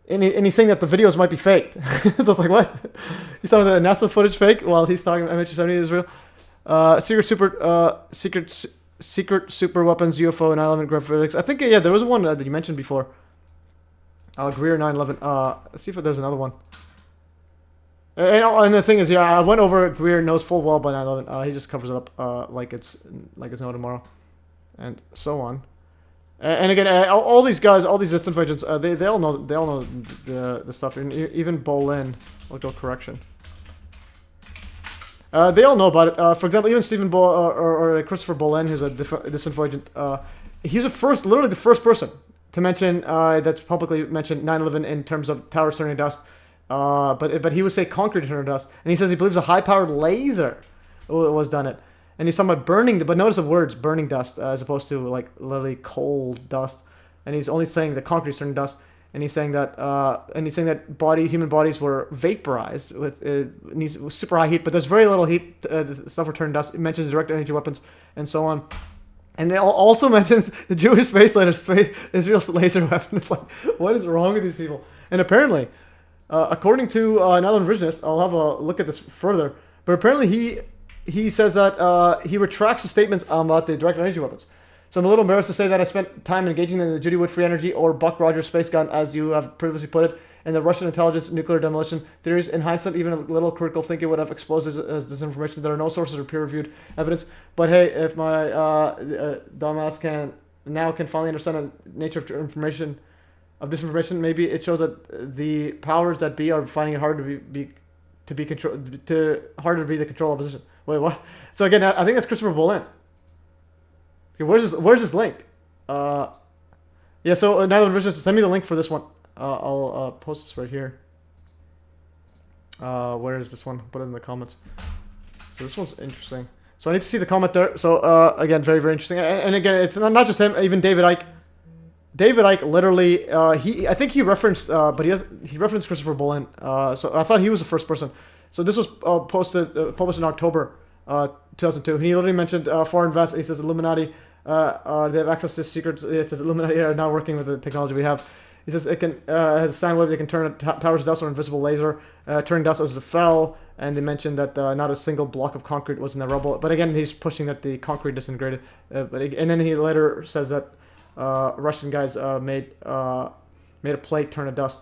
and he's saying that the videos might be faked. So it's like, what? He's talking about the NASA footage fake while he's talking about MH70 is real. Secret super weapons, UFO, 9/11 graphics. I think, yeah, there was one that you mentioned before. Greer 9/11. Let's see if there's another one. And the thing is, yeah, I went over it. Greer knows full well by 9/11. He just covers it up like it's no tomorrow, and so on. And again, all these guys, all these distant agents, they all know the stuff. And even Bolin, I'll go correction. They all know about it. For example, even Stephen or Christopher Bolin, who's a distant agent, he's literally the first person to mention that's publicly mentioned 9/11 in terms of towers turning to dust. But he would say concrete turning to dust, and he says he believes a high-powered laser was done it. And he's talking about burning, but notice the words burning dust as opposed to like literally cold dust. And he's only saying the concrete's turning dust. And he's saying that human bodies were vaporized with super high heat, but there's very little heat. The stuff will turn dust. It mentions direct energy weapons and so on. And it also mentions the Jewish space laser, Israel's laser weapon. It's like, what is wrong with these people? And apparently, according to another revisionist, I'll have a look at this further. But apparently, he says that he retracts the statements about the direct energy weapons. So I'm a little embarrassed to say that I spent time engaging in the Judy Wood free energy or Buck Rogers space gun, as you have previously put it, and the Russian intelligence nuclear demolition theories. In hindsight, even a little critical thinking would have exposed as disinformation. There are no sources or peer-reviewed evidence. But hey, if my dumbass can finally understand the nature of information, of disinformation, maybe it shows that the powers that be are finding it hard to be harder to be the control opposition. Wait, what? So again, I think that's Christopher Bolin. Okay, where's this link? Yeah, so now the revisionist, send me the link for this one. I'll post this right here. Where is this one? Put it in the comments. So this one's interesting. So I need to see the comment there. So again, very, very interesting. And again, it's not just him. Even David Icke. David Icke literally, I think he referenced, but he referenced Christopher Bolin. So I thought he was the first person. So this was published in October 2002. And he literally mentioned foreign investors. He says Illuminati, they have access to secrets. It says Illuminati are now working with the technology we have. He says it can has a sound wave. They can turn towers to dust or invisible laser, turning dust as it fell. And they mentioned that not a single block of concrete was in the rubble. But again, he's pushing that the concrete disintegrated. And then he later says that Russian guys made a plate turn to dust.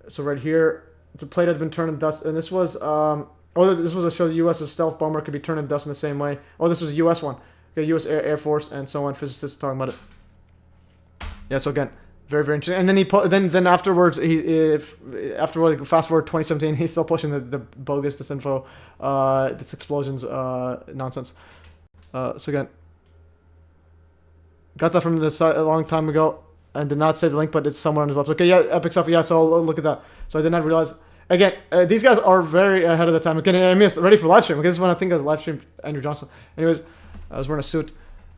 So right here, the plate had been turned to dust, and this was this was a show the U.S.'s stealth bomber could be turned to dust in the same way. Oh, this was a U.S. one. Okay, U.S. Air Force and so on. Physicists talking about it. Yeah. So again, very, very interesting. And then then afterwards, fast forward 2017, he's still pushing the bogus disinfo, this explosions nonsense. So again, got that from the site a long time ago, and did not say the link, but it's somewhere on his website. Okay, yeah, epic stuff. Yeah, so I'll look at that. So I did not realize. Again, these guys are very ahead of the time. Again, I missed ready for live stream. Okay, this is when I think I was live stream Andrew Johnson. Anyways, I was wearing a suit.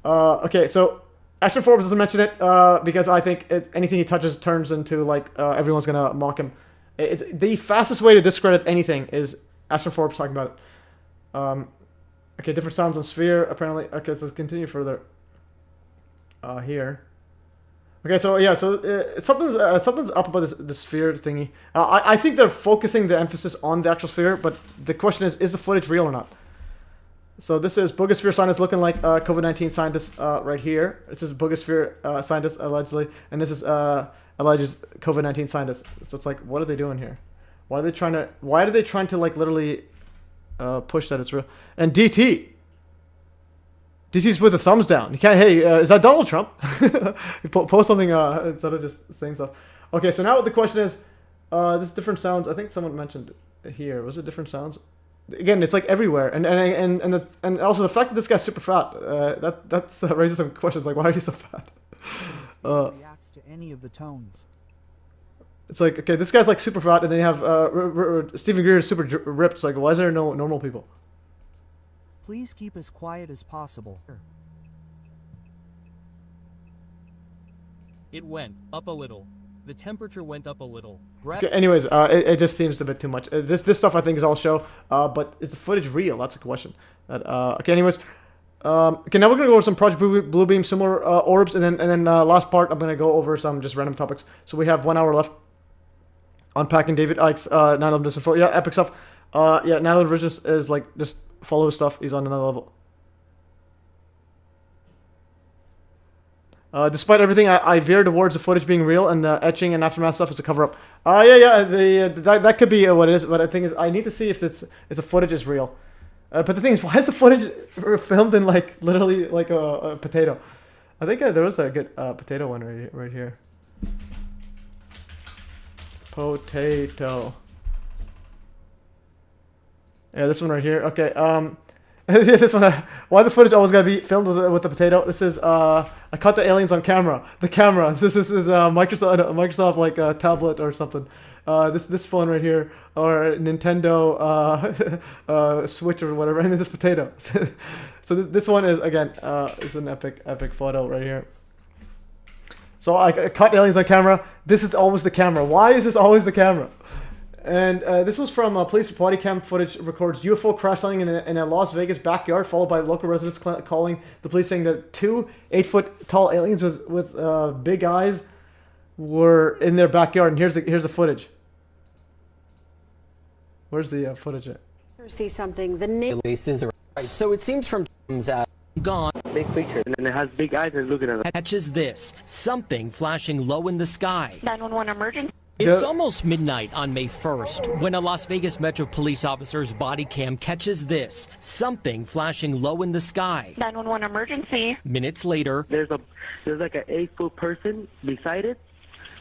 Okay, so Ashton Forbes doesn't mention it because I think anything he touches turns into like everyone's gonna mock him. The fastest way to discredit anything is Ashton Forbes talking about it. Okay, different sounds on Sphere apparently. Okay, so let's continue further. Here. Okay, so yeah, so something's up about this sphere thingy. I think they're focusing the emphasis on the actual sphere, but the question is the footage real or not? So this is Buga scientists looking like COVID-19 scientists right here. This is Buga scientists allegedly, and this is alleged COVID-19 scientists. So it's like, what are they doing here? Why are they trying to like literally push that it's real? And DT's with the thumbs down. You can't. Hey, is that Donald Trump? Post something instead of just saying stuff. Okay, so now the question is, this different sounds. I think someone mentioned here. Was it different sounds? Again, it's like everywhere, and also the fact that this guy's super fat. That's raises some questions. Like, why are you so fat? Reacts to any of the tones. It's like, okay, this guy's like super fat, and then you have Stephen Greer is super ripped. It's like, why is there no normal people? Please keep as quiet as possible. It went up a little. The temperature went up a little. Okay, anyways, it just seems a bit too much. This stuff I think is all show, but is the footage real? That's a question. Okay, anyways, okay, now we're gonna go over some Project Bluebeam similar orbs, and then last part I'm gonna go over some just random topics. So we have 1 hour left. Unpacking David Icke's 9/11 disinfo. Yeah, epic stuff. Yeah, 9/11 version is like just follow his stuff. He's on another level. Despite everything, I veer towards the footage being real, and the etching and aftermath stuff is a cover-up. Yeah, that could be what it is. But the thing is, I need to see if the footage is real. But the thing is, why is the footage filmed in like literally like a potato? I think there was a good potato one right here. Potato. Yeah, this one right here. Okay. This one. Why the footage always gotta be filmed with the potato? This is I caught the aliens on camera. The camera. This is Microsoft like tablet or something. This phone right here, or Nintendo Switch or whatever, and then this potato. So this one is again is an epic photo right here. So I caught aliens on camera. This is always the camera. Why is this always the camera? And this was from police body cam footage records UFO crash landing in a Las Vegas backyard, followed by local residents calling the police saying that 2 8-foot tall aliens with big eyes were in their backyard. And here's the footage. Where's the footage at? See something. The name. So it seems from gone. Big creature. And it has big eyes and looking at it. Catches this. Something flashing low in the sky. 911 emergency. It's almost midnight on May 1st when a Las Vegas Metro police officer's body cam catches this. Something flashing low in the sky. 911 emergency. Minutes later, there's like an 8-foot person beside it,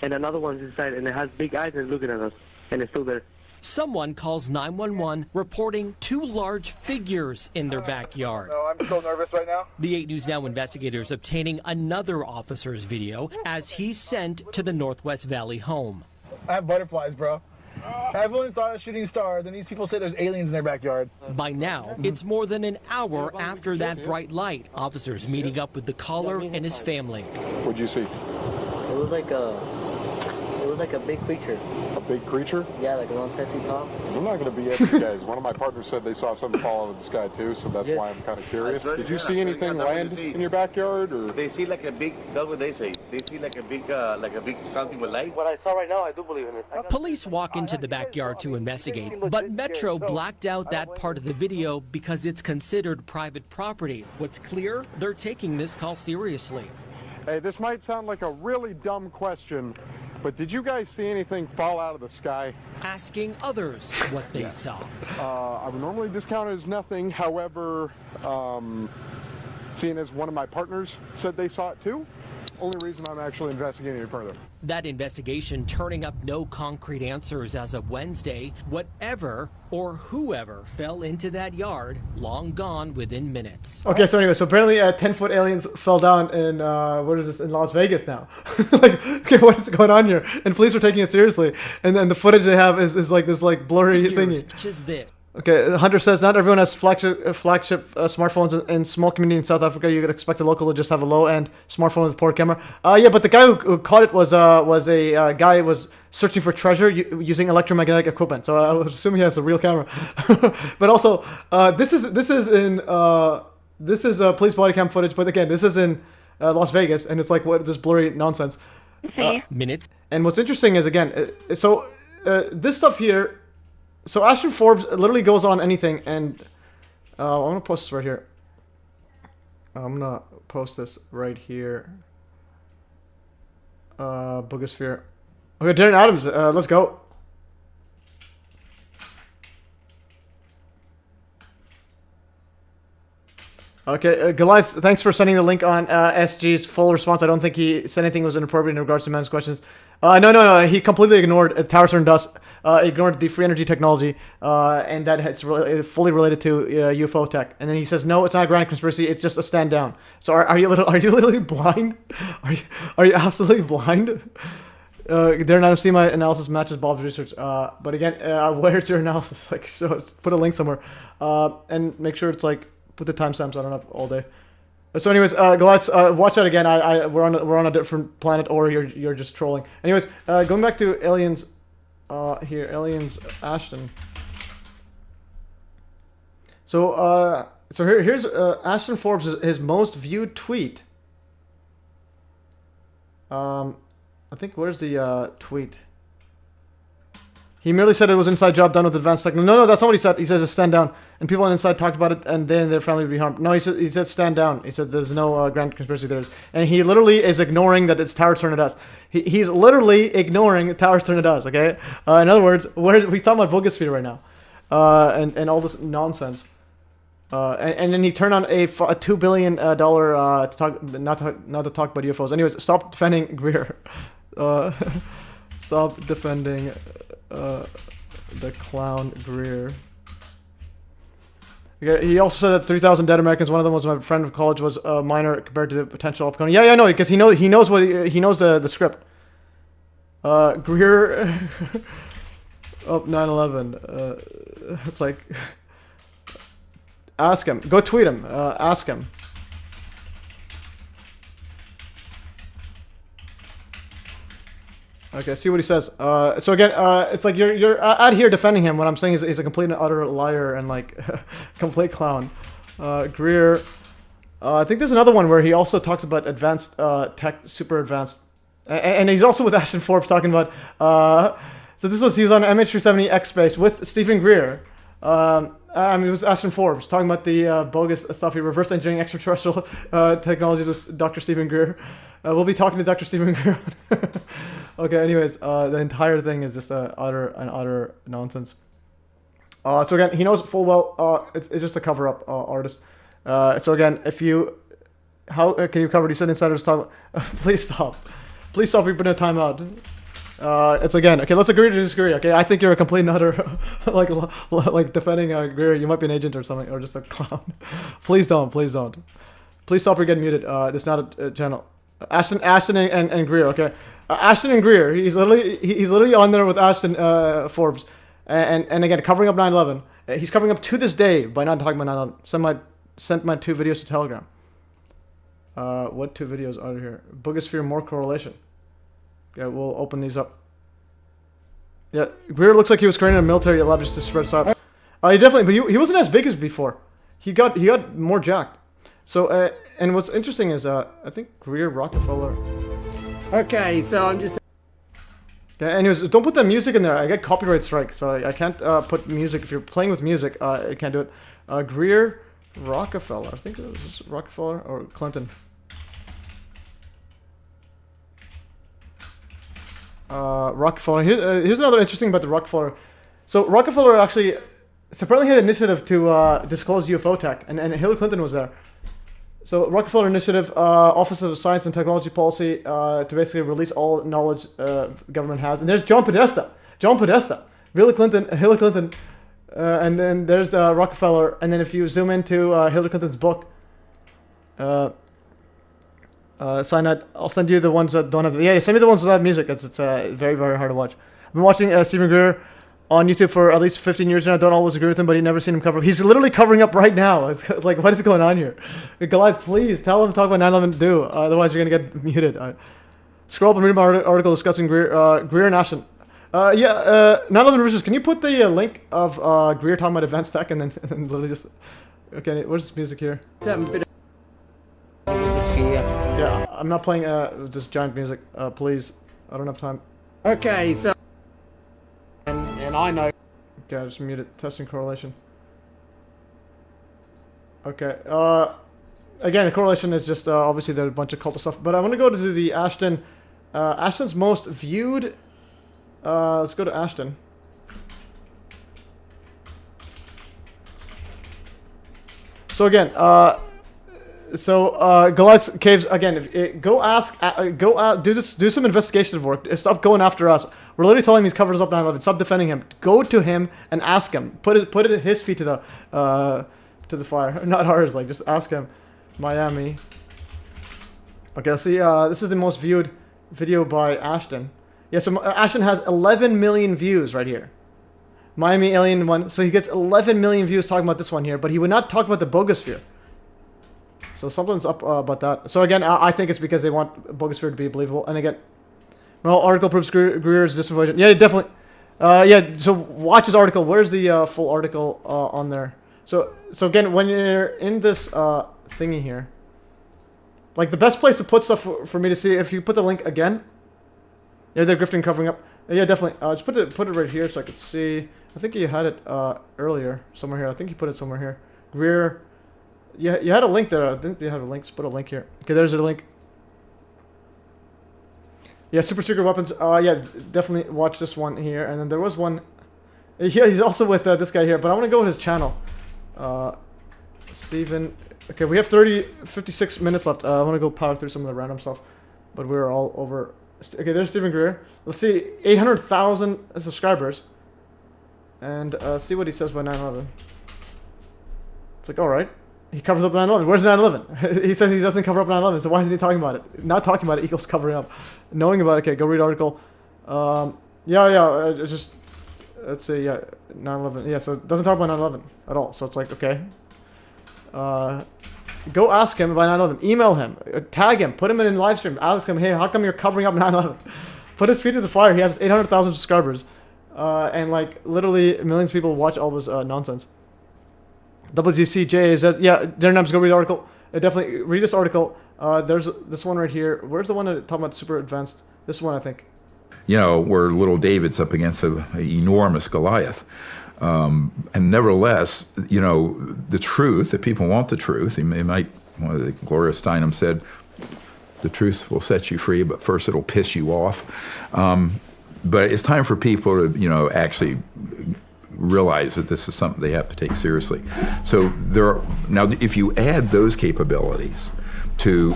and another one's inside, and it has big eyes and looking at us, and it's still there. Someone calls 911 reporting 2 large figures in their backyard. No, I'm so nervous right now. The 8 News Now investigators obtaining another officer's video as he's sent to the Northwest Valley home. I have butterflies, bro. I've only saw a shooting star, then these people say there's aliens in their backyard. By now, it's more than an hour after that bright light. Officers meeting up with the caller and his family. What'd you see? It was like a big creature. A big creature? Yeah, like around 10 feet tall. I'm not going to be asking you guys. One of my partners said they saw something fall out of the sky too, so that's why I'm kind of curious. Did you see anything land in your backyard, or? They see like a big. That's what they say. They see like a big something with light. What I saw right now, I do believe in it. Police walk into the backyard to investigate, but Metro blacked out that part of the video because it's considered private property. What's clear? They're taking this call seriously. Hey, this might sound like a really dumb question, but did you guys see anything fall out of the sky? Asking others what they saw. I would normally discount it as nothing. However, seeing as one of my partners said they saw it too, only reason I'm actually investigating it further. That investigation turning up no concrete answers as of Wednesday. Whatever or whoever fell into that yard, long gone within minutes. Okay, so anyway, so apparently 10-foot aliens fell down in, what is this, in Las Vegas now. Like, okay, what is going on here? And police are taking it seriously. And then the footage they have is like this like blurry thingy. This. Okay, Hunter says, not everyone has flagship smartphones in small community in South Africa. You could expect a local to just have a low-end smartphone with a poor camera. Yeah, but the guy who caught it was a guy who was searching for treasure using electromagnetic equipment. So I was assuming he has a real camera. But also, this is police body cam footage. But again, this is in Las Vegas, and it's like what this blurry nonsense. Minutes. And what's interesting is again, this stuff here. So Ashton Forbes literally goes on anything, and I'm gonna post this right here. I'm gonna post this right here. Bugasphere. Okay, Darren Adams, let's go. Okay, Goliath, thanks for sending the link on SG's full response. I don't think he said anything was inappropriate in regards to men's questions. No, he completely ignored Tower Stern Dust, ignored the free energy technology, and that it's fully related to UFO tech. And then he says, no, it's not a grand conspiracy. It's just a stand down. So are you literally blind? Are you absolutely blind? Darren Adams, see my analysis matches Bob's research. But again, where's your analysis? Like, put a link somewhere, and make sure it's like. Put the timestamps on it up all day. So anyways, let's watch that again. We're on a different planet, or you're just trolling. Anyways, going back to aliens, here, aliens, Ashton. So here's Ashton Forbes' his most viewed tweet. I think where's the tweet? He merely said it was an inside job done with advanced technology. No, that's not what he said. He says just stand down. And people on the inside talked about it, and then their family would be harmed. No, he said stand down. He said there's no grand conspiracy theories. And he literally is ignoring that it's towers turn at us. He's literally ignoring towers turn at us, okay? In other words, we're talking about Bogosphere right now. And all this nonsense. And then he turned on a $2 billion to talk, not to talk about UFOs. Anyways, stop defending Greer. Stop defending the clown Greer. Okay, he also said that 3,000 dead Americans. One of them was my friend of college, was a minor compared to the potential upcoming. Yeah, no, because he knows he knows the script. Greer up 9/11. It's like, ask him. Go tweet him. Ask him. Okay, see what he says. So again, it's like you're out here defending him. What I'm saying is he's a complete and utter liar and like complete clown. Greer. I think there's another one where he also talks about advanced tech, super advanced, and he's also with Ashton Forbes talking about. So he was on MH370 X Space with Stephen Greer. It was Ashton Forbes talking about the bogus stuff. He reverse engineering extraterrestrial technology with Dr. Stephen Greer. We'll be talking to Dr. Stephen Greer. Okay, anyways, the entire thing is just utter nonsense. So again, he knows full well it's just a cover-up artist. So again, how can you cover it? He said insiders talk. Please stop. Please stop. We've been in a timeout. It's again, okay, let's agree to disagree, okay? I think you're a complete and utter, like defending Greer. You might be an agent or something, or just a clown. Please don't. Please stop or get muted. This is not a channel. Ashton and Greer, okay? Ashton and Greer, he's literally on there with Ashton Forbes. And again, covering up 9/11. He's covering up to this day by not talking about 9/11. Sent my 2 videos to Telegram. What 2 videos are here? Bogosphere, more correlation. Okay, we'll open these up. Yeah, Greer looks like he was creating a military lab just to spread science. He definitely, but he wasn't as big as before. He got more jacked. So, and what's interesting is, I think Greer Rockefeller. Okay, so I'm just. Okay, anyways, don't put the music in there. I get copyright strike, so I can't put music. If you're playing with music, I can't do it. Greer Rockefeller. I think it was Rockefeller or Clinton. Rockefeller. Here's another interesting about the Rockefeller. So Rockefeller actually apparently had an initiative to disclose UFO tech, and Hillary Clinton was there. So Rockefeller Initiative, Office of Science and Technology Policy, to basically release all knowledge government has. And there's John Podesta, Hillary Clinton, and then there's Rockefeller. And then if you zoom into Hillary Clinton's book, Cyanide, I'll send you the ones that don't have. Yeah, send me the ones without music. It's very, very hard to watch. I've been watching Stephen Greer on YouTube for at least 15 years now. I don't always agree with him, but he never seen him cover. He's literally covering up right now. It's like, what is going on here? Goliath, please tell him to talk about 9/11 do. Otherwise, you're gonna get muted. Scroll up and read my article discussing Greer and Ashton. 9/11 Roosters. Can you put the link of Greer talking about advanced tech and then literally just. Okay, where's this music here? Yeah, I'm not playing this giant music. Please, I don't have time. Okay, so. And I know. Okay, I just muted testing correlation. Okay. Again, the correlation is just obviously there's a bunch of cult stuff, but I want to go to the Ashton. Ashton's most viewed. Let's go to Ashton. So again, Goliath's Caves again. Go out, do some investigative work. Stop going after us. We're literally telling him he's covers up 9/11. Stop defending him. Go to him and ask him. Put his feet to the fire, not ours. Like just ask him. Miami. Okay, let's see. This is the most viewed video by Ashton. Yeah, so Ashton has 11 million views right here. Miami Alien one. So he gets 11 million views talking about this one here, but he would not talk about the Bogosphere. So something's up about that. So again, I think it's because they want Bogosphere to be believable. And again, well, article proves Greer's disinformation. Yeah, definitely. Yeah, so watch his article. Where's the full article on there? So again, when you're in this thingy here, like the best place to put stuff for me to see, if you put the link again, yeah, they're grifting, covering up. Yeah, definitely. Just put it right here so I could see. I think you had it earlier somewhere here. I think you put it somewhere here. Greer. Yeah, you had a link there. I didn't you have a link? Just put a link here. Okay, there's a link. Yeah, super secret weapons. Yeah, definitely watch this one here. And then there was one. Yeah, he's also with this guy here. But I want to go with his channel. Steven. Okay, we have 56 minutes left. I want to go power through some of the random stuff. But we're all over. Okay, there's Steven Greer. Let's see, 800,000 subscribers. And see what he says by 9/11. It's like, all right. He covers up 9/11. Where's 9/11? He says he doesn't cover up 9/11. So why isn't he talking about it? Not talking about it equals covering up. Knowing about it, okay, go read article. It's just, let's see, yeah, 9/11. Yeah, so it doesn't talk about 9/11 at all. So it's like, okay. Go ask him about 9/11. Email him. Tag him. Put him in Livestream. Ask him, hey, how come you're covering up 9/11? Put his feet to the fire. He has 800,000 subscribers. And like literally millions of people watch all this nonsense. WGCJ says, yeah, Darren Nams, go read the article. Definitely read this article. There's this one right here. Where's the one that talking about super advanced? This one, I think. You know, where little David's up against an enormous Goliath. And nevertheless, you know, the truth, if people want the truth, Gloria Steinem said, the truth will set you free, but first it'll piss you off. But it's time for people to, you know, actually realize that this is something they have to take seriously. So now if you add those capabilities to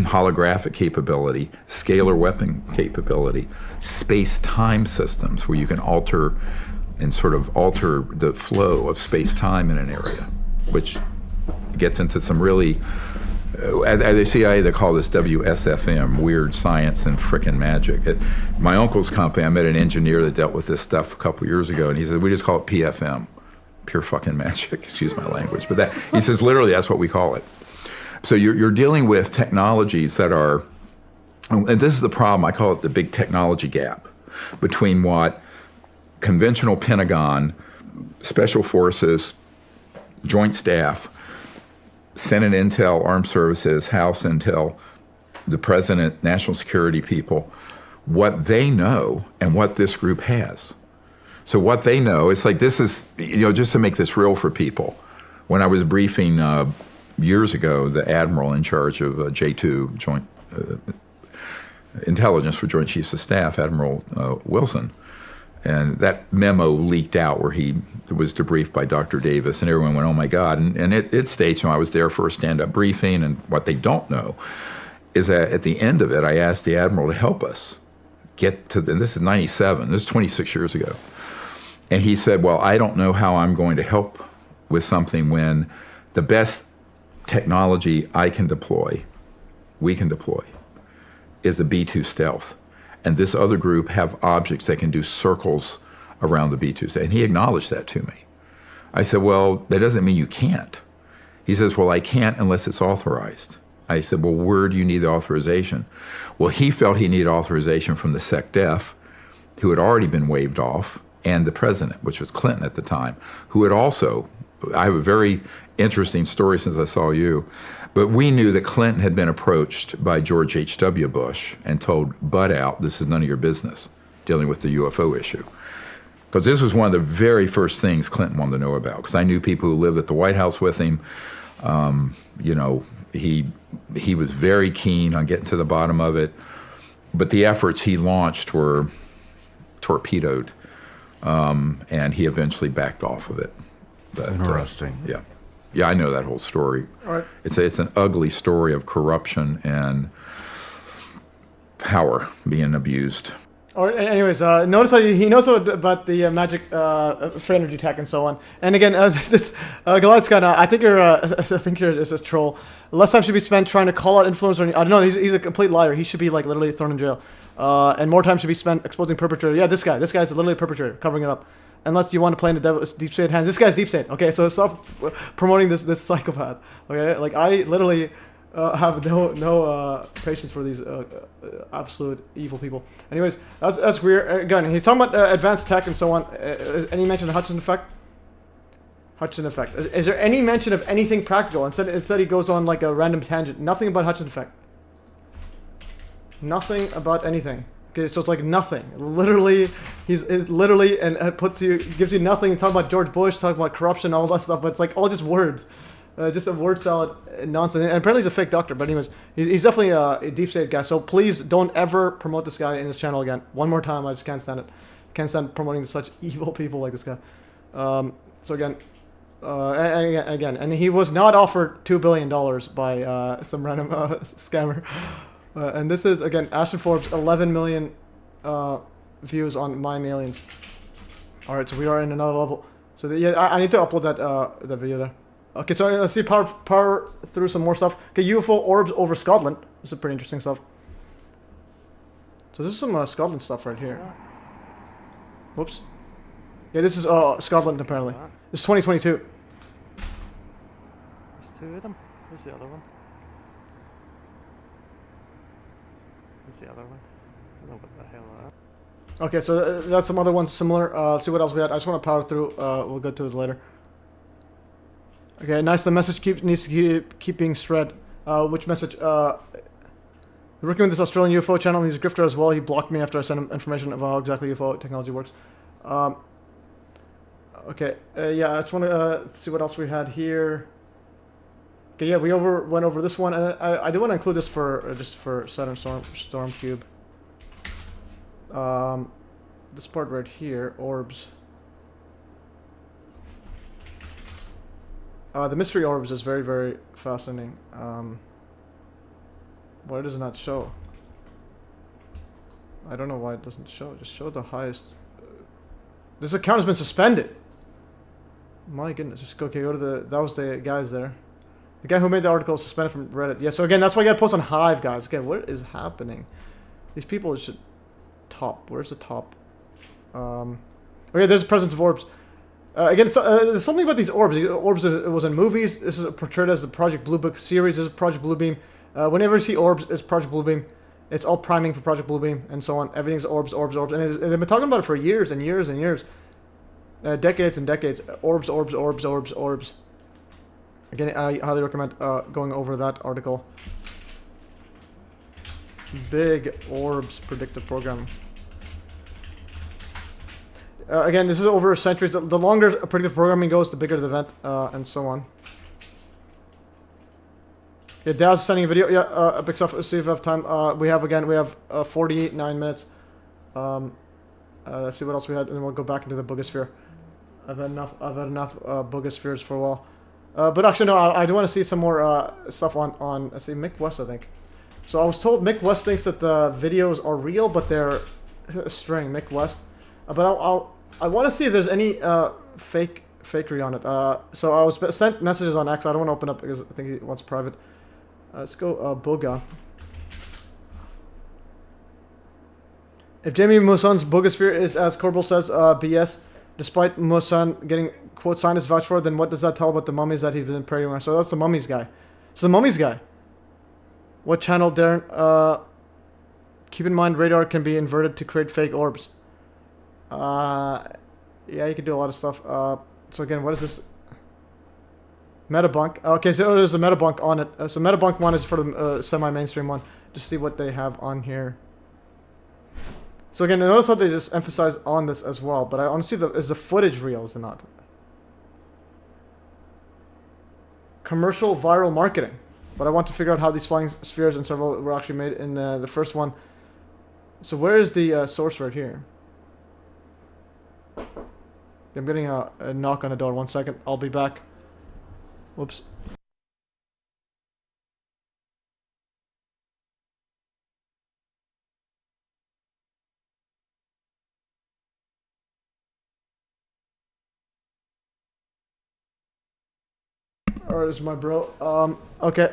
holographic capability, scalar weapon capability, space-time systems where you can alter the flow of space-time in an area, which gets into some really, at the CIA they call this WSFM, weird science and frickin' magic. At my uncle's company, I met an engineer that dealt with this stuff a couple years ago, and he said, we just call it PFM, pure fucking magic, excuse my language, but he says literally that's what we call it. So you're dealing with technologies that are, and this is the problem, I call it the big technology gap between what conventional Pentagon, Special Forces, Joint Staff, Senate Intel, Armed Services, House Intel, the President, National Security people, what they know and what this group has. So what they know, it's like this is, you know, just to make this real for people. When I was briefing years ago, the Admiral in charge of J2, Joint Intelligence for Joint Chiefs of Staff, Admiral Wilson, and that memo leaked out where he was debriefed by Dr. Davis, and everyone went, oh my God. And it states, you know, I was there for a stand-up briefing, and what they don't know is that at the end of it, I asked the Admiral to help us get to, and this is 97, this is 26 years ago. And he said, well, I don't know how I'm going to help with something when the best technology I can deploy, we can deploy, is a B-2 stealth. And this other group have objects that can do circles around the B-2s. And he acknowledged that to me. I said, well, that doesn't mean you can't. He says, well, I can't unless it's authorized. I said, well, where do you need the authorization? Well, he felt he needed authorization from the SecDef, who had already been waived off, and the president, which was Clinton at the time, who had also, I have a very interesting story since I saw you, but we knew that Clinton had been approached by George H.W. Bush and told, butt out, this is none of your business, dealing with the UFO issue. Because this was one of the very first things Clinton wanted to know about, because I knew people who lived at the White House with him. You know, he was very keen on getting to the bottom of it, but the efforts he launched were torpedoed, and he eventually backed off of it. But, interesting. Yeah. Yeah, I know that whole story. All right. It's an ugly story of corruption and power being abused. All right. Anyways, notice how he knows about the magic free energy tech and so on. And again, this Goliath's got. I think you're just a troll. Less time should be spent trying to call out influencers. I don't know. He's a complete liar. He should be like literally thrown in jail. And more time should be spent exposing perpetrator. Yeah, this guy's literally a perpetrator, covering it up. unless you want to play in the devil's deep state hands. This guy's deep state. Okay, so stop promoting this psychopath. Okay, like I literally have no patience for these absolute evil people. Anyways, that's Greer. Again, he's talking about advanced tech and so on. Any mention of Hudson effect? Hudson effect. Is there any mention of anything practical? Instead he goes on like a random tangent. Nothing about Hudson effect. Nothing about anything. Okay, so it's like nothing. Literally, he's literally and gives you nothing. He's talking about George Bush, talking about corruption, all that stuff, but it's like all just words. Just a word salad nonsense. And apparently he's a fake doctor, but anyways, he's definitely a deep state guy. So please don't ever promote this guy in this channel again. One more time, I just can't stand it. Can't stand promoting such evil people like this guy. So again, and he was not offered $2 billion by some random scammer. And this is, again, Ashton Forbes, 11 million views on Miami Aliens. Alright, so we are in another level. So yeah, I need to upload that video there. Okay, so let's see, power through some more stuff. Okay, UFO orbs over Scotland. This is pretty interesting stuff. So this is some Scotland stuff right here. Whoops. Yeah, this is Scotland apparently. This is 2022. There's two of them. Where's the other one? Where's the other one? I don't know what the hell that is. Okay, so that's some other ones similar. See what else we had. I just want to power through. We'll go to it later. Okay, nice. The message needs to keep being spread. Which message? Working with this Australian UFO channel. He's a grifter as well. He blocked me after I sent him information of how exactly UFO technology works. Okay, yeah, I just want to see what else we had here. Okay, yeah, we went over this one, and I do want to include this for just for Saturn Storm Cube. This part right here, Orbs. The mystery orbs is very, very fascinating. Why does it not show? I don't know why it doesn't show. Just show the highest. This account has been suspended. My goodness. Just okay, go to the. That was the guys there. The guy who made the article is suspended from Reddit. Yeah, so again, that's why you gotta post on Hive, guys. Again, what is happening? These people should top. Where's the top? Okay, there's the presence of orbs. Again, there's something about these orbs. These orbs, it was in movies. This is portrayed as the Project Blue Book series. This is Project Bluebeam. Whenever you see orbs, it's Project Bluebeam. It's all priming for Project Bluebeam and so on. Everything's orbs, orbs, orbs. And they've been talking about it for years and years and years. Decades and decades. Orbs, orbs, orbs, orbs, orbs. Again, I highly recommend going over that article. Big orbs predictive programming. Again, this is over centuries. The longer predictive programming goes, the bigger the event, and so on. Yeah, Daz is sending a video. Yeah, big stuff. Let's see if we have time. We have 49 minutes. Let's see what else we had, and then we'll go back into the Buga I've had enough Buga spheres for a while. But actually, no, I do want to see some more stuff on let's see, Mick West, I think. So I was told Mick West thinks that the videos are real, but they're a string, Mick West. But I want to see if there's any fakery on it. So I was sent messages on X. I don't want to open up because I think he wants private. Let's go Buga. If Jamie Musan's Bugasphere is, as Corbel says, BS, despite Musan getting quote scientists vouched for, then what does that tell about the mummies that he's been praying on? So that's the mummies guy. It's the mummies guy. What channel, Darren? Keep in mind, radar can be inverted to create fake orbs. Yeah, you can do a lot of stuff. So again, what is this? Metabunk. Okay, so there's a Metabunk on it. So Metabunk 1 is for the semi-mainstream one. Just see what they have on here. So again, notice how they just emphasize on this as well. But I want to see, is the footage real, is it not? Commercial viral marketing. But I want to figure out how these flying spheres and several were actually made in the first one. So where is the source right here? I'm getting a knock on the door. 1 second. I'll be back. Whoops. Alright, this is my bro. Okay.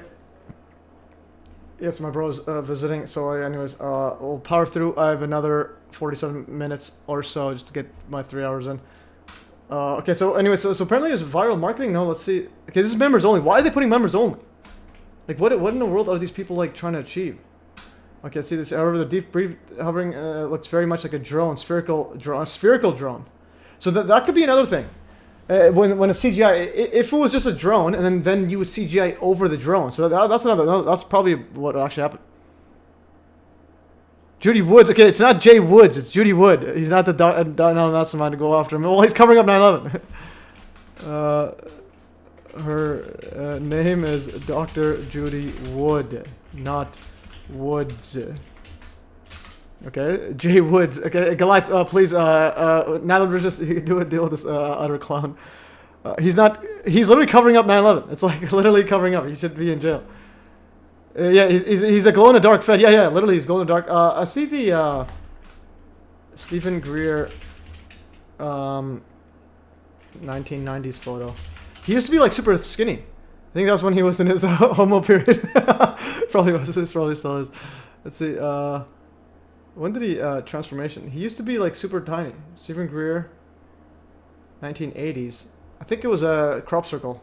Yes, my bro's visiting. So anyways, we'll power through. I have another 47 minutes or so just to get my 3 hours in. Okay, so anyway, so apparently it's viral marketing. No, let's see. Okay, this is members only. Why are they putting members only? Like, what in the world are these people like trying to achieve? Okay, see this. However, the deep brief hovering looks very much like a drone, spherical drone. So that could be another thing. When a CGI, if it was just a drone, and then you would CGI over the drone. So that's probably what actually happened. Judy Woods. Okay, it's not Jay Woods. It's Judy Wood. He's not the no, that's the man to go after him. Well, he's covering up 9/11. Her name is Dr. Judy Wood, not Woods. Okay, Jay Woods. Okay, Goliath, please. Now that we're just do a deal with this utter clown. He's literally covering up 9/11. It's like literally covering up. He should be in jail. Yeah, he's a glow-in-the-dark Fed. Yeah, literally he's glow-in-the-dark. I see the Stephen Greer 1990s photo. He used to be like super skinny. I think that was when he was in his homo period. Probably was. This probably still is. Let's see. When did he transformation? He used to be like super tiny. Stephen Greer 1980s. I think it was a crop circle.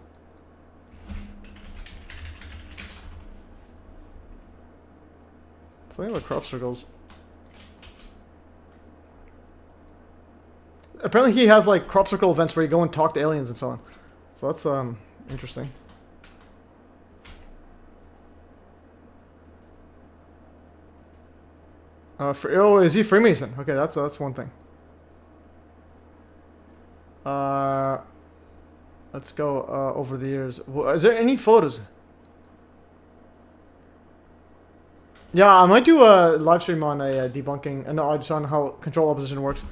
Something about crop circles. Apparently he has like crop circle events where you go and talk to aliens and so on. So that's interesting. Is he Freemason? Okay, that's one thing. Let's go over the years. Is there any photos? Yeah, I might do a live stream on a debunking, and just on how control opposition works.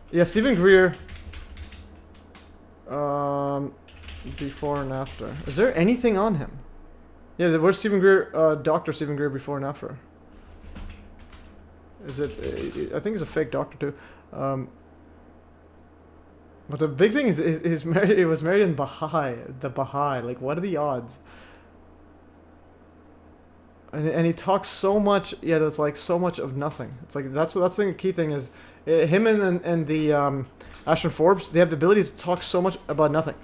Yeah, Stephen Greer. Before and after. Is there anything on him? Yeah, where's Stephen Greer? Dr. Stephen Greer before and after. Is it? I think he's a fake doctor too. But the big thing is married. It was married in Baha'i. The Baha'i. Like, what are the odds? And he talks so much. Yeah, that's like so much of nothing. It's like that's the key thing is him and the Ashton Forbes. They have the ability to talk so much about nothing.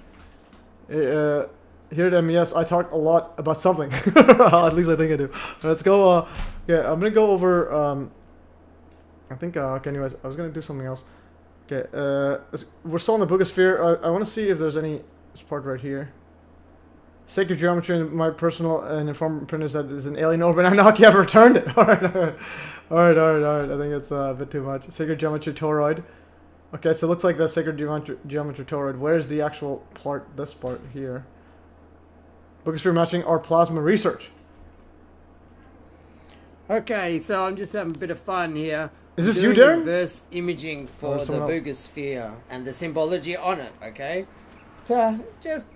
Here at MES, I talk a lot about something. At least I think I do. Let's go. Yeah, I'm gonna go over. I think. Okay. Anyways, I was gonna do something else. Okay. We're still in the Buga sphere. I want to see if there's any. This part right here. Sacred geometry in my personal and informed opinion is that it's an alien orb, and Anunnaki have returned it. All right. I think it's a bit too much. Sacred geometry toroid. Okay, so it looks like the sacred geometry toroid. Where's the actual part? This part here. Buga sphere matching our plasma research. Okay, so I'm just having a bit of fun here. Is this you, Darren? Reverse imaging for the Buga sphere and the symbology on it. Okay, to just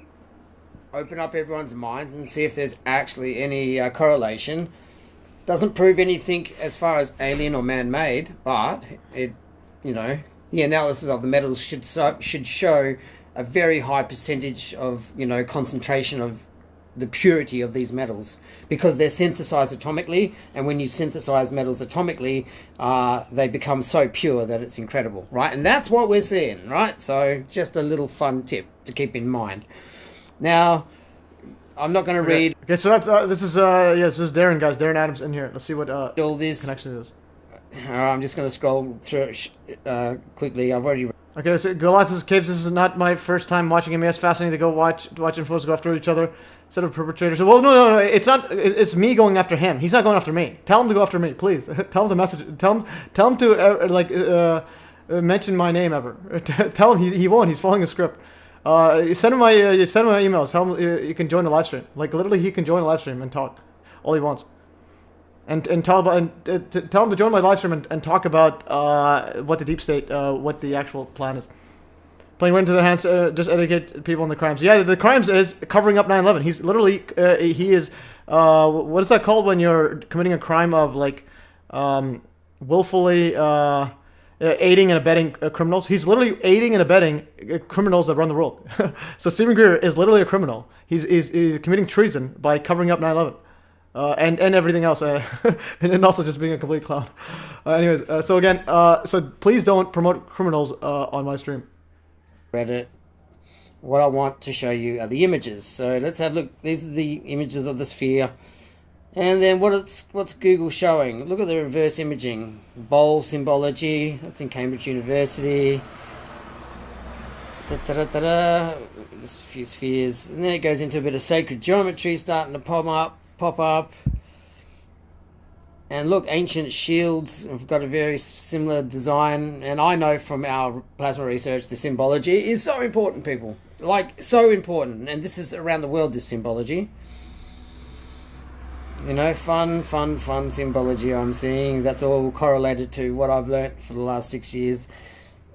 open up everyone's minds and see if there's actually any correlation. Doesn't prove anything as far as alien or man-made, but it, the analysis of the metals should show a very high percentage of, concentration of the purity of these metals, because they're synthesized atomically, and when you synthesize metals atomically, they become so pure that it's incredible, right? And that's what we're seeing, right? So just a little fun tip to keep in mind. Now, I'm not going to read. Okay, so this is this is Darren, guys. Darren Adams in here. Let's see what all this connection is. I'm just going to scroll through it quickly. I've already. Okay, so Goliath's Caves. This is not my first time watching MES. Fascinating to go watch infos go after each other instead of perpetrators. Well, no, it's not. It's me going after him. He's not going after me. Tell him to go after me, please. Tell him the message. Tell him to mention my name ever. Tell him he won't. He's following a script. Send him my emails. Tell him you can join the live stream. Like literally, he can join the live stream and talk all he wants. And tell him to join my live stream and talk about what the deep state, what the actual plan is. Playing right into their hands, just educate people on the crimes. Yeah, the crimes is covering up 9/11. He's literally he is what is that called when you're committing a crime of like willfully aiding and abetting criminals? He's literally aiding and abetting criminals that run the world. So Stephen Greer is literally a criminal. He's committing treason by covering up 9/11. And everything else, and also just being a complete clown. So again, so please don't promote criminals on my stream. Reddit what I want to show you are the images. So let's have a look. These are the images of the sphere. And then what's Google showing? Look at the reverse imaging. Bowl symbology. That's in Cambridge University. Just a few spheres. And then it goes into a bit of sacred geometry starting to pop up. And look, ancient shields have got a very similar design. And I know from our plasma research, the symbology is so important, people. Like, so important. And this is around the world, this symbology. You know, fun symbology I'm seeing. That's all correlated to what I've learnt for the last 6 years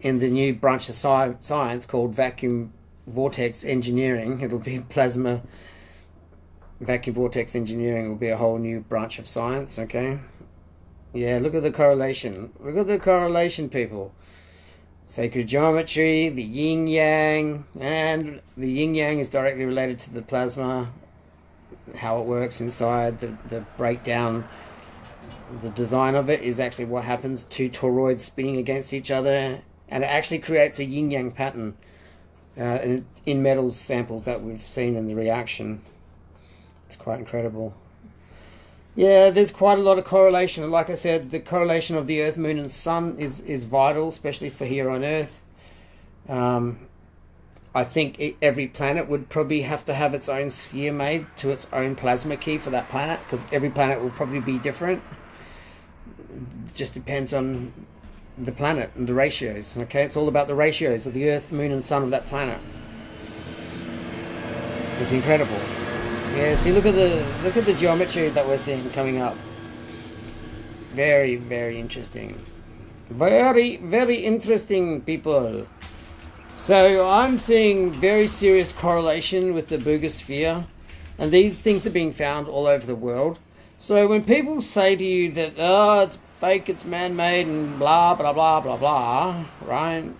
in the new branch of science called vacuum vortex engineering. It'll be plasma vacuum vortex engineering will be a whole new branch of science, okay? Yeah, look at the correlation. Look at the correlation, people. Sacred geometry, the yin-yang, and the yin-yang is directly related to the plasma, how it works inside, the breakdown, the design of it is actually what happens, two toroids spinning against each other, and it actually creates a yin-yang pattern in metals samples that we've seen in the reaction. It's quite incredible. Yeah, there's quite a lot of correlation, and like I said, the correlation of the Earth, Moon and Sun is vital, especially for here on Earth. I think every planet would probably have to have its own sphere made to its own plasma key for that planet, because every planet will probably be different. It just depends on the planet and the ratios, okay? It's all about the ratios of the Earth, Moon and Sun of that planet. It's incredible. Yeah, see, look at the geometry that we're seeing coming up. Very, very interesting. Very, very interesting, people. So I'm seeing very serious correlation with the Buga sphere, and these things are being found all over the world. So when people say to you that, oh, it's fake, it's man-made, and blah, blah, blah, blah, blah, right?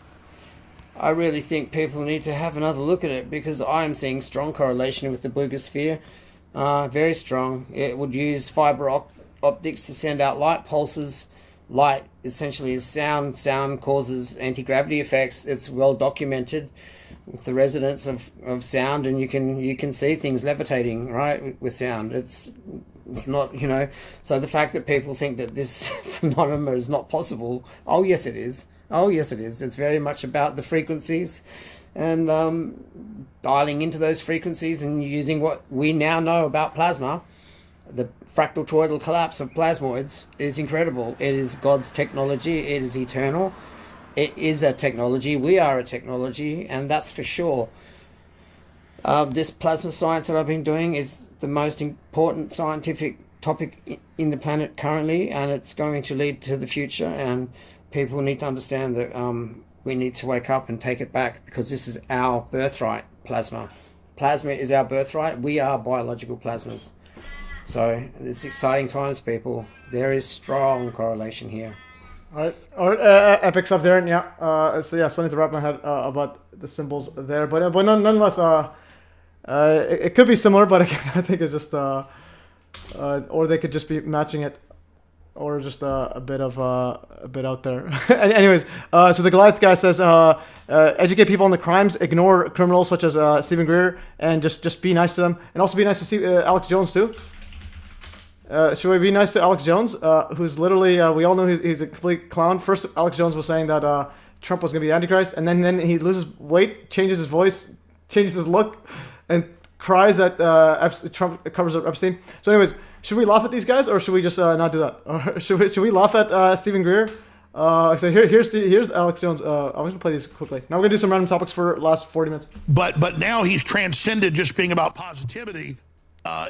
I really think people need to have another look at it, because I am seeing strong correlation with the Buga sphere. Very strong. It would use fiber optics to send out light pulses. Light essentially is sound. Sound causes anti-gravity effects. It's well documented with the resonance of sound, and you can see things levitating, right, with sound. It's not, you know. So the fact that people think that this phenomenon is not possible, oh yes it is. Oh yes it is. It's very much about the frequencies and dialing into those frequencies and using what we now know about plasma. The fractal toroidal collapse of plasmoids is incredible. It is God's technology. It is eternal. It is a technology. We are a technology, and that's for sure. This plasma science that I've been doing is the most important scientific topic in the planet currently, and it's going to lead to the future, and people need to understand that we need to wake up and take it back, because this is our birthright, plasma. Plasma is our birthright. We are biological plasmas. So it's exciting times, people. There is strong correlation here. All right, epic stuff, Darren. Yeah. So yeah, something to wrap my head about the symbols there, but nonetheless, it could be similar, but again, I think it's just or they could just be matching it, or just a bit out there. Anyways, so the Goliath guy says, educate people on the crimes, ignore criminals such as Stephen Greer, and just be nice to them, and also be nice to see Alex Jones too. Should we be nice to Alex Jones, who's literally, we all know he's a complete clown. First, Alex Jones was saying that Trump was going to be the Antichrist, and then he loses weight, changes his voice, changes his look, and cries that Trump covers up Epstein. So anyways, should we laugh at these guys, or should we just not do that? Or should we laugh at Stephen Greer? So here's Alex Jones. I'm going to play these quickly. Now we're going to do some random topics for the last 40 minutes. But now he's transcended just being about positivity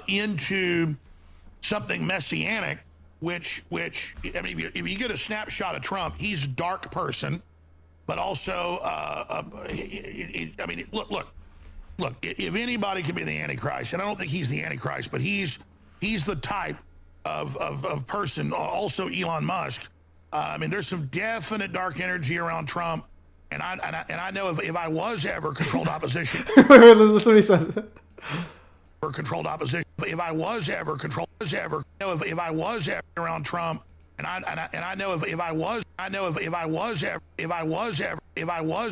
into something messianic, which I mean, if you get a snapshot of Trump, he's a dark person, but also, I mean, look, if anybody can be the Antichrist, and I don't think he's the Antichrist, but he's the type of person, also Elon Musk. I mean, there's some definite dark energy around Trump, and I know if I was ever controlled opposition. Wait, that's what he says. Or controlled opposition. If I was ever around Trump, and I know if I was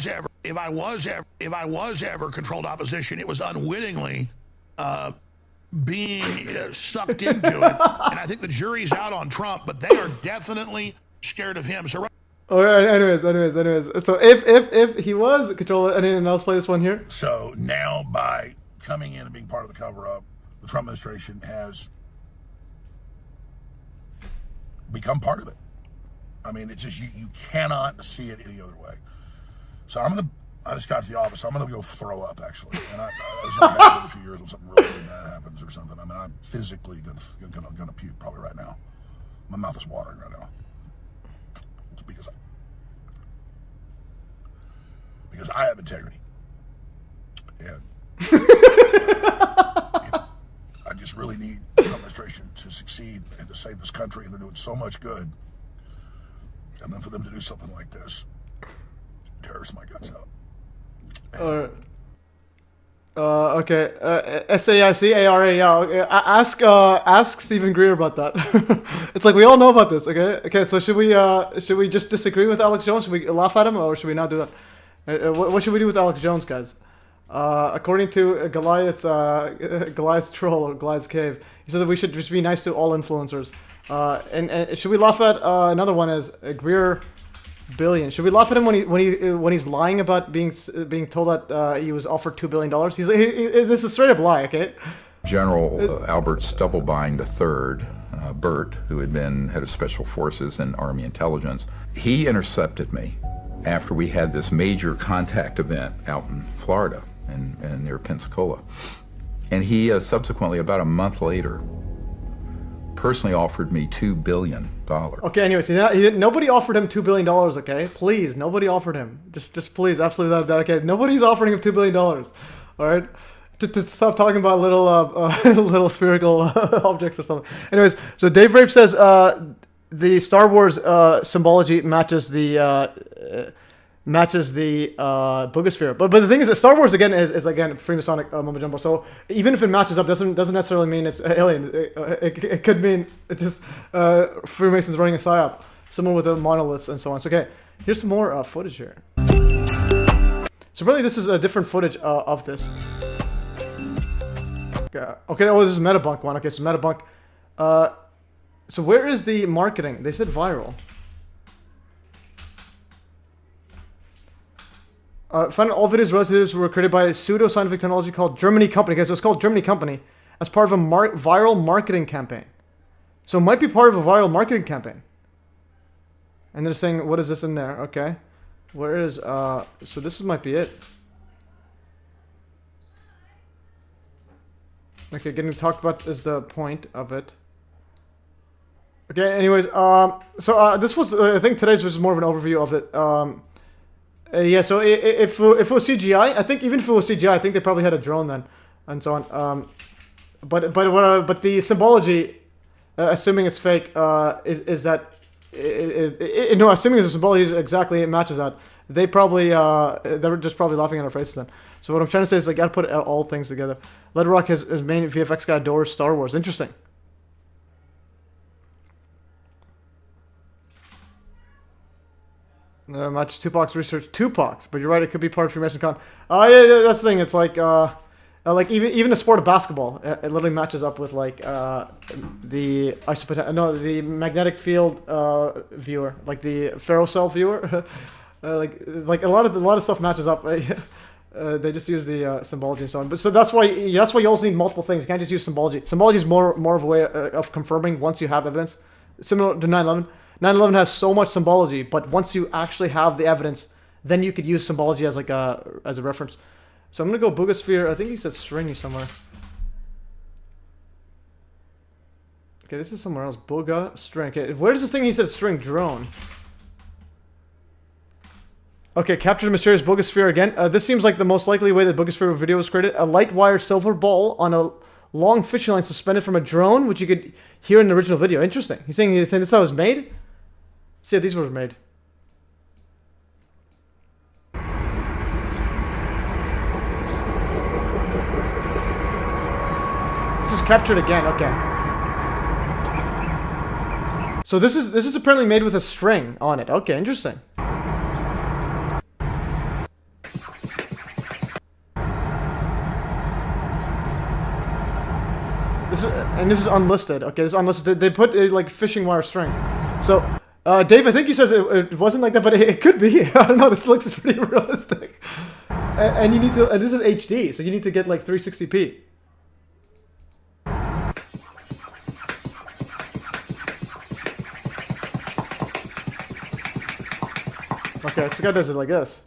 ever if I was ever controlled opposition, it was unwittingly being sucked into it. And I think the jury's out on Trump, but they are definitely scared of him. So. All right. Anyways. So if he was controlled, and then let's play this one here. So now, by coming in and being part of the cover-up, the Trump administration has become part of it. I mean, it's just you cannot see it any other way. So I just got to the office. So I'm gonna go throw up actually, and I was gonna have it a few years when something really bad happens or something. I mean, I'm physically gonna puke probably right now. My mouth is watering right now because I have integrity, and I just really need the administration to succeed and to save this country, and they're doing so much good. And then for them to do something like this tears my guts out. Okay. SAICARA. Yeah. Okay. Ask Stephen Greer about that. It's like we all know about this. Okay. Okay. So should we just disagree with Alex Jones? Should we laugh at him, or should we not do that? What should we do with Alex Jones, guys? According to Goliath's troll or Goliath's cave, he said that we should just be nice to all influencers. And should we laugh at another one as Greer billion? Should we laugh at him when he's lying about being told that he was offered $2 billion? This is a straight up lie. Okay. General Albert Stubblebine III, Bert, who had been head of special forces and Army intelligence, he intercepted me after we had this major contact event out in Florida and near Pensacola. And he subsequently, about a month later, personally offered me $2 billion. Okay, anyways, nobody offered him $2 billion, okay? Please, nobody offered him. Just please, absolutely that, okay? Nobody's offering him $2 billion, all right? To stop talking about little spherical objects or something. Anyways, so Dave Rafe says the Star Wars symbology matches the Buga. But the thing is that Star Wars again is again Freemasonic mumbo jumbo. So even if it matches up, doesn't necessarily mean it's alien. It could mean it's just Freemasons running a psyop, someone with a monoliths and so on. So okay, here's some more footage here. So really, this is a different footage of this. Okay, oh, this is Metabunk one. Okay, so Metabunk. So where is the marketing? They said viral. Found all videos related were created by a pseudo-scientific technology called Germany Company. Okay, so it's called Germany Company as part of a viral marketing campaign. So it might be part of a viral marketing campaign. And they're saying, what is this in there? Okay. Where is, so this might be it. Okay, getting talked about is the point of it. Okay, anyways, this was, I think today's was more of an overview of it. Yeah, so if it was CGI, I think even if it was CGI, I think they probably had a drone then, and so on. But the symbology, assuming it's fake, is that no, assuming the symbology is exactly it matches that, they probably they're just probably laughing in our faces then. So what I'm trying to say is like, gotta put all things together. Led Rock his main VFX guy adores Star Wars. Interesting. Matches Tupac's research. Tupac's, but you're right. It could be part of Freemason Con. Yeah, that's the thing. It's like even the sport of basketball. It literally matches up with like the the magnetic field viewer, like the ferrocell viewer. like a lot of stuff matches up. They just use the symbology and so on. But so that's why you also need multiple things. You can't just use symbology. Symbology is more of a way of confirming once you have evidence. Similar to 9/11. 9/11 has so much symbology, but once you actually have the evidence, then you could use symbology as like as a reference. So I'm gonna go Bugasphere. I think he said string somewhere. Okay, this is somewhere else. Buga string. Okay, where's the thing he said string? Drone. Okay, capture the mysterious Bugasphere again. This seems like the most likely way that Bugasphere video was created. A light wire silver ball on a long fishing line suspended from a drone, which you could hear in the original video. Interesting. He's saying this is how it was made? Let's see how these were made. This is captured again, okay. So this is apparently made with a string on it. Okay, interesting. And this is unlisted. Okay, this is unlisted. They put like fishing wire string. So, Dave, I think you said it wasn't like that, but it could be. I don't know. This looks pretty realistic. And you need to. And this is HD, so you need to get like 360p. Okay, this guy does it like this.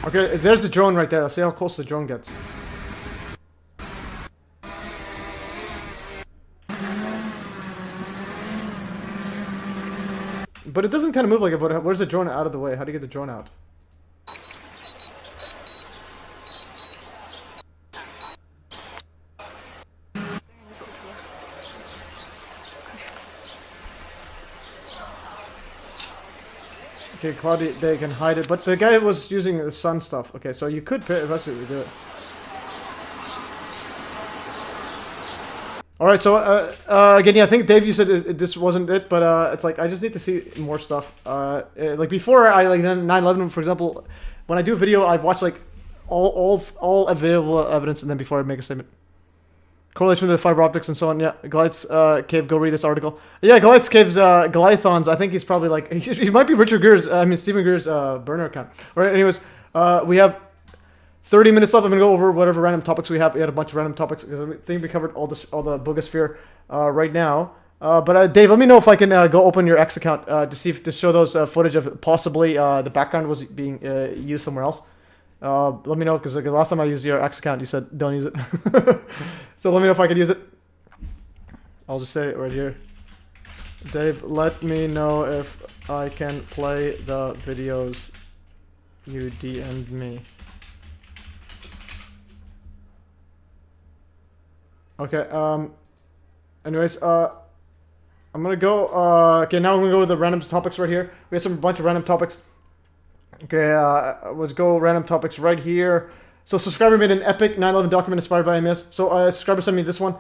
Okay, there's the drone right there. Let's see how close the drone gets. But it doesn't kind of move like it, but where's the drone out of the way? How do you get the drone out? Okay, Claudia, they can hide it, but the guy was using the sun stuff. Okay, so you could eventually do it. All right, so again, yeah, I think Dave, you said this wasn't it, but it's like I just need to see more stuff. Like before, I like 9/11, for example, when I do a video, I watch like all available evidence, and then before I make a statement. Correlation with the fiber optics and so on. Yeah, Goliath's Cave. Go read this article. Yeah, Goliath's Cave's Goliathons. I think he's probably like he might be Richard Greer's. I mean Stephen Greer's burner account. All right. Anyways, we have 30 minutes left. I'm gonna go over whatever random topics we have. We had a bunch of random topics because I think we covered all the Buga sphere right now. But Dave, let me know if I can go open your X account to show those footage of possibly the background was being used somewhere else. Let me know because like, last time I used your X account, you said don't use it. So let me know if I can use it. I'll just say it right here. Dave, let me know if I can play the videos you DM'd me. Okay. Anyways, I'm gonna go. Okay, now I'm gonna go to the random topics right here. We have a bunch of random topics. Okay, let's go random topics right here. So subscriber made an epic 9/11 document inspired by MES. So subscriber sent me this one.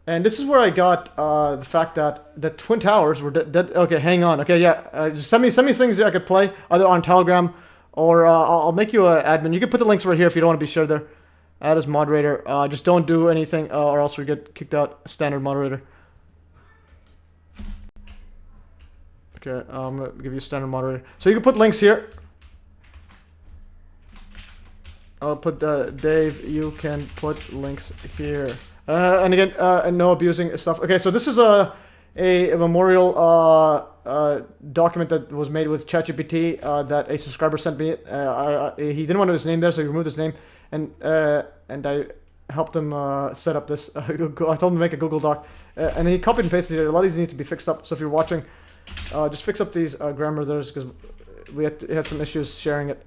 And this is where I got the fact that the Twin Towers were dead. Okay, hang on. Okay, yeah. Just send me things that I could play either on Telegram or I'll make you an admin. You can put the links right here if you don't want to be shared there. Add as moderator. Just don't do anything or else we get kicked out. Standard moderator. Okay, I'm going to give you a standard moderator. So you can put links here. I'll put Dave, you can put links here. And again, no abusing stuff. Okay, so this is a memorial document that was made with ChatGPT that a subscriber sent me. He didn't want his name there, so he removed his name. And I helped him set up this. I told him to make a Google Doc. And he copied and pasted it. A lot of these need to be fixed up. So if you're watching, just fix up these grammar there's because we had some issues sharing it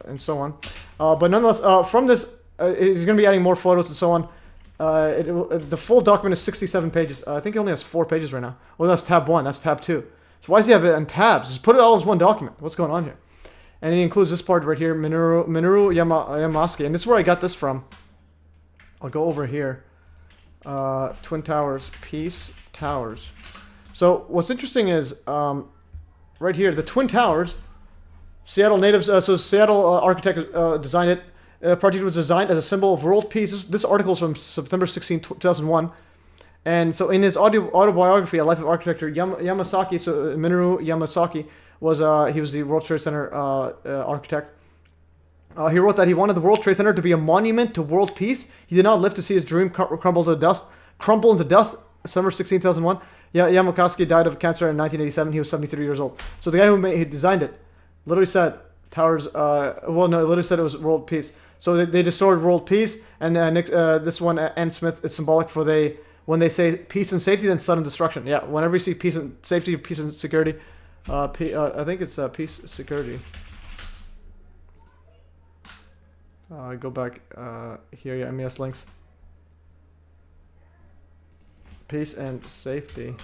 and so on. But nonetheless, from this, he's going to be adding more photos and so on. The full document is 67 pages. I think he only has 4 pages right now. Well, that's tab 1. That's tab 2. So why does he have it in tabs? Just put it all as one document. What's going on here? And he includes this part right here, Minoru Yamasuke. And this is where I got this from. I'll go over here. Twin Towers, Peace Towers. So what's interesting is right here, the Twin Towers, Seattle natives, so Seattle architect designed it. The project was designed as a symbol of world peace. This article is from September 16, 2001. And so in his autobiography, A Life of Architecture, Yamasaki, so Minoru Yamasaki, he was the World Trade Center architect. He wrote that he wanted the World Trade Center to be a monument to world peace. He did not live to see his dream crumble into dust. December 16, 2001. Yamasaki died of cancer in 1987. He was 73 years old. So the guy who designed it literally said towers. Literally said it was world peace. So they destroyed world peace, and this one, N. Smith, is symbolic for when they say peace and safety, then sudden destruction. Yeah, whenever you see peace and safety, peace and security, I think it's peace, security. Go back here, yeah, MES links. Peace and safety.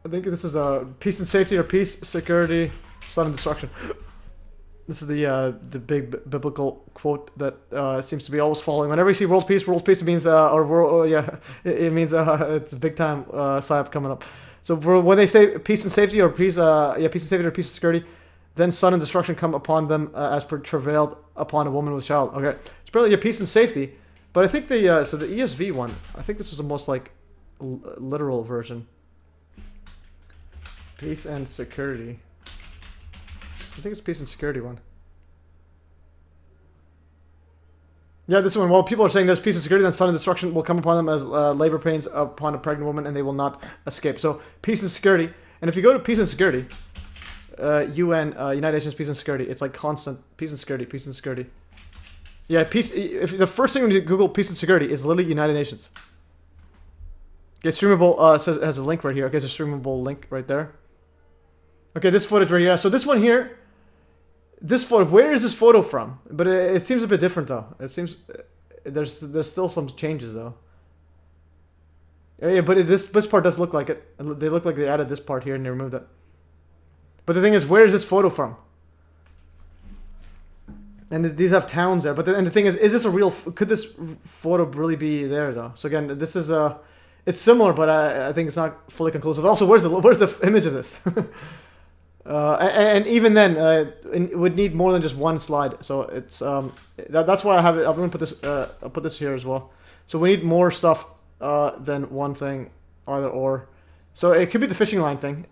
I think this is peace and safety or peace, security, sudden destruction. This is the big biblical quote that seems to be always following. Whenever you see world peace it means it means it's a big time psyop coming up. So when they say peace and safety or peace and safety or peace and security, then sun and destruction come upon them as per travailed upon a woman with a child. Okay, it's apparently peace and safety, but I think the ESV one, I think this is the most like literal version. Peace and security. I think it's peace and security one. Yeah, this one. While people are saying there's peace and security, then sun and destruction will come upon them as labor pains upon a pregnant woman, and they will not escape. So peace and security. And if you go to peace and security, UN, United Nations Peace and Security, it's like constant peace and security, peace and security. Yeah, peace. If the first thing when you Google peace and security is literally United Nations. Okay, streamable says it has a link right here. Okay, it's a streamable link right there. Okay, this footage right here. So this one here. This photo, where is this photo from? But it seems a bit different though. It seems there's still some changes though. Yeah, but this part does look like it. They look like they added this part here and they removed it. But the thing is, where is this photo from? And these have towns there. But the thing is this a real? Could this photo really be there though? So again, this is it's similar, but I think it's not fully conclusive. Also, where's the image of this? And even then, it would need more than just one slide. So it's that's why I have it. I'm gonna put this. I'll put this here as well. So we need more stuff than one thing, either or. So it could be the fishing line thing.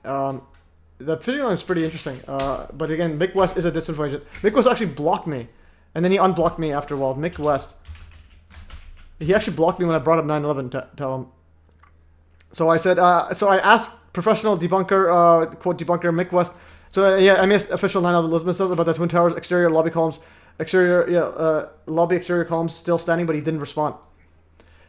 The fishing line is pretty interesting. But again, Mick West is a disinfo agent. Mick West actually blocked me, and then he unblocked me after a while. Mick West. He actually blocked me when I brought up 9/11 to tell him. So I said. So I asked professional debunker, quote debunker Mick West. So yeah, MES official 9/11 Lisbon says about the Twin Towers exterior lobby columns, lobby exterior columns still standing, but he didn't respond.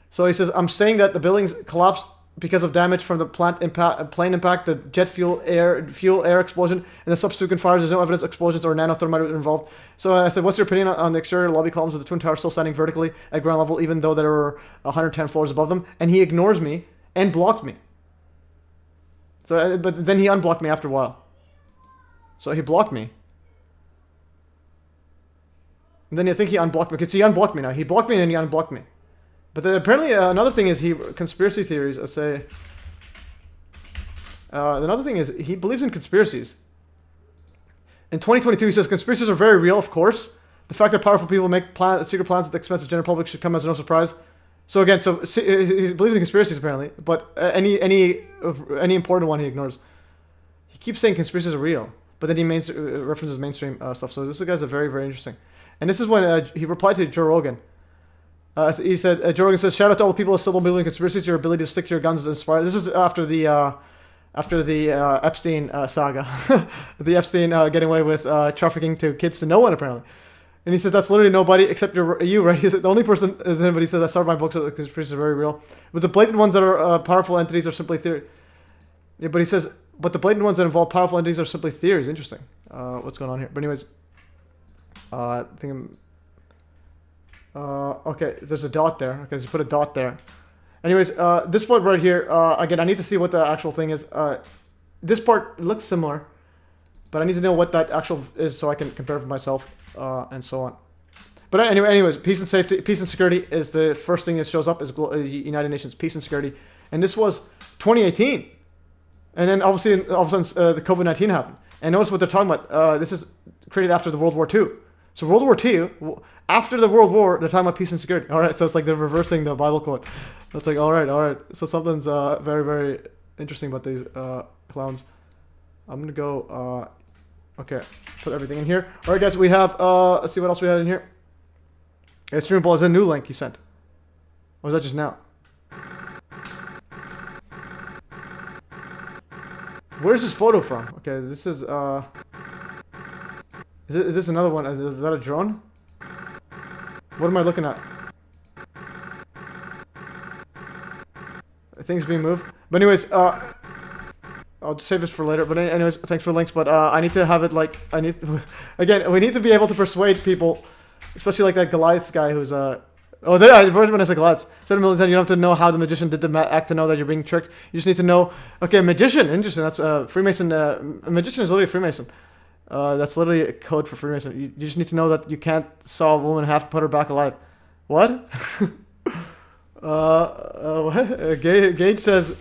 So he says, I'm saying that the buildings collapsed because of damage from the plane impact, the jet fuel air explosion, and the subsequent fires. There's no evidence explosions or nanothermite were involved. So I said, what's your opinion on the exterior lobby columns of the Twin Towers still standing vertically at ground level, even though there were 110 floors above them? And he ignores me and blocked me. So, but then he unblocked me after a while. So he blocked me. And then I think he unblocked me. Because he unblocked me now. He blocked me and then he unblocked me. But then apparently another thing is conspiracy theories say... another thing is he believes in conspiracies. In 2022 he says conspiracies are very real, of course. The fact that powerful people make secret plans at the expense of the general public should come as no surprise. So again, so he believes in conspiracies apparently, but any important one he ignores. He keeps saying conspiracies are real, but then he references mainstream stuff. So this guy's very, very interesting. And this is when he replied to Joe Rogan. He said, Joe Rogan says, "Shout out to all the people who still believe in conspiracies. Your ability to stick to your guns is inspired." This is after the Epstein saga, the Epstein getting away with trafficking to kids to no one apparently. And he said, that's literally nobody except you, right? He said, the only person is him, but he said, I started my books, so conspiracies are very real. But the blatant ones that are powerful entities are simply theory. Yeah, but he says, but the blatant ones that involve powerful entities are simply theories. Interesting. What's going on here? But anyways, I think okay, there's a dot there. Okay, so you put a dot there. Anyways, this part right here, again, I need to see what the actual thing is. This part looks similar, but I need to know what that actual is so I can compare it with myself. And so on. But anyways, peace and safety, peace and security is the first thing that shows up is United Nations peace and security, and this was 2018, and then obviously all of a sudden the COVID-19 happened. And notice what they're talking about. This is created after the World War II. So World War II, after the World War, they're talking about peace and security. All right, so it's like they're reversing the Bible quote. It's like all right. So something's very, very interesting about these clowns. I'm gonna go. Okay, put everything in here. All right, guys, we have, let's see what else we had in here. It's streamable as a new link he sent. Or was that just now? Where's this photo from? Okay, this is this another one? Is that a drone? What am I looking at? Things being moved. But anyways, I'll just save this for later. But anyways, thanks for links. But I need to have it like again. We need to be able to persuade people, especially like that Goliath guy who's Oh, there I wrote when I said Goliath. 7 million times. You don't have to know how the magician did the act to know that you're being tricked. You just need to know. Okay, magician. Interesting. That's Freemason. A magician is literally a Freemason. That's literally a code for Freemason. You just need to know that you can't saw a woman in half and put her back alive. What? What? Gage says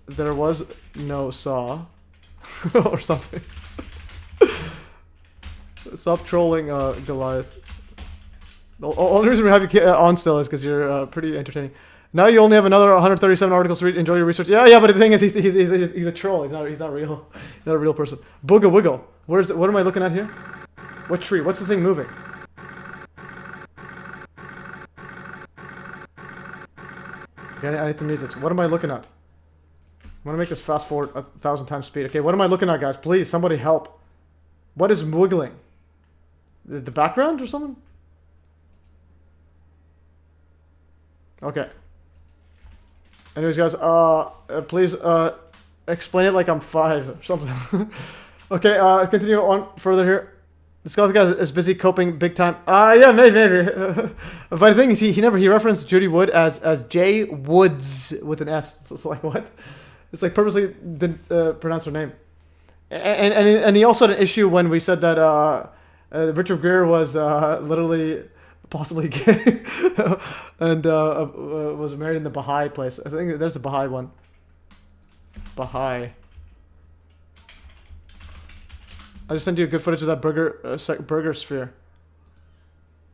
there was no saw or something. Stop trolling Goliath. The only reason we have you on still is because you're pretty entertaining. Now you only have another 137 articles to read. Enjoy your research. Yeah, but the thing is, he's a troll. He's not real. He's not a real person. Booga wiggle. What am I looking at here? What tree? What's the thing moving? Okay, I need to mute this. What am I looking at? I'm gonna make this fast forward 1,000 times speed. Okay, what am I looking at, guys? Please, somebody help. What is wiggling? The background or something? Okay. Anyways, guys, please explain it like I'm 5 or something. Okay, continue on further here. This guy is busy coping big time. Yeah, maybe. But the thing is, he referenced Judy Wood as J Woods with an S. So it's like, what? It's like purposely didn't pronounce her name. And he also had an issue when we said that Richard Greer was literally possibly gay and was married in the Baha'i place. I think there's the Baha'i one. Baha'i. I just sent you a good footage of that burger sphere.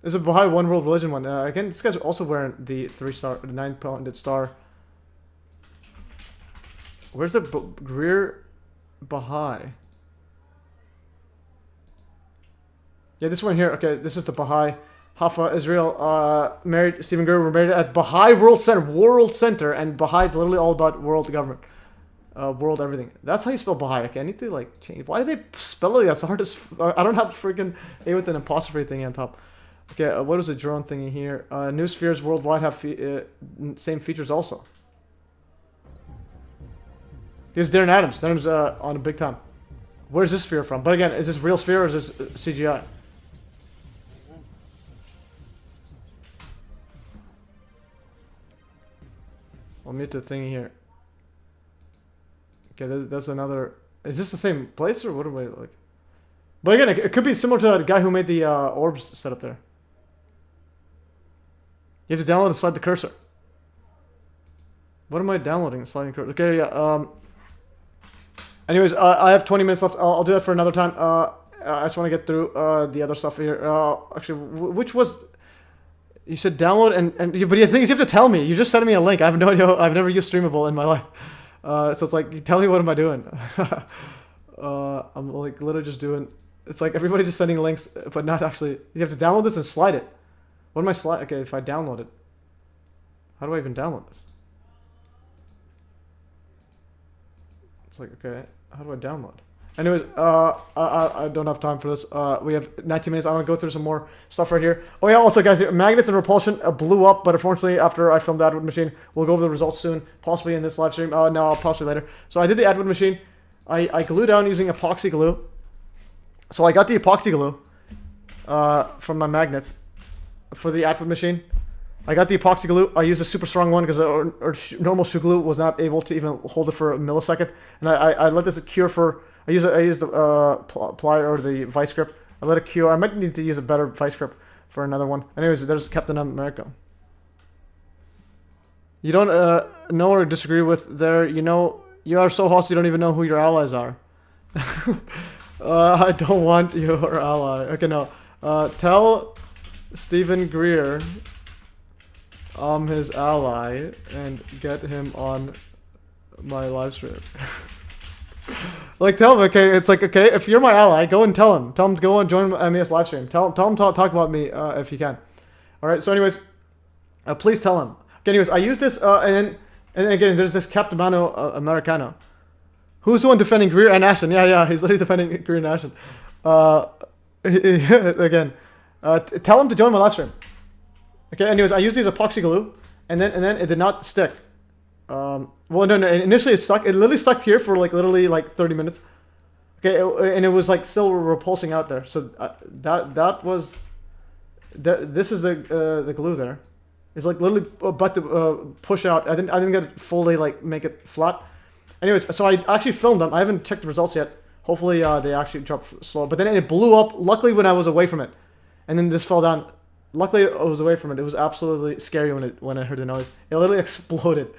There's a Baha'i one world religion one. Again, this guy's also wearing the 9-pointed star. Where's the Greer Baha'i? Yeah, this one here. Okay, this is the Baha'i. Haifa, Israel, married Stephen Greer, were married at Baha'i World Center, and Baha'i is literally all about world government. World everything. That's how you spell Baha'i. Okay, I need to like change. Why do they spell it? That's hard to. I don't have freaking A with an apostrophe thing on top. Okay, what was the drone thingy here? New spheres worldwide have same features also. Here's Darren Adams. Darren's on a big time. Where's this sphere from? But again, is this real sphere or is this CGI? I'll mute the thingy here. Okay, that's another. Is this the same place or what am I like? But again, it could be similar to that guy who made the Orbs setup there. You have to download and slide the cursor. What am I downloading? Sliding cursor. Okay, yeah. Anyways, I have 20 minutes left. I'll do that for another time. I just want to get through the other stuff here. Actually, which was. You said download but the thing is, you have to tell me. You just sent me a link. I have no idea. I've never used Streamable in my life. So it's like, tell me what am I doing? I'm like literally just doing. It's like everybody just sending links, but not actually. You have to download this and slide it. What am I slide? Okay, if I download it, how do I even download this? It's like, okay, how do I download? Anyways, I don't have time for this. We have 19 minutes. I want to go through some more stuff right here. Oh yeah, also guys, magnets and repulsion blew up, but unfortunately after I filmed the Atwood machine, we'll go over the results soon, possibly in this live stream. No, possibly later. So I did the Atwood machine. I glued down using epoxy glue. So I got the epoxy glue from my magnets for the Atwood machine. I got the epoxy glue. I used a super strong one because normal shoe glue was not able to even hold it for a millisecond. And I let this cure for. I used the plier or the vice grip. I let it cure. I might need to use a better vice grip for another one. Anyways, there's Captain America. You don't know or disagree with there. You know, you are so hostile you don't even know who your allies are. I don't want your ally. Okay, no. Tell Stephen Greer I'm his ally and get him on my live stream. Like, tell him, okay, it's like, okay, if you're my ally, go and tell him. Tell him to go and join MES live stream. Tell him talk about me if you can. Alright, so anyways, please tell him. Okay, anyways, I use this, and then again, there's this Captain Americano. Who's the one defending Greer and Ashton? Yeah, he's literally defending Greer and Ashton. Again, tell him to join my live stream. Okay, anyways, I used these epoxy glue, and then it did not stick. Well, no, initially it stuck. It literally stuck here for like literally like 30 minutes. Okay, and it was like still repulsing out there. So that was. This is the glue there. It's like literally about to push out. I didn't get it fully like make it flat. Anyways, so I actually filmed them. I haven't checked the results yet. Hopefully they actually drop slow. But then it blew up, luckily when I was away from it. And then this fell down. Luckily I was away from it. It was absolutely scary when I heard the noise. It literally exploded.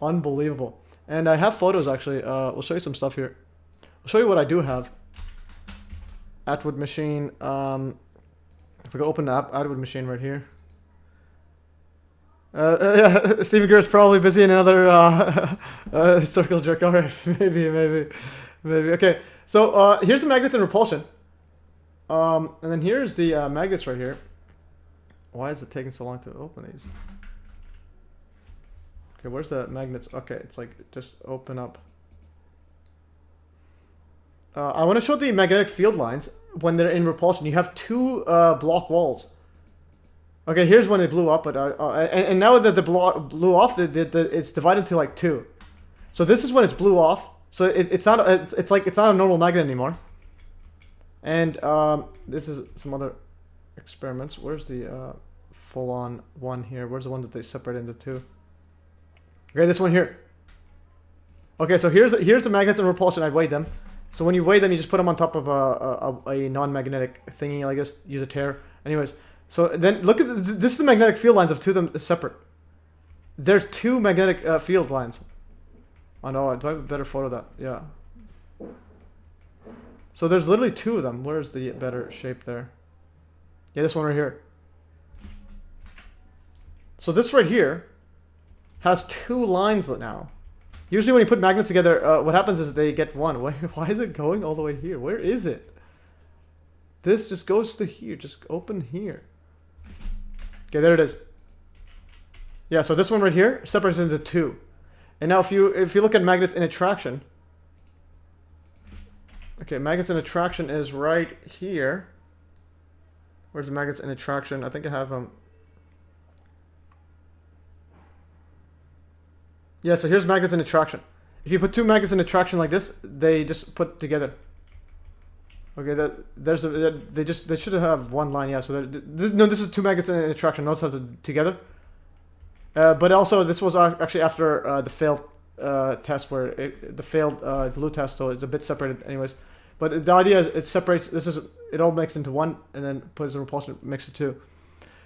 Unbelievable. And I have photos actually. We'll show you some stuff here. I'll show you what I do have. Atwood machine. If we go open the Atwood machine right here. Yeah, Stephen Greer is probably busy in another circle jerk. Alright, maybe. Okay, so here's the magnets and repulsion. And then here's the magnets right here. Why is it taking so long to open these? Okay, where's the magnets? Okay, it's like just open up. I want to show the magnetic field lines when they're in repulsion. You have two block walls. Okay, here's when it blew up, but and now that the blew off, it's divided into like two. So this is when it's blew off. So it's not a normal magnet anymore. And this is some other experiments. Where's the full-on one here? Where's the one that they separate into two? Okay, this one here. Okay, so here's the magnets and repulsion. I weighed them. So when you weigh them, you just put them on top of a non-magnetic thingy like this. Use a tear. Anyways. So then look at this is the magnetic field lines of two of them separate. There's two magnetic field lines. Oh no, do I have a better photo of that? Yeah. So there's literally two of them. Where's the better shape there? Yeah, this one right here. So this right here has two lines now. Usually when you put magnets together, what happens is they get one. Why is it going all the way here? Where is it? This just goes to here. Just open here. Okay, there it is. Yeah, so this one right here separates into two. And now if you look at magnets in attraction. Okay, magnets in attraction is right here. Where's the magnets in attraction? I think I have them. Yeah, so here's magnets in attraction. If you put two magnets in attraction like this, they just put together. Okay, they should have one line. Yeah, so no, this is two magnets in attraction. Notice how they're together. But also this was actually after the failed test, where the failed glue test, so it's a bit separated, anyways. But the idea is it separates. It all makes into one, and then puts the repulsion mix of two.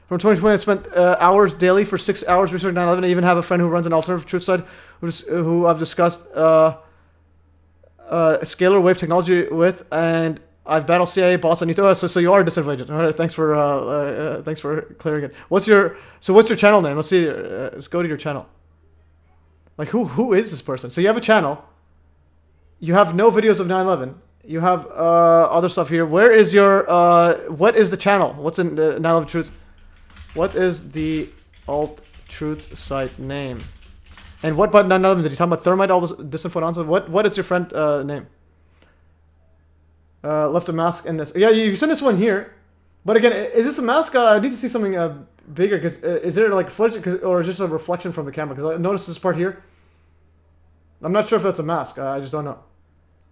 From 2020, I spent hours daily for 6 hours researching 9/11. I even have a friend who runs an alternative truth site, who I've discussed scalar wave technology with, and I've battled CIA bots on YouTube. So you are a disinfo agent. All right, thanks for clearing it. What's your channel name? Let's see. Let's go to your channel. Like who is this person? So you have a channel. You have no videos of 9/11. You have other stuff here. Where is your what is the channel? What's in 9/11 truth? What is the alt truth site name? And what about 9/11? Did you talk about thermite? All this disinfo nonsense. What is your friend name? Left a mask in this. Yeah, you sent this one here. But again, is this a mask? I need to see something bigger. Cause is there like footage, or is it just a reflection from the camera? Because I noticed this part here. I'm not sure if that's a mask. I just don't know.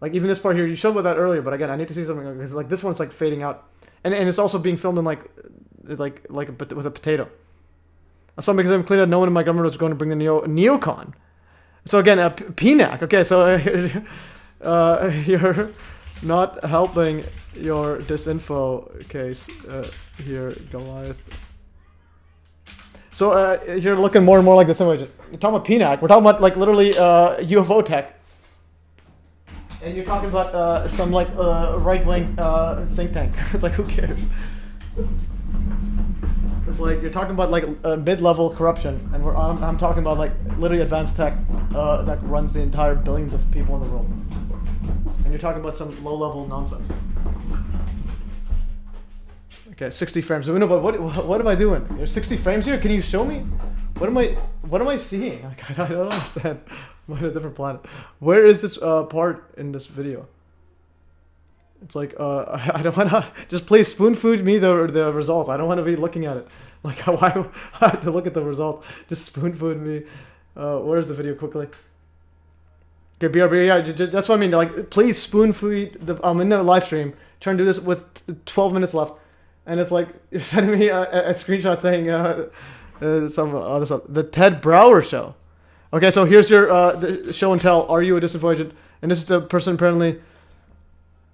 Like even this part here, you showed with that earlier. But again, I need to see something because like this one's like fading out, and it's also being filmed in like with a potato. I saw because I'm clear that no one in my government was going to bring the neocon. So again, PNAC. Okay, so you're not helping your disinfo case here, Goliath. So you're looking more and more like the same agent. You're talking about PNAC. We're talking about like literally UFO tech. And you're talking about some like right-wing think tank. It's like, who cares? It's like you're talking about like mid-level corruption, and I'm talking about like literally advanced tech that runs the entire billions of people in the world. And you're talking about some low-level nonsense. Okay, 60 frames. No, but what am I doing? There's 60 frames here. Can you show me? What am I seeing? Like, I don't understand. I'm on a different planet. Where is this part in this video? It's like I don't want to just please spoon feed me the results. I don't want to be looking at it. Like why I have to look at the results? Just spoon feed me. Where's the video quickly? Okay, BRB. Yeah, that's what I mean. Like please spoon feed the. I'm in the live stream trying to do this with 12 minutes left, and it's like you're sending me a screenshot saying some other stuff. The Ted Brower show. Okay, so here's your the show and tell. Are you a disinfo agent? And this is the person apparently.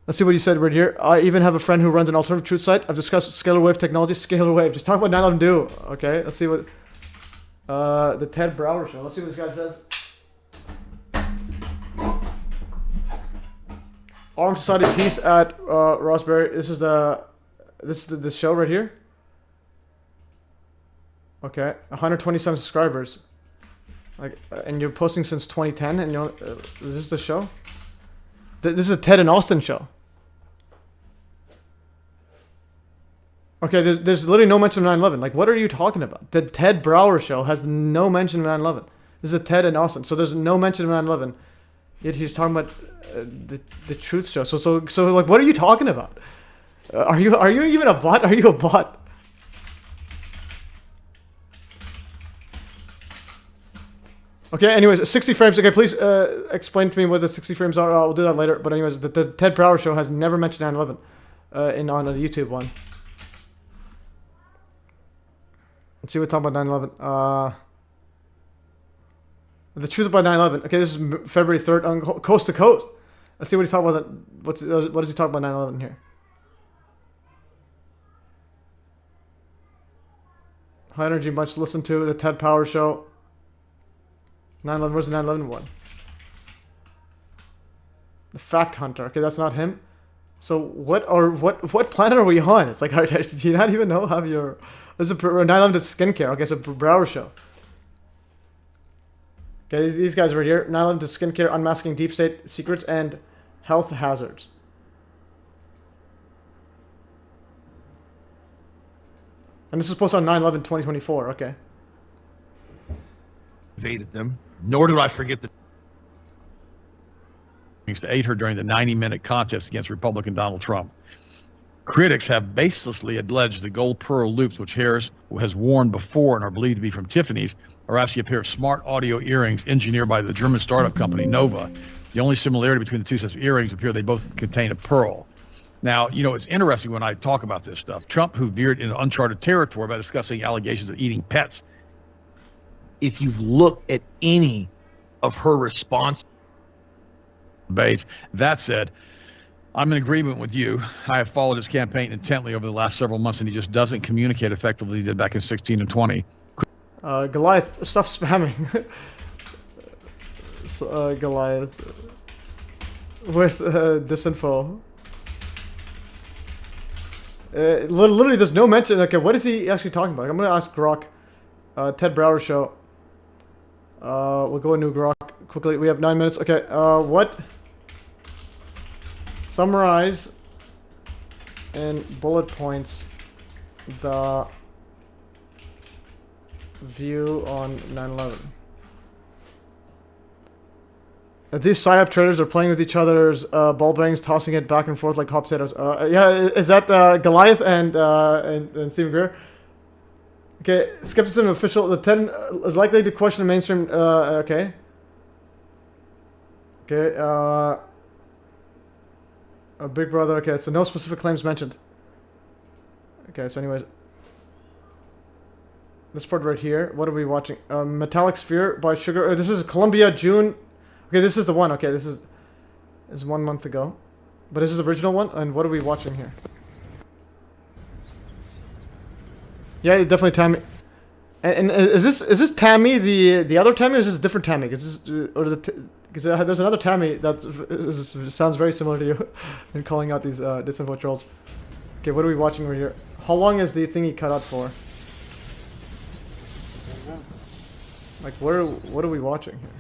Let's see what he said right here. I even have a friend who runs an alternative truth site. I've discussed scalar wave technology. Scalar wave. Just talk about 9/11 do. Okay, let's see what. The Ted Brower show. Let's see what this guy says. Armed Society Peace at Rossberry. This is the show right here. Okay, 127 subscribers. Like, and you're posting since 2010, and you're is this the show? This is a Ted and Austin show. Okay, there's literally no mention of 9/11. Like, what are you talking about? The Ted Brower show has no mention of 9/11. This is a Ted and Austin, so there's no mention of 9/11. Yet he's talking about the truth show. So like, what are you talking about? Are you even a bot? Are you a bot? Okay, anyways, 60 frames. Okay, please explain to me what the 60 frames are. I'll do that later. But anyways, the Ted Brower show has never mentioned 9/11 on the YouTube one. Let's see what talking about 9/11. The truth about 9/11. Okay, this is February 3rd on Coast to Coast. Let's see what he's talking about. What does he talk about 9/11 here? High energy, much to listen to. The Ted Power show. 9/11. Where's the 9/11 one? The Fact Hunter. Okay, that's not him. So what planet are we on? It's like, do you not even know how your... This is 9/11 to skincare. Okay, so Brower show. Okay, these guys right here. 9/11 to skincare, unmasking deep state secrets and health hazards. And this is posted on 9/11/2024. Okay. Evaded them. Nor did I forget the to aid her during the 90-minute contest against Republican Donald Trump. Critics have baselessly alleged the gold pearl loops, which Harris has worn before and are believed to be from Tiffany's, are actually a pair of smart audio earrings engineered by the German startup company Nova. The only similarity between the two sets of earrings appear they both contain a pearl. Now, you know, it's interesting when I talk about this stuff. Trump, who veered into uncharted territory by discussing allegations of eating pets. If you've looked at any of her response debates, that said, I'm in agreement with you. I have followed his campaign intently over the last several months, and he just doesn't communicate effectively as he did back in 16 and 20. Goliath, stop spamming. Goliath. With disinfo. Literally, there's no mention. Okay, what is he actually talking about? I'm going to ask Grock. Ted Brower show. We'll go into Grock quickly. We have 9 minutes. Okay, what? Summarize in bullet points the view on 9/11. These PSYOP traders are playing with each other's ball bearings, tossing it back and forth like hot potatoes. Yeah, is that Goliath and Stephen Greer? Okay, skepticism official. The 10 is likely to question the mainstream. Okay. Okay. A Big Brother. Okay, so no specific claims mentioned. Okay, so anyways, this part right here. What are we watching? Metallic Sphere by Sugar. This is Columbia, June. Okay, this is the one. Okay, this is 1 month ago, but this is the original one. And what are we watching here? Yeah, definitely Tammy. And is this Tammy the other Tammy, or is this a different Tammy? Because there's another Tammy that sounds very similar to you in calling out these disinfo trolls. Okay, what are we watching over here? How long is the thingy cut out for? Like, what are we watching here?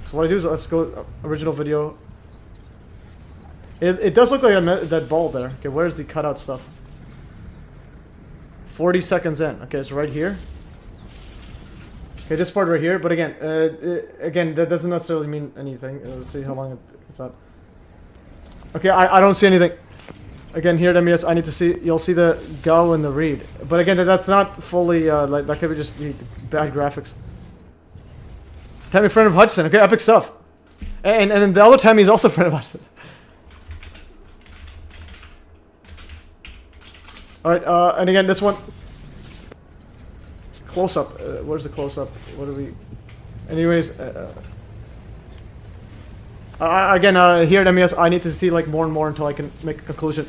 So what I do is let's go original video. It does look like that ball there. Okay, where's the cutout stuff? 40 seconds in. Okay, so right here. Okay, this part right here. But again, that doesn't necessarily mean anything. Let's see how long it's out. Okay, I don't see anything. Again, here at MES, I need to see. You'll see the go and the read. But again, that's not fully. Like that could be just be bad graphics. Tammy, friend of Hudson. Okay, epic stuff. And then the other Tammy is also friend of Hudson. Alright, and again, this one. Close up. Where's the close up? What do we. Anyways, again, here at MES, I need to see like more and more until I can make a conclusion.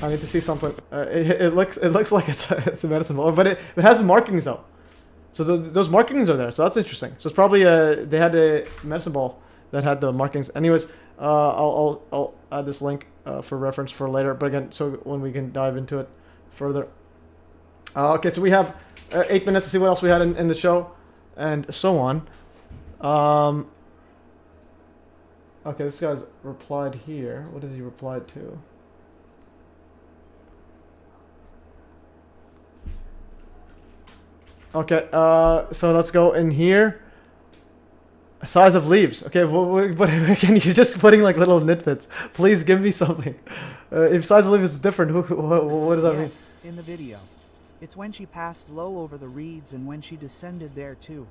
I need to see something. It looks like it's a medicine ball, but it has markings though. So those markings are there, so that's interesting. So it's probably they had a medicine ball that had the markings. Anyways, I'll add this link for reference for later. But again, so when we can dive into it further. Okay, so we have 8 minutes to see what else we had in the show, and so on. Okay, this guy's replied here. What has he replied to? Okay, so let's go in here. Size of leaves. Okay, but again, you're just putting like little nitpicks. Please give me something. If size of leaves is different, what does that mean? Yes, in the video. It's when she passed low over the reeds and when she descended there too.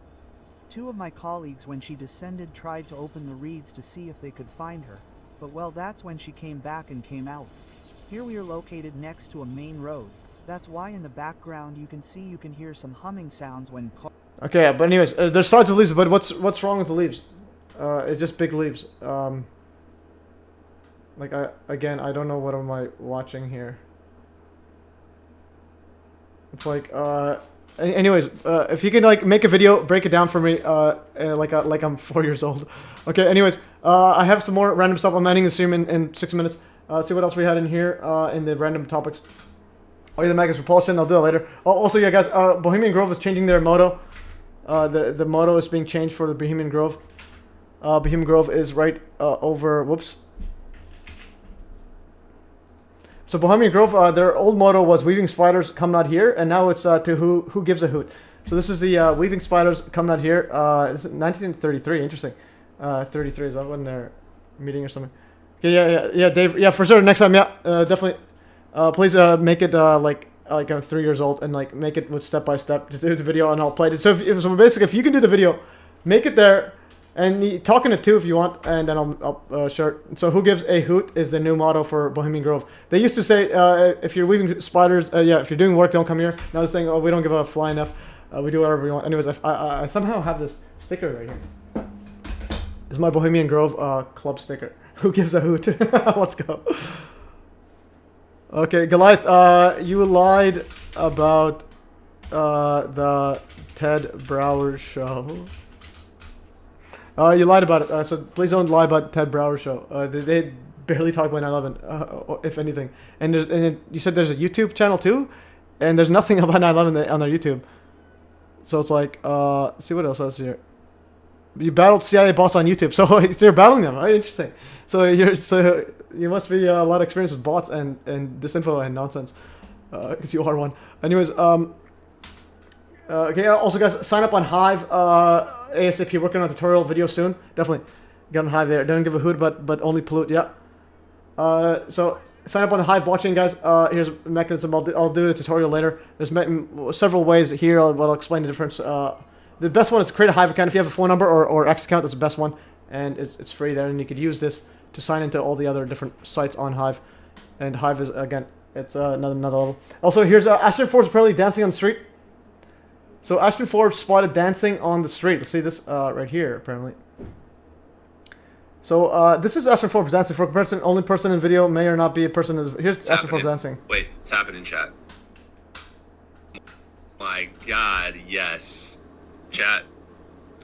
Two of my colleagues when she descended tried to open the reeds to see if they could find her, but well that's when she came back and came out. Here we are located next to a main road. That's why in the background you can hear some humming sounds when Okay, but anyways, there's sides of leaves, but what's wrong with the leaves? It's just big leaves. Like I don't know what am I watching here. It's like anyways, if you can like make a video, break it down for me, like I'm 4 years old. Okay, anyways, I have some more random stuff. I'm ending the stream in 6 minutes. See what else we had in here in the random topics. Oh, yeah, the Magus Repulsion. I'll do it later. Oh, also, yeah, guys, Bohemian Grove is changing their motto. The motto is being changed for the Bohemian Grove. Bohemian Grove is right over. Whoops. So Bohemian Grove, their old motto was "Weaving spiders come not here," and now it's to who gives a hoot. So this is the Weaving spiders come not here. This is 1933. Interesting. 33 is that when they're meeting or something? Okay, yeah, Dave. Yeah, for sure. Next time, yeah, definitely. Please make it like I'm 3 years old and like make it with step by step. Just do the video and I'll play it. So basically, if you can do the video, make it there, and talk in it too if you want, and then I'll share it. So who gives a hoot is the new motto for Bohemian Grove. They used to say if you're weaving spiders, yeah, if you're doing work, don't come here. Now they're saying, oh, we don't give a flying f. We do whatever we want. Anyways, I somehow have this sticker right here. This is my Bohemian Grove club sticker. Who gives a hoot? Let's go. Okay, Goliath, you lied about the Ted Brower show. You lied about it, so please don't lie about Ted Brower show. They barely talk about 9/11, if anything. And you said there's a YouTube channel too, and there's nothing about 9/11 on their YouTube. So it's like, see what else is here. You battled CIA bots on YouTube, so you're battling them. Oh, interesting. So you must be a lot of experience with bots and disinfo and nonsense, because you are one. Anyways, okay. Also, guys, sign up on Hive ASAP. Working on a tutorial video soon. Definitely get on Hive there. Don't give a hoot, but only pollute. Yeah. So sign up on the Hive blockchain, guys. Here's a mechanism. I'll do a tutorial later. There's several ways here. I'll explain the difference. The best one is create a Hive account. If you have a phone number or X account, that's the best one, and it's free there. And you could use this to sign into all the other different sites on Hive. And Hive is, again, it's another level. Also, here's Ashton Forbes apparently dancing on the street. So Ashton Forbes spotted dancing on the street. Let's see this right here, apparently. So this is Ashton Forbes dancing. For a person, only person in video may or not be a person. Here's it's Ashton Forbes dancing. Wait, it's happening, chat. My God, yes. Chat,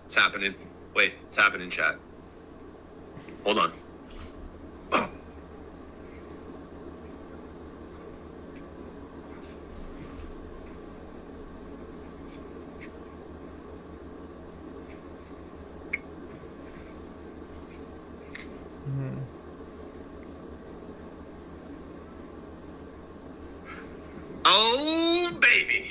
it's happening. Wait, it's happening, chat. Hold on. Oh, baby.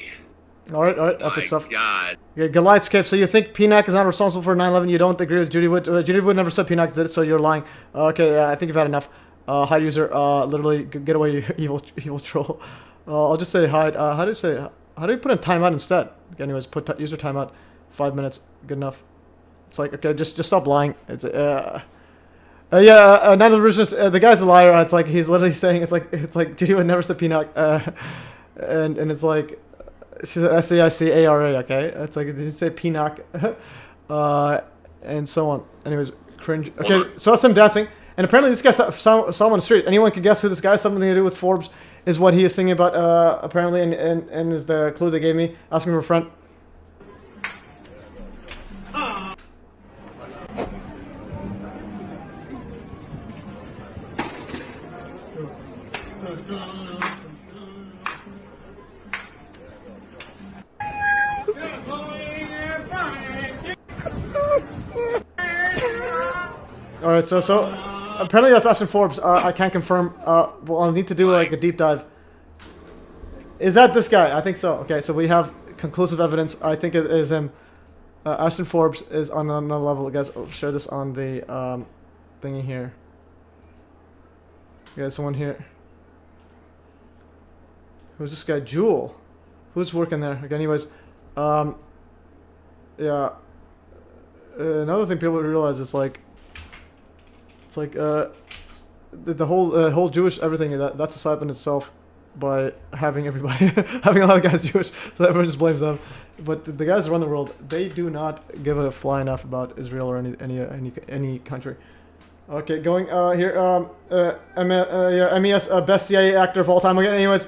All right, epic stuff. God. Yeah, Goliath Skip. So you think PNAC is not responsible for 9/11? You don't agree with Judy Wood? Judy Wood never said PNAC did it, so you're lying. Okay, I think you've had enough. Hide user, literally get away, you evil troll. I'll just say hide. How do you put in timeout instead? Anyways, put user timeout. 5 minutes, good enough. It's like, okay, just stop lying. It's yeah, 9/11 the guy's a liar. It's like he's literally saying it's like Judy Wood never said PNAC, and it's like. She said SAICARA, okay? It's like, did you say PNOC? And so on. Anyways, cringe. Okay, so that's him dancing. And apparently this guy saw him on the street. Anyone can guess who this guy is? Something to do with Forbes is what he is singing about, apparently, and is the clue they gave me. Asking for a friend. All right, so apparently that's Ashton Forbes. I can't confirm. Well, I'll need to do like a deep dive. Is that this guy? I think so. Okay, so we have conclusive evidence. I think it is him. Ashton Forbes is on another level. Guys, I'll share this on the thingy here. Yeah, someone here. Who's this guy? Jewel. Who's working there? Okay, anyways, yeah. Another thing people realize is like. It's like the whole Jewish everything that's a side in itself by having everybody having a lot of guys Jewish, so everyone just blames them. But the guys around the world, they do not give a flying F about Israel or any country. Okay, going here. MES best CIA actor of all time. Okay, anyways,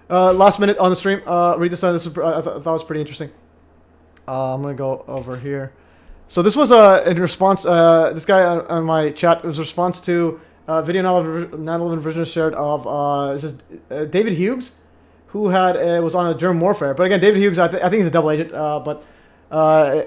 last minute on the stream. Read this on. This I thought was pretty interesting. I'm gonna go over here. So this was in response, this guy on my chat, it was a response to a video 9/11 version shared of, this is David Hughes, who was on a germ warfare. But again, David Hughes, I think he's a double agent, but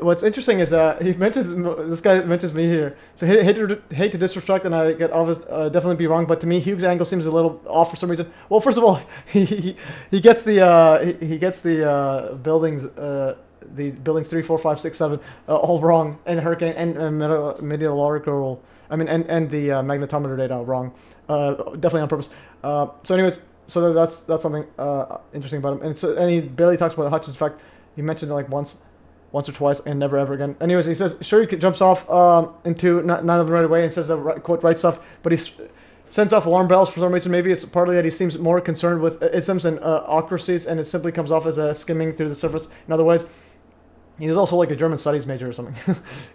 what's interesting is this guy mentions me here. So hate to disrespect, and I get definitely be wrong, but to me, Hughes' angle seems a little off for some reason. Well, first of all, he gets the buildings, the buildings 3, 4, 5, 6, 7 all wrong, and hurricane and meteorological, and the magnetometer data wrong, definitely on purpose. So anyways, so that's something interesting about him, and he barely talks about Hutchins. In fact, he mentioned it like once or twice, and never ever again. Anyways, he says sure he jumps off into 9/11 right away and says the quote right stuff, but he sends off alarm bells for some reason. Maybe it's partly that he seems more concerned with isms and ocracies, and it simply comes off as a skimming through the surface. In other ways. He's also like a German studies major or something.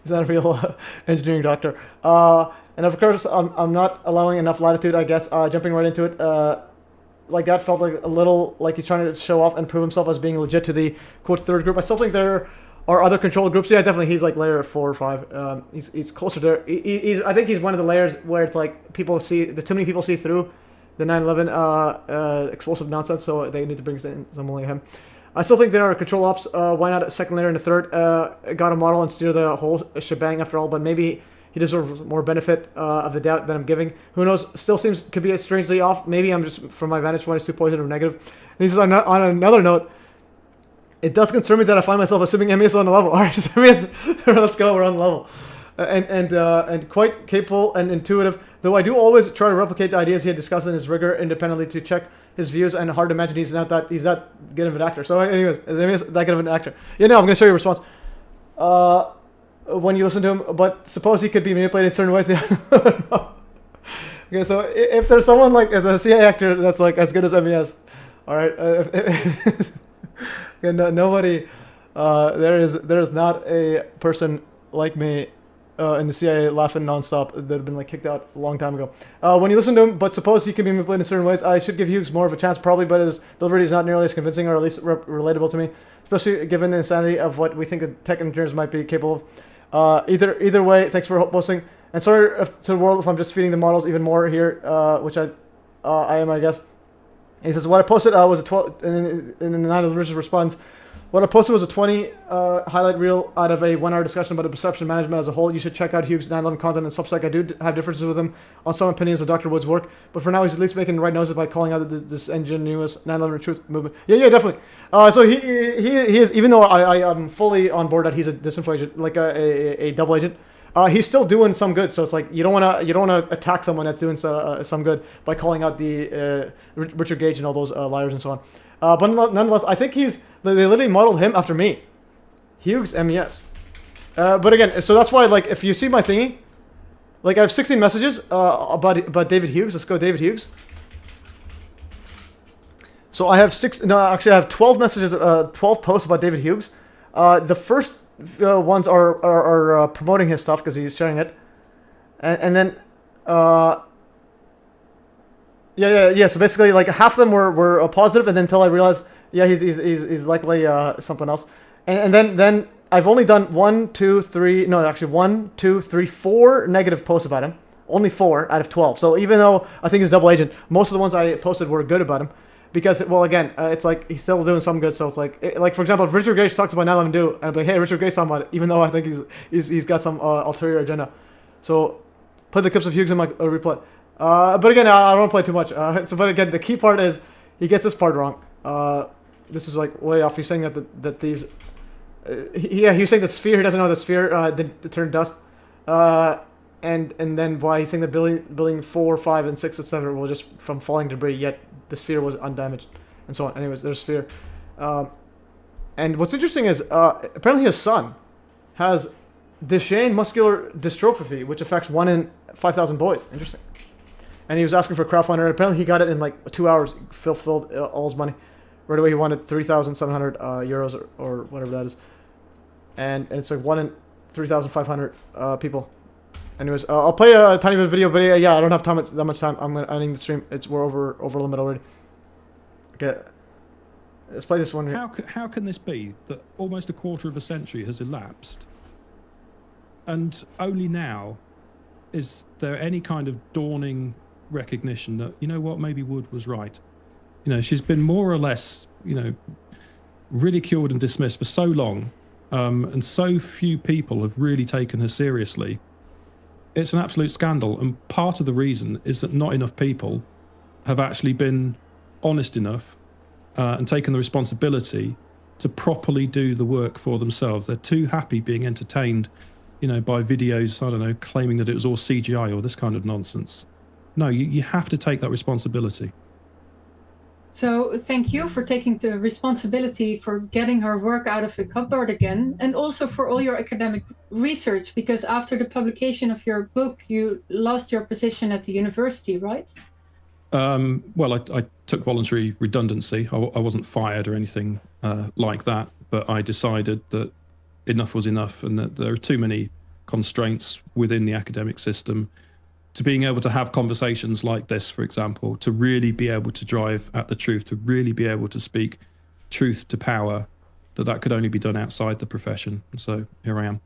He's not a real engineering doctor. And of course, I'm not allowing enough latitude, I guess, jumping right into it. Like that felt like a little like he's trying to show off and prove himself as being legit to the, quote, third group. I still think there are other control groups. Yeah, definitely he's like layer 4 or 5. He's closer there. I think he's one of the layers where it's like too many people see through the 9/11 explosive nonsense, so they need to bring someone like him. I still think there are control ops. Why not a second layer and a third? Got a model and steer the whole shebang after all, but maybe he deserves more benefit of the doubt than I'm giving. Who knows? Still could be strangely off. Maybe I'm just, from my vantage point, it's too positive or negative. And he says, on another note, it does concern me that I find myself assuming MES on the level. All right, MES, let's go, we're on the level. And quite capable and intuitive, though I do always try to replicate the ideas he had discussed in his rigor independently to check his views, and hard to imagine he's not that good of an actor. So anyways, MES that good of an actor. Yeah, no, I'm going to show you a response. When you listen to him, but suppose he could be manipulated in certain ways. Okay, so if there's someone like as a CIA actor that's like as good as MES, all right, nobody, there is not a person like me in the CIA laughing nonstop that have been like kicked out a long time ago. When you listen to him, but suppose he can be manipulated in certain ways, I should give Hughes more of a chance probably, but his delivery is not nearly as convincing or at least relatable to me, especially given the insanity of what we think the tech engineers might be capable of. Either way, thanks for posting. And sorry to the world if I'm just feeding the models even more here, which I am, I guess. And he says, what I posted was a 12, and the 9 of the Richard responds, what I posted was a 20 highlight reel out of a 1 hour discussion about the perception management as a whole. You should check out Hughes' 9/11 content and Substack. I do have differences with him on some opinions of Dr. Wood's work, but for now he's at least making the right noises by calling out this ingenuous 9/11 truth movement. Yeah, definitely. So he is, even though I am fully on board that he's a disinflation, like a double agent, he's still doing some good. So it's like you don't want to attack someone that's doing some good by calling out the Richard Gage and all those liars and so on. But nonetheless, I think they literally modeled him after me. Hughes, MES. But again, so that's why, like, if you see my thingy, like, I have 16 messages about David Hughes. Let's go David Hughes. So I have I have 12 messages, 12 posts about David Hughes. The first ones are promoting his stuff because he's sharing it, and then yeah. So basically, like half of them were positive, and then until I realized, yeah, he's likely something else, and then I've only done 4 negative posts about him. Only 4 out of 12. So even though I think he's a double agent, most of the ones I posted were good about him. Because, well, again, it's like he's still doing some good. So it's like for example, if Richard Grace talks about 9/11 do, and I'd be like, hey, Richard Grace talking about it, even though I think he's got some ulterior agenda. So put the clips of Hughes in my replay. But again, I don't want to play too much. But again, the key part is he gets this part wrong. This is like way off. He's saying that these, he's saying the sphere. He doesn't know the sphere did turn dust. And then why he's saying the building 4, 5, and 6, etc. were just from falling debris, yet the sphere was undamaged, and so on. Anyways, there's sphere. And what's interesting is apparently his son has Duchenne muscular dystrophy, which affects 1 in 5,000 boys. Interesting. And he was asking for a crowdfunder. Apparently he got it in like 2 hours. Fulfilled all his money. Right away he wanted 3,700 euros or whatever that is. And it's like 1 in 3,500 people. Anyways, I'll play a tiny bit of video, but yeah, I don't have that much time. I'm ending the stream. We're over limit already. Okay, let's play this one here. How can this be that almost a quarter of a century has elapsed, and only now is there any kind of dawning recognition that, you know what, maybe Wood was right? You know, she's been more or less, you know, ridiculed and dismissed for so long, and so few people have really taken her seriously. It's an absolute scandal, and part of the reason is that not enough people have actually been honest enough and taken the responsibility to properly do the work for themselves. They're too happy being entertained, you know, by videos, I don't know, claiming that it was all CGI or this kind of nonsense. No, you have to take that responsibility. So thank you for taking the responsibility for getting her work out of the cupboard again, and also for all your academic research, because after the publication of your book, you lost your position at the university, right? Well, I took voluntary redundancy. I wasn't fired or anything like that, but I decided that enough was enough and that there are too many constraints within the academic system to being able to have conversations like this, for example, to really be able to drive at the truth, to really be able to speak truth to power, that could only be done outside the profession. So here I am.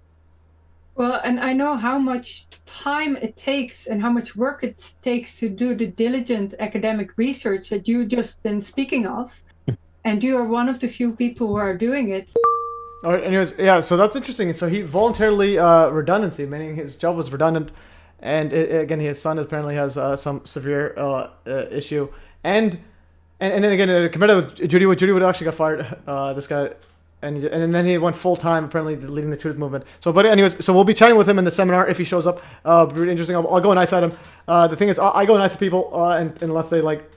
Well, and I know how much time it takes and how much work it takes to do the diligent academic research that you just been speaking of. And you are one of the few people who are doing it. All right, anyways, yeah, so that's interesting. So he voluntarily redundancy, meaning his job was redundant. And again, his son apparently has some severe issue, and then again, compared to Judy Wood actually got fired. This guy, and then he went full time, apparently leading the truth movement. So, but anyways, so we'll be chatting with him in the seminar if he shows up. Really interesting. I'll go nice at him. The thing is, I go nice at people, and unless they like,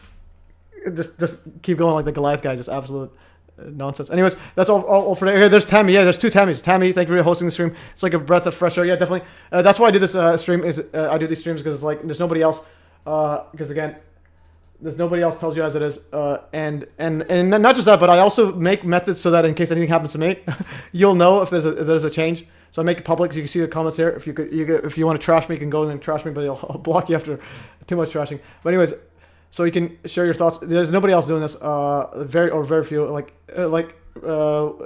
just keep going like the Goliath guy, just absolute nonsense. Anyways, that's all for today. Okay, there's Tammy. Yeah, there's 2 Tammys. Tammy, thank you for hosting the stream. It's like a breath of fresh air. Yeah, definitely. That's why I do this stream. I do these streams because it's like there's nobody else. Because again, there's nobody else tells you as it is. And not just that, but I also make methods so that in case anything happens to me, you'll know if there's a change. So I make it public so you can see the comments here. If you want to trash me, you can go in and trash me, but I'll block you after too much trashing. But anyways. So you can share your thoughts. There's nobody else doing this. Very few. Like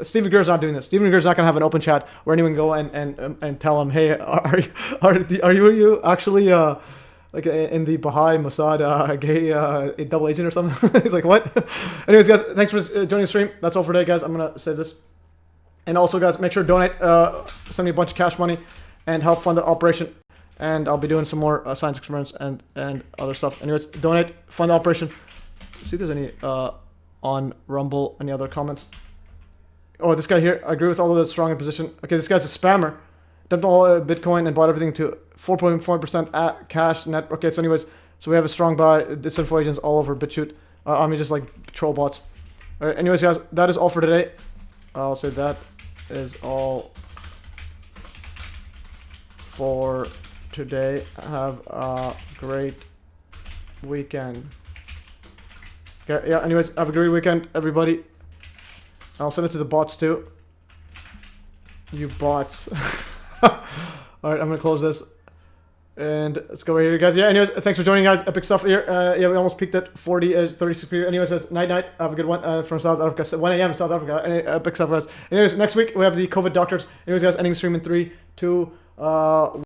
Stephen Greer's not doing this. Stephen Greer's not gonna have an open chat where anyone can go and tell him, hey, are you actually like in the Baha'i Mossad gay double agent or something? He's like, what? Anyways, guys, thanks for joining the stream. That's all for today, guys. I'm gonna save this. And also, guys, make sure to donate. Send me a bunch of cash money and help fund the operation. And I'll be doing some more science experiments and other stuff. Anyways, donate, fund the operation. Let's see if there's any on Rumble, any other comments. Oh, this guy here, I agree with all of the strong in position. Okay, this guy's a spammer. Dumped all Bitcoin and bought everything to 4.4% at cash net. Okay, so anyways, so we have a strong buy, disinfo agents all over BitChute. I mean, just like troll bots. All right, anyways, guys, that is all for today. I'll say that is all for today. Have a great weekend. Okay, yeah, anyways, have a great weekend, everybody. I'll send it to the bots too. You bots. Alright, I'm gonna close this. And let's go right here, guys. Yeah, anyways, thanks for joining, guys. Epic stuff here. Yeah, we almost peaked at 36 here. Anyways, says night. Have a good one from South Africa. 1 a.m. South Africa. Epic stuff, guys. Anyways, next week we have the COVID doctors. Anyways, guys, ending the stream in 3, 2,